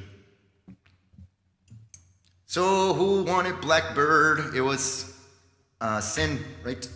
So who wanted Blackbird? It was Sin, right?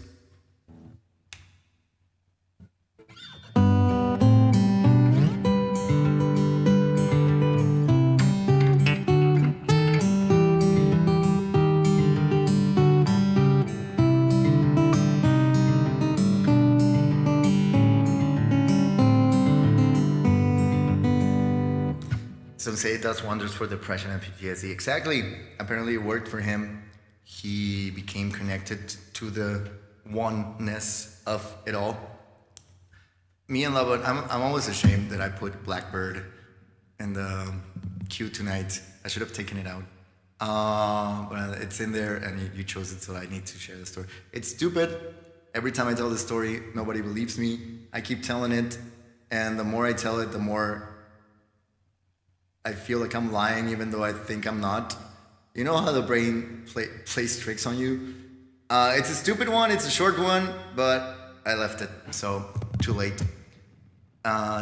Some say it does wonders for depression and PTSD. Exactly. Apparently, it worked for him. He became connected to the oneness of it all. Me and Lava, I'm always ashamed that I put Blackbird in the queue tonight. I should have taken it out. But it's in there, and you chose it, so I need to share the story. It's stupid. Every time I tell the story, nobody believes me. I keep telling it, and the more I tell it, the more I feel like I'm lying, even though I think I'm not. You know how the brain plays tricks on you? It's a stupid one, it's a short one, but I left it, so too late.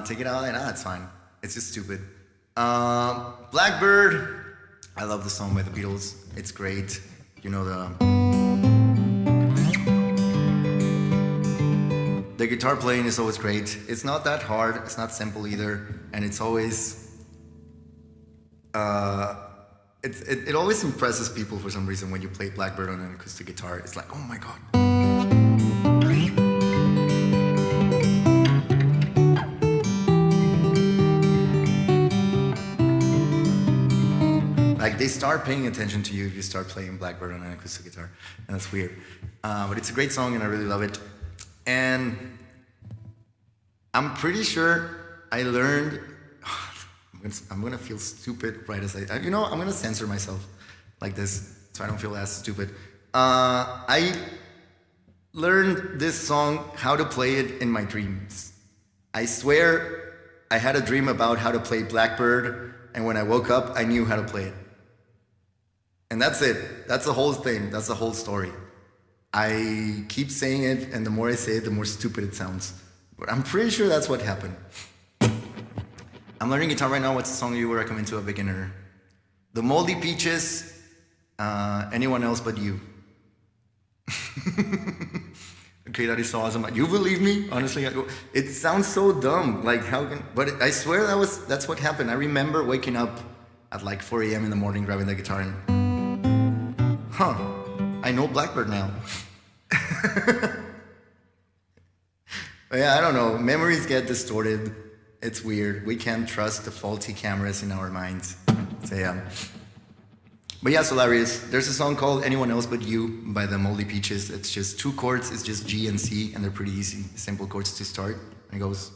Take it out, and it's fine. It's just stupid. Blackbird, I love the song by the Beatles. It's great. You know the guitar playing is always great. It's not that hard. It's not simple either, and it's always. It always impresses people for some reason when you play Blackbird on an acoustic guitar. It's like, oh my god. Like they start paying attention to you if you start playing Blackbird on an acoustic guitar, and that's weird. But it's a great song, and I really love it. And I'm pretty sure I learned. I'm gonna feel stupid right as I'm gonna censor myself like this so I don't feel as stupid. I learned this song, how to play it in my dreams. I swear I had a dream about how to play Blackbird, and when I woke up, I knew how to play it. And that's it. That's the whole thing. That's the whole story. I keep saying it, and the more I say it, the more stupid it sounds. But I'm pretty sure that's what happened. I'm learning guitar right now. What's the song you would recommend to a beginner? The Moldy Peaches, Anyone Else But You. Okay, that is so awesome. You believe me? Honestly, it sounds so dumb. Like how can? But I swear that's what happened. I remember waking up at like 4 a.m. in the morning, grabbing the guitar, and I know Blackbird now. Yeah, I don't know. Memories get distorted. It's weird. We can't trust the faulty cameras in our minds. So yeah. But yeah, Solarius, there's a song called Anyone Else But You by the Moldy Peaches. It's just 2 chords. It's just G and C, and they're pretty easy, simple chords to start. And it goes.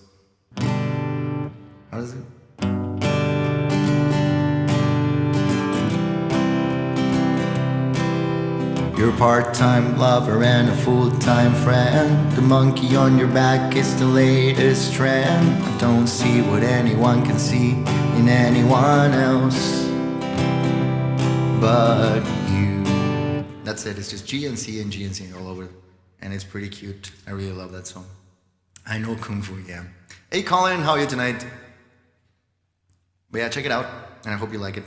How does it? You're a part-time lover and a full-time friend. The monkey on your back is the latest trend. I don't see what anyone can see in anyone else but you. That's it. It's just G and C and G and C all over. And it's pretty cute. I really love that song. I know Kung Fu, yeah. Hey Colin, how are you tonight? But yeah, check it out, and I hope you like it.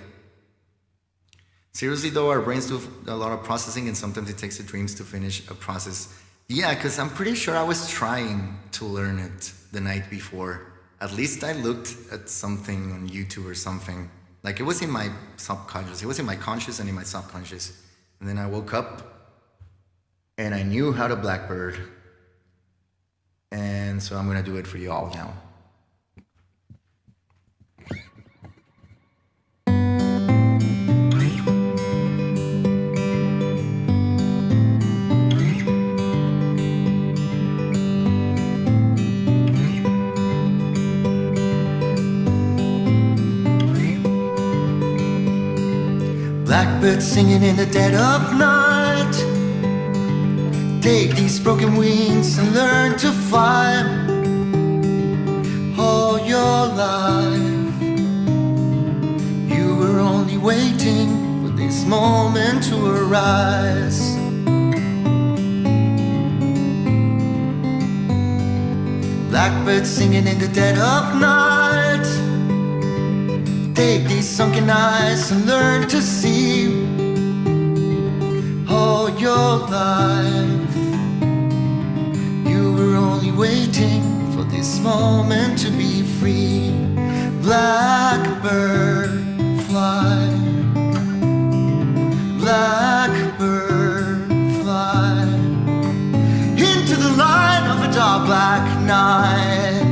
Seriously though, our brains do a lot of processing, and sometimes it takes the dreams to finish a process. Yeah, because I'm pretty sure I was trying to learn it the night before. At least I looked at something on YouTube or something. Like it was in my subconscious. It was in my conscious and in my subconscious. And then I woke up and I knew how to Blackbird. And so I'm gonna do it for you all now. Blackbird singing in the dead of night. Take these broken wings and learn to fly. All your life you were only waiting for this moment to arise. Blackbird singing in the dead of night. Take these sunken eyes and learn to see. All your life you were only waiting for this moment to be free. Blackbird fly. Blackbird fly into the light of a dark black night.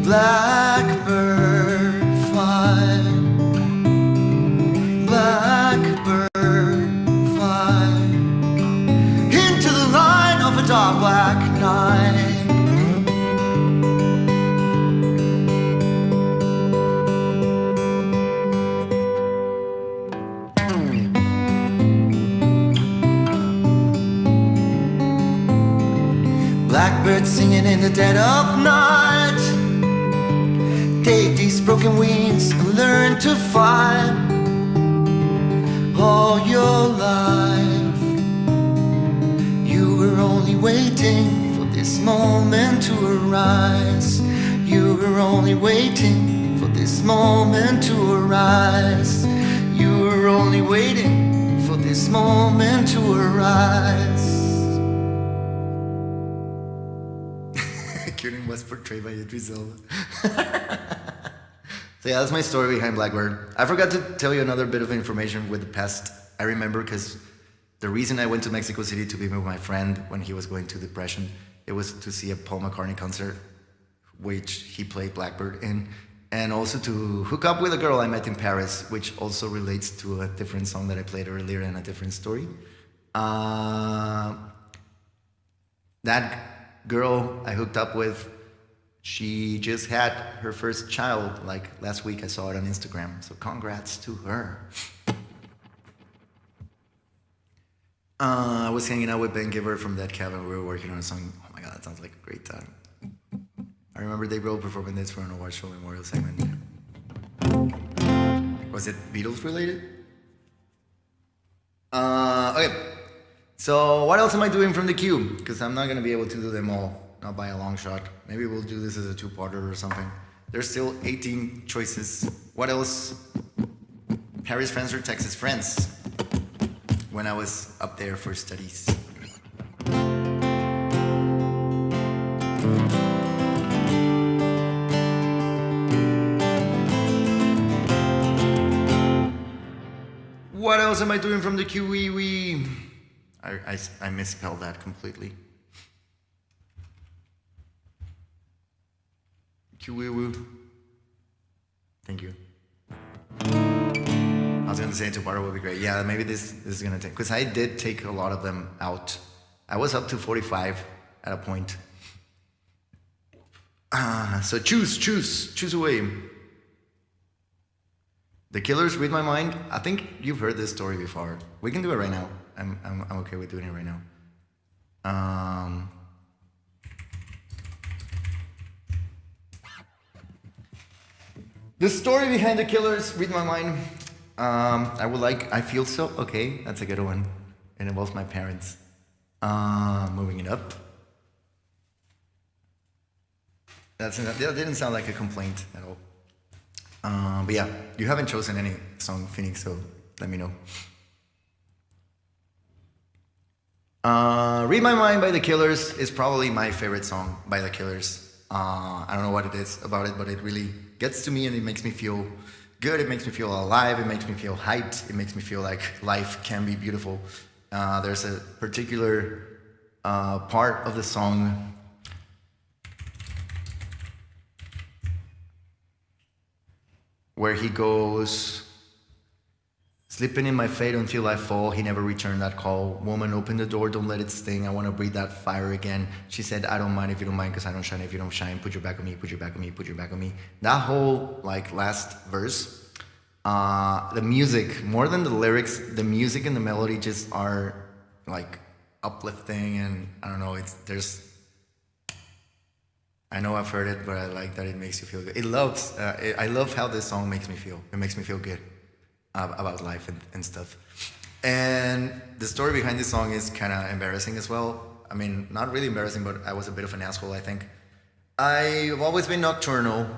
Blackbird fly, blackbird fly into the light of a dark black night. Blackbirds singing in the dead of night. Take these broken wings and learn to fly. All your life you were only waiting for this moment to arise. You were only waiting for this moment to arise. You were only waiting for this moment to arise. Kieran was portrayed by Idris Elba. So yeah, that's my story behind Blackbird. I forgot to tell you another bit of information with the past. I remember because the reason I went to Mexico City to be with my friend when he was going to depression, it was to see a Paul McCartney concert, which he played Blackbird in, and also to hook up with a girl I met in Paris, which also relates to a different song that I played earlier in a different story. That girl I hooked up with, she just had her first child like last week. I saw it on Instagram, so congrats to her. I was hanging out with Ben Giver from Dead Cabin. We were working on a song. Oh my god, that sounds like a great time. I remember they were performing this for an award show memorial segment. Was it Beatles related? Okay. So what else am I doing from the queue? Because I'm not going to be able to do them all, not by a long shot. Maybe we'll do this as a two-parter or something. There's still 18 choices. What else? Paris friends or Texas friends? When I was up there for studies. What else am I doing from the QEE? I misspelled that completely. QEE. Thank you. I was gonna say two-parter would be great. Yeah, maybe this is gonna take, because I did take a lot of them out. I was up to 45 at a point. So choose away. The Killers, Read My Mind. I think you've heard this story before. We can do it right now. I'm okay with doing it right now. The story behind The Killers, Read My Mind. I Feel So. Okay, that's a good one. It involves my parents. Moving it up. That didn't sound like a complaint at all. But yeah, you haven't chosen any song, Phoenix, so let me know. Read My Mind by The Killers is probably my favorite song by The Killers. I don't know what it is about it, but it really gets to me and it makes me feel good. It makes me feel alive. It makes me feel hyped. It makes me feel like life can be beautiful. There's a particular part of the song where he goes, slipping in my fate until I fall, he never returned that call. Woman, open the door, don't let it sting. I want to breathe that fire again. She said, I don't mind if you don't mind, because I don't shine if you don't shine. Put your back on me, put your back on me, put your back on me. That whole last verse, the music, more than the lyrics, the music and the melody just are uplifting, and I don't know, I know I've heard it, but I like that it makes you feel good. I love how this song makes me feel. It makes me feel good about life and stuff. And the story behind this song is kind of embarrassing as well. I mean, not really embarrassing, but I was a bit of an asshole, I think. I've always been nocturnal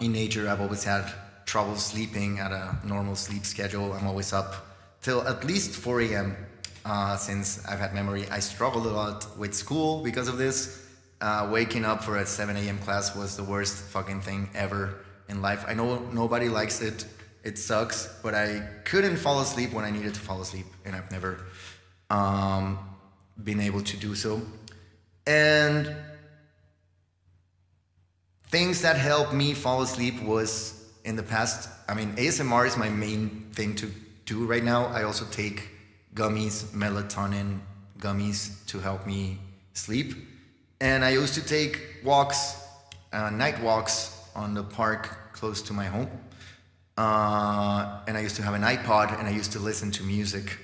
in nature. I've always had trouble sleeping at a normal sleep schedule. I'm always up till at least 4 a.m. Since I've had memory. I struggled a lot with school because of this. Waking up for a 7 a.m. class was the worst fucking thing ever in life. I know nobody likes it. It sucks, but I couldn't fall asleep when I needed to fall asleep, and I've never been able to do so. And things that helped me fall asleep was in the past. I mean, ASMR is my main thing to do right now. I also take gummies, melatonin gummies to help me sleep. And I used to take walks, night walks on the park close to my home. And I used to have an iPod and I used to listen to music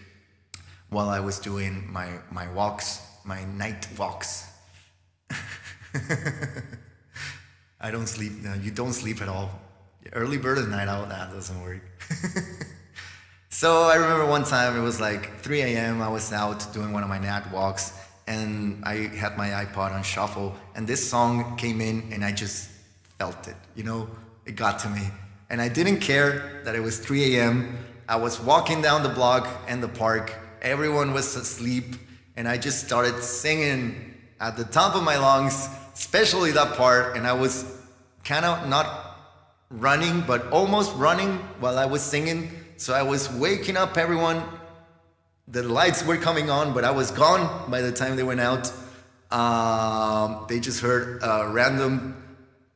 while I was doing my walks, my night walks. I don't sleep. No, you don't sleep at all. Early bird and night owl, that doesn't work. So I remember one time it was like 3 a.m. I was out doing one of my night walks and I had my iPod on shuffle and this song came in and I just felt it, you know, it got to me. And I didn't care that it was 3 a.m. I was walking down the block and the park. Everyone was asleep and I just started singing at the top of my lungs, especially that part. And I was kind of not running, but almost running while I was singing. So I was waking up everyone. The lights were coming on, but I was gone by the time they went out. They just heard a random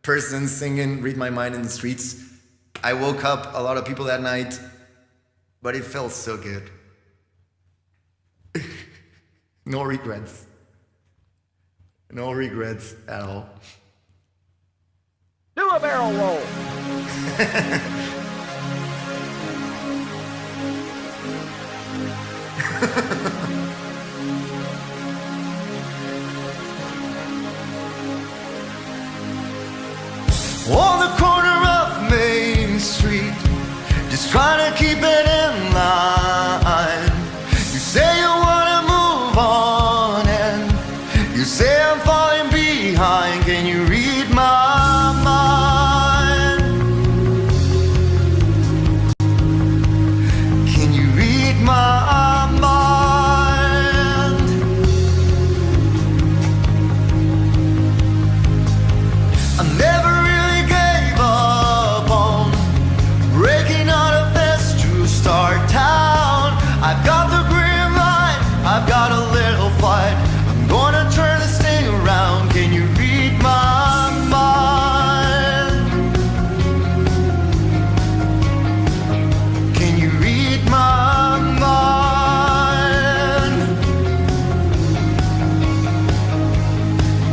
person singing Read My Mind in the streets. I woke up a lot of people that night, but it felt so good. No regrets. No regrets at all. Do a barrel roll. On the corner of Main Street, just trying to keep it in line. You say you wanna move on, and you say I'm falling behind. Can you read my mind? Can you read my mind? I never really gave up on breaking out of this to start town. I've got the green light, I've got a little fight. I'm gonna turn this thing around. Can you read my mind? Can you read my mind?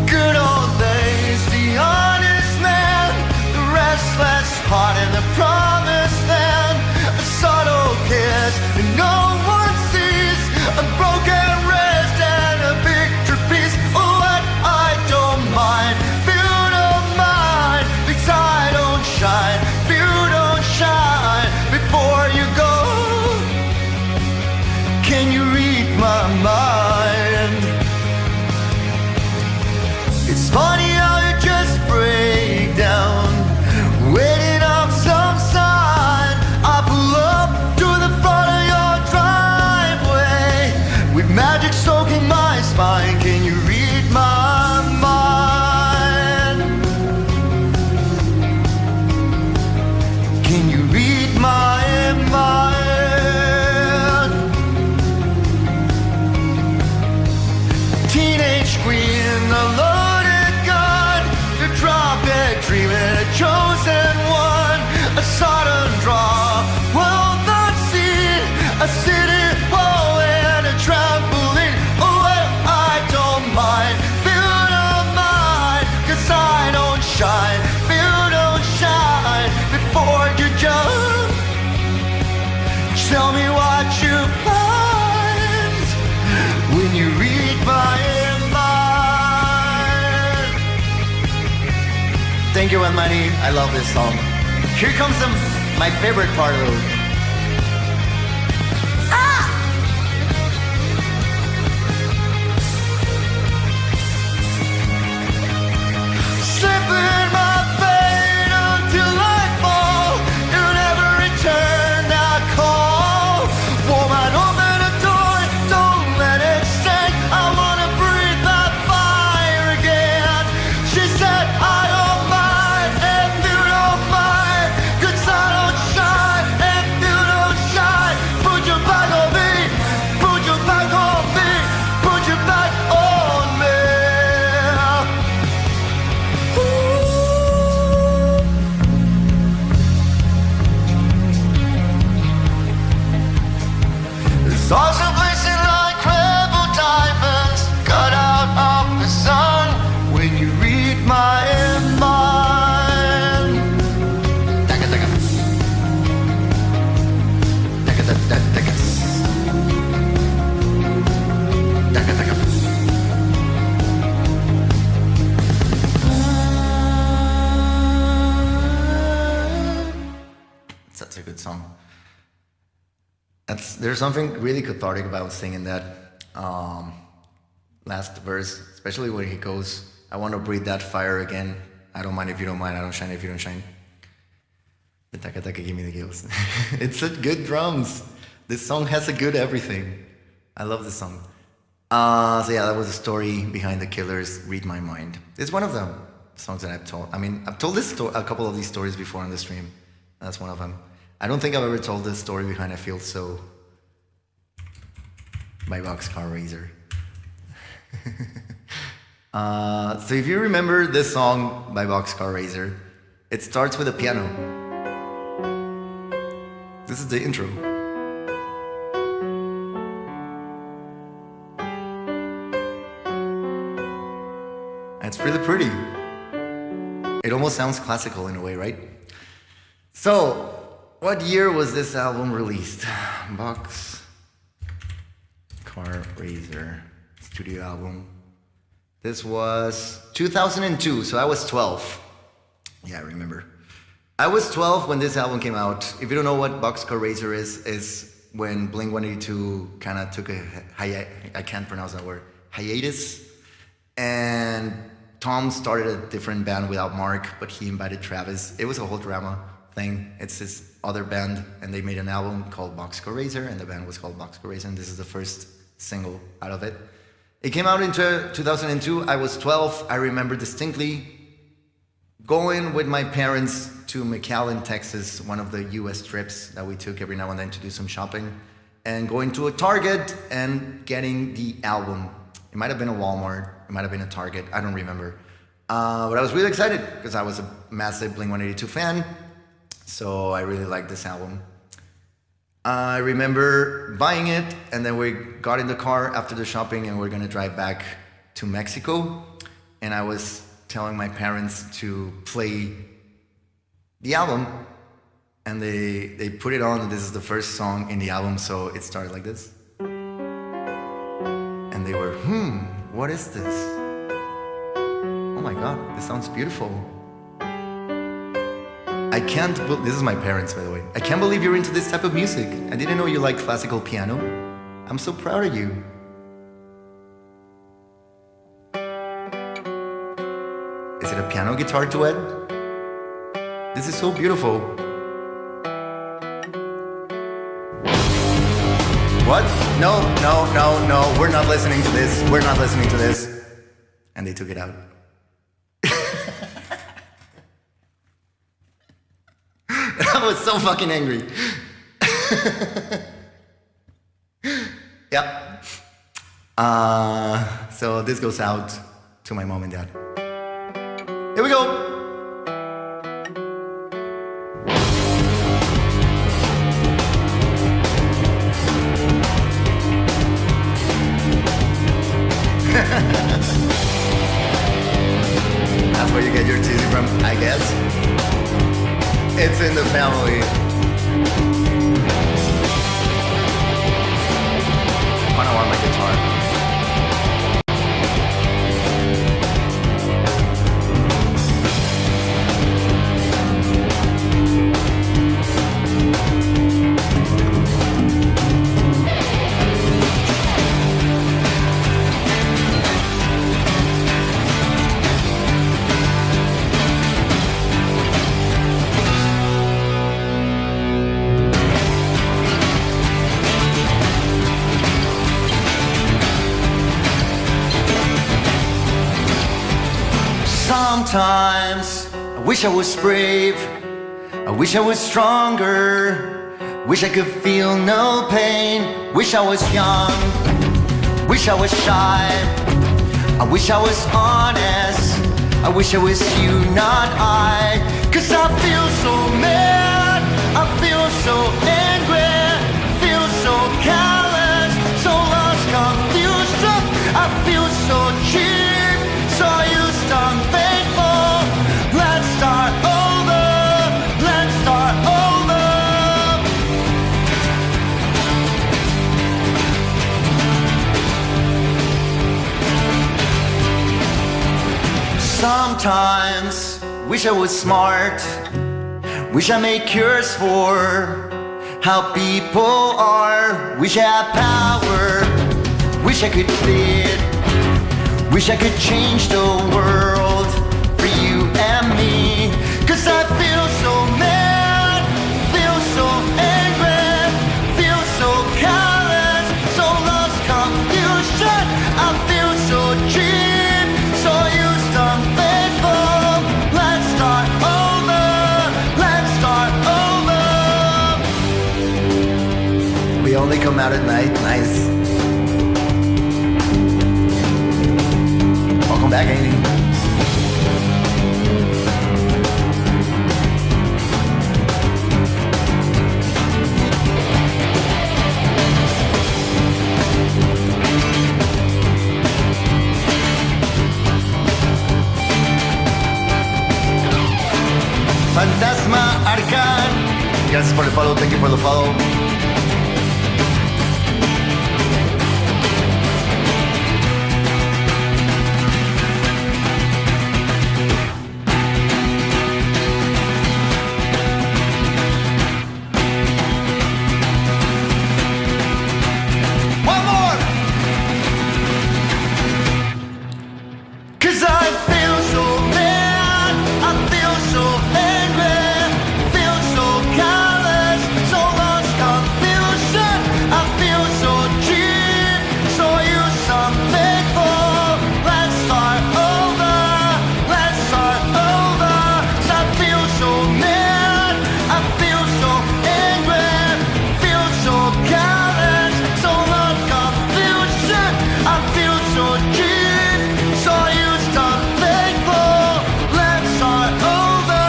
Good old days, the honest man, the restless heart and the promised land. A subtle kiss and no one sees, a broken wrist and a picture piece. Oh, what I don't mind, if you don't mind, because I don't shine. If you don't shine before you go, can you read my mind? It's funny how you just break down, waiting up some sign. I pull up to the front of your driveway with magic soaking my spine. Can you read my mind? Can you read my mind? Teenage queen, a loaded gun, the drop dead dreaming, a chosen one, a sudden draw, well not seen, a city hall and a trampoline. Oh, well, I don't mind, if you don't mind, 'cause I don't shine. If you don't shine before you jump, tell me what you find when you read my mind. Thank you, Money. I love this song. Here comes my favorite part of it. Slipping my fate until I fall. You never return that call. Woman, open the door, don't let it stay. I wanna breathe that fire again. She said, I don't mind if you don't mind, 'cause I don't shine if good song. There's something really cathartic about singing that last verse, especially when he goes, I want to breathe that fire again. I don't mind if you don't mind. I don't shine if you don't shine. The taka taka give me the gills. It's a good drums. This song has a good everything. I love this song. So yeah, that was the story behind the Killers' Read My Mind. It's one of the songs that I've told. I mean, I've told this a couple of these stories before on the stream. That's one of them. I don't think I've ever told the story behind I Feel So by Boxcar Racer. So if you remember this song by Boxcar Racer, it starts with a piano. This is the intro. And it's really pretty. It almost sounds classical in a way, right? So, what year was this album released? Boxcar Racer studio album. This was 2002, so I was 12. Yeah, I remember. I was 12 when this album came out. If you don't know what Boxcar Racer is when Blink-182 kind of took a I can't pronounce that word, hiatus, and Tom started a different band without Mark, but he invited Travis. It was a whole drama thing. It's his other band, and they made an album called Boxcar Racer, and the band was called Boxcar Racer, and this is the first single out of it. It came out in 2002. I was 12. I remember distinctly going with my parents to McAllen, Texas, one of the US trips that we took every now and then to do some shopping, and going to a Target and getting the album. It might have been a Walmart, it might have been a Target, I don't remember. But I was really excited because I was a massive Blink-182 fan, so I really liked this album. I remember buying it, and then we got in the car after the shopping and we're gonna drive back to Mexico, and I was telling my parents to play the album, and they put it on, and this is the first song in the album, so it started like this. And they were, what is this? Oh my god, this sounds beautiful. This is my parents, by the way. I can't believe you're into this type of music. I didn't know you like classical piano. I'm so proud of you. Is it a piano guitar duet? This is so beautiful. What? No, we're not listening to this. We're not listening to this. And they took it out. I was so fucking angry. Yep. So this goes out to my mom and dad. Here we go. That's where you get your cheesy from, I guess. It's in the family. I want my guitar. Sometimes I wish I was brave, I wish I was stronger, wish I could feel no pain, wish I was young, wish I was shy, I wish I was honest, I wish I was you, not I. Cause I feel so mad, I feel so angry, I feel so callous, so lost, confused, I feel so cheap, so used, unfaithful. Let's start over, let's start over. Sometimes wish I was smart, Wish I made cures for how people are. Wish I had power. Wish I could fit. Wish I could change the world for you and me. 'Cause I feel so mad, feel so angry, feel so callous, so lost confusion. I feel so cheap, so used, unfaithful. Let's start over, let's start over. We only come out at night, nice. Welcome back, Amy. Fantasma Arcan. Gracias por el follow, thank you for the follow. One more! 'Cause I feel so bad, I feel so angry, feel so callous, so lost confusion. I feel so cheap, so used, unfaithful. Let's start over, let's start over. 'Cause I feel so mad, I feel so angry, feel so callous, so lost confusion. I feel so cheap, so used, unfaithful. Let's start over,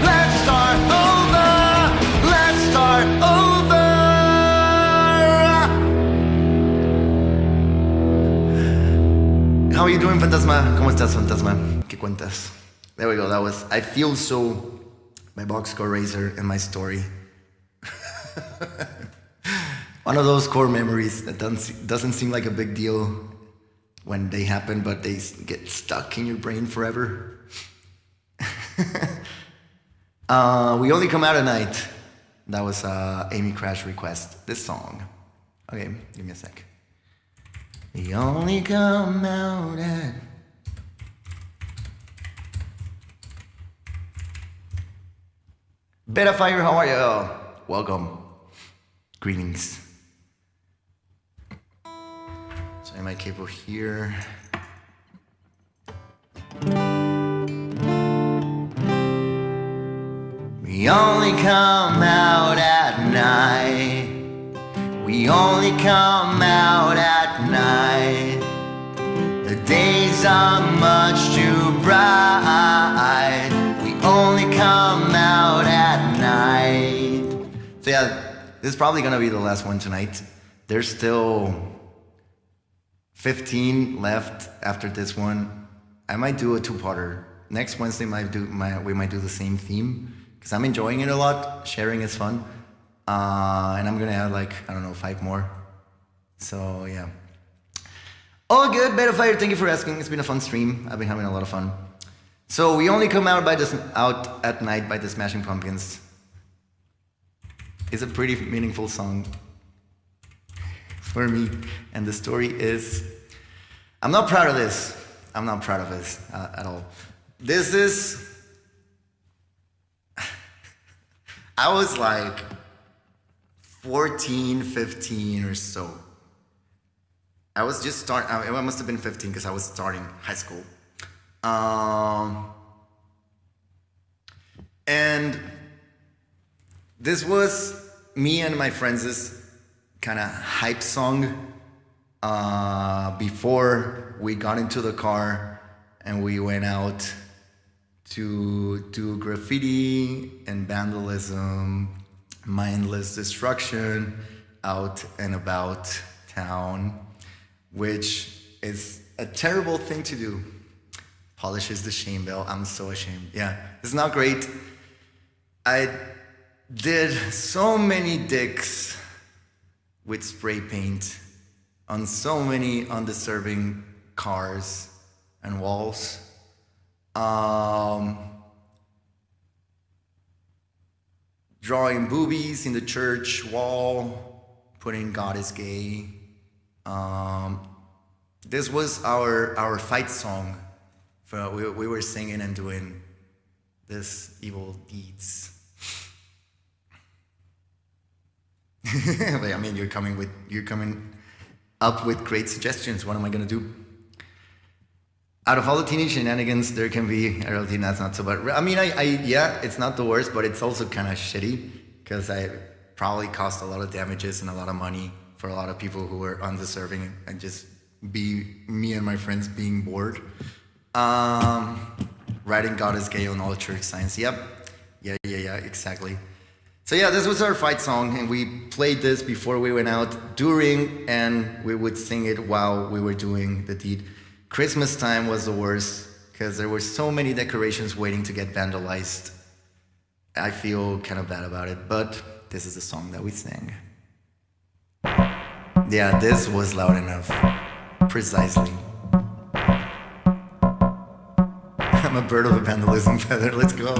let's start over, let's start over. How are you doing, Fantasma? ¿Cómo estás, Fantasma? ¿Qué cuentas? There we go, that was I Feel So by Boxcar Razor and my story. One of those core memories that doesn't seem like a big deal when they happen, but they get stuck in your brain forever. We Only Come Out at Night. That was Amy Crash request. This song. Okay, give me a sec. We only come out at. Beta Fire, how are you? Welcome. Greetings. So I have my cable here. We only come out at night. We only come out at night. The days are much too bright. We only come out at night. So yeah, this is probably gonna be the last one tonight. There's still 15 left after this one. I might do a two-parter. Next Wednesday we might do the same theme because I'm enjoying it a lot. Sharing is fun. And I'm gonna add like, I don't know, 5 more. So yeah. All good, Beta Fire, thank you for asking. It's been a fun stream. I've been having a lot of fun. So We Only Come Out at Night by the Smashing Pumpkins. It's a pretty meaningful song for me. And the story is, I'm not proud of this. I'm not proud of this at all. This is, I was like 14, 15 or so. I was just starting, I must have been 15 because I was starting high school. And this was me and my friends' kind of hype song before we got into the car and we went out to do graffiti and vandalism, mindless destruction out and about town, which is a terrible thing to do. Polishes the shame bell. I'm so ashamed. Yeah, it's not great. I did so many dicks with spray paint on so many undeserving cars and walls. drawing boobies in the church wall, putting God is gay. This was our fight song. We were singing and doing this evil deeds. But, I mean, you're coming up with great suggestions. What am I gonna do? Out of all the teenage shenanigans, there can be a reality that's not so bad. I mean, yeah, it's not the worst, but it's also kind of shitty because I probably cost a lot of damages and a lot of money for a lot of people who were undeserving and just be me and my friends being bored. Writing God is gay on all church signs. Yep. Yeah, exactly. So yeah, this was our fight song, and we played this before we went out, during, and we would sing it while we were doing the deed. Christmas time was the worst, because there were so many decorations waiting to get vandalized. I feel kind of bad about it, but this is the song that we sang. Yeah, this was loud enough. Precisely. I'm a bird of a vandalism feather, let's go.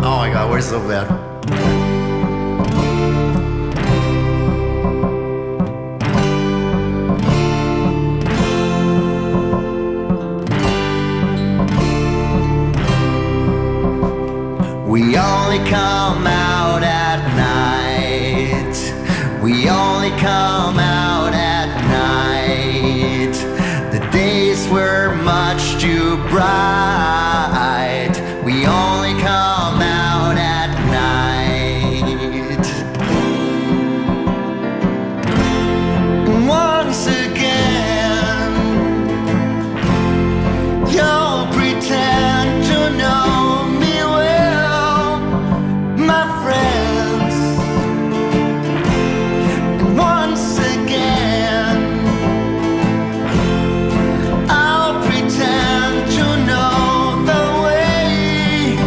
Oh my god, we're so bad. We only come out at night. We only come out at night. The days were much too bright. We only come out at night. And once again, you'll pretend to know me well, my friends. And once again, I'll pretend to know the way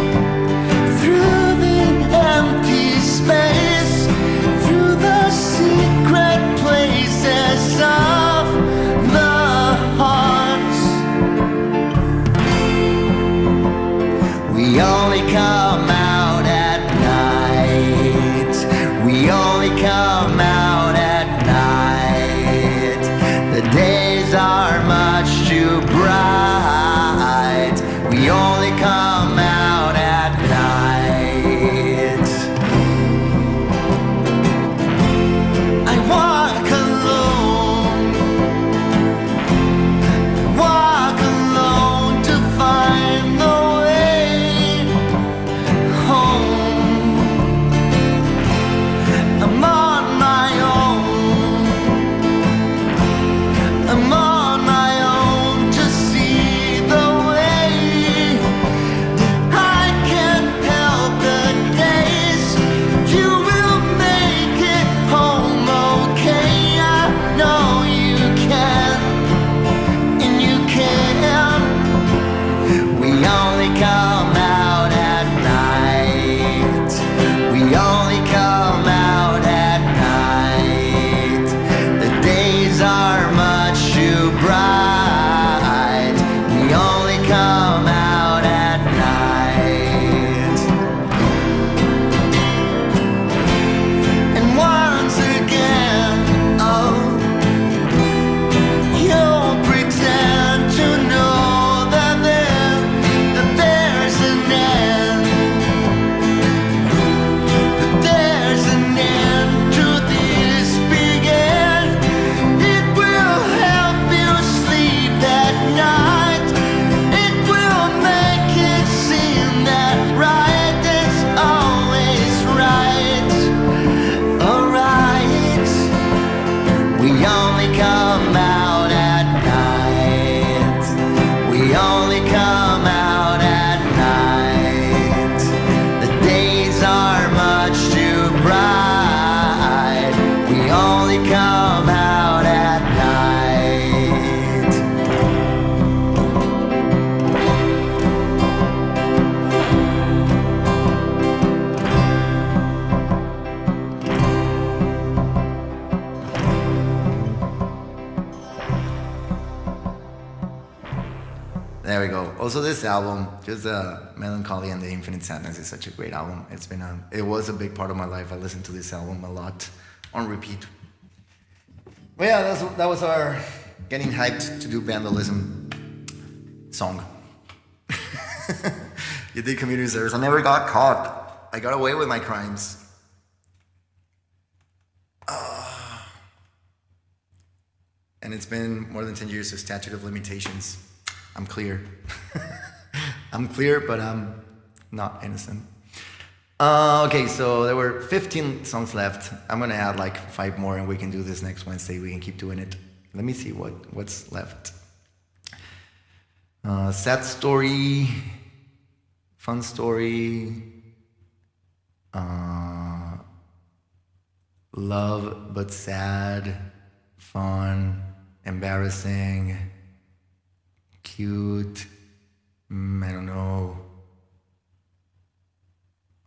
There we go. Also, this album, just Melancholy and the Infinite Sadness, is such a great album. It was a big part of my life. I listened to this album a lot on repeat. But yeah, that was our getting hyped to do vandalism song. You did community service. I never got caught. I got away with my crimes. And it's been more than 10 years of statute of limitations. I'm clear. I'm clear, but I'm not innocent. Okay, so there were 15 songs left. I'm gonna add like 5 more and we can do this next Wednesday. We can keep doing it. Let me see what's left. Sad story, fun story, love but sad, fun, embarrassing, cute, I don't know.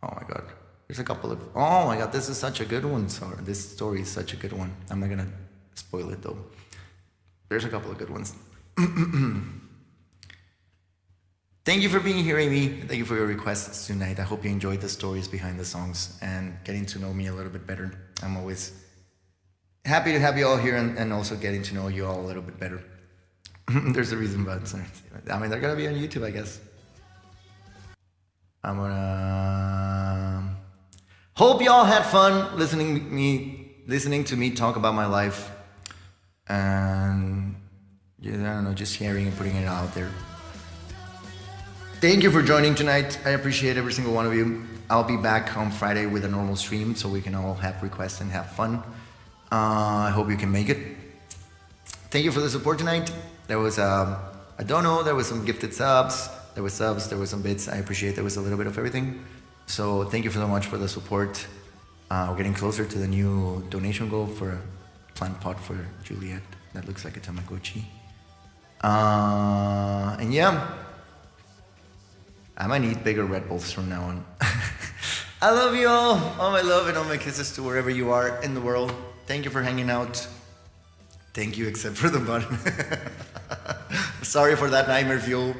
Oh my god, there's a couple of, oh my god, this is such a good one. Sorry, this story is such a good one. I'm not gonna spoil it though. There's a couple of good ones. Thank you for being here, Amy. Thank you for your requests tonight. I hope you enjoyed the stories behind the songs and getting to know me a little bit better. I'm always happy to have you all here and also getting to know you all a little bit better. There's a reason, but I mean, they're gonna be on YouTube, I guess. I'm gonna hope y'all had fun listening to me talk about my life, and yeah, I don't know, just sharing and putting it out there. Thank you for joining tonight. I appreciate every single one of you. I'll be back on Friday with a normal stream so we can all have requests and have fun. I hope you can make it. Thank you for the support tonight. There was I don't know, there was some gifted subs, there was some bits. I appreciate there was a little bit of everything. So thank you so much for the support. We're getting closer to the new donation goal for a plant pot for Juliet. That looks like a Tamagotchi. And yeah, I might need bigger Red Bulls from now on. I love you all my love and all my kisses to wherever you are in the world. Thank you for hanging out. Thank you, except for the button. Sorry for that nightmare fuel.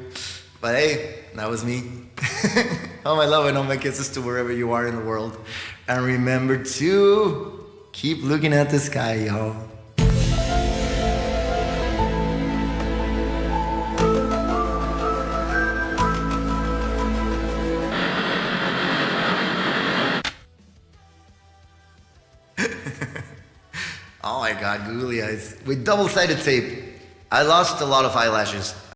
But hey, that was me. All my love and all my kisses to wherever you are in the world. And remember to keep looking at the sky, y'all. Oh my god, googly eyes. With double-sided tape. I lost a lot of eyelashes.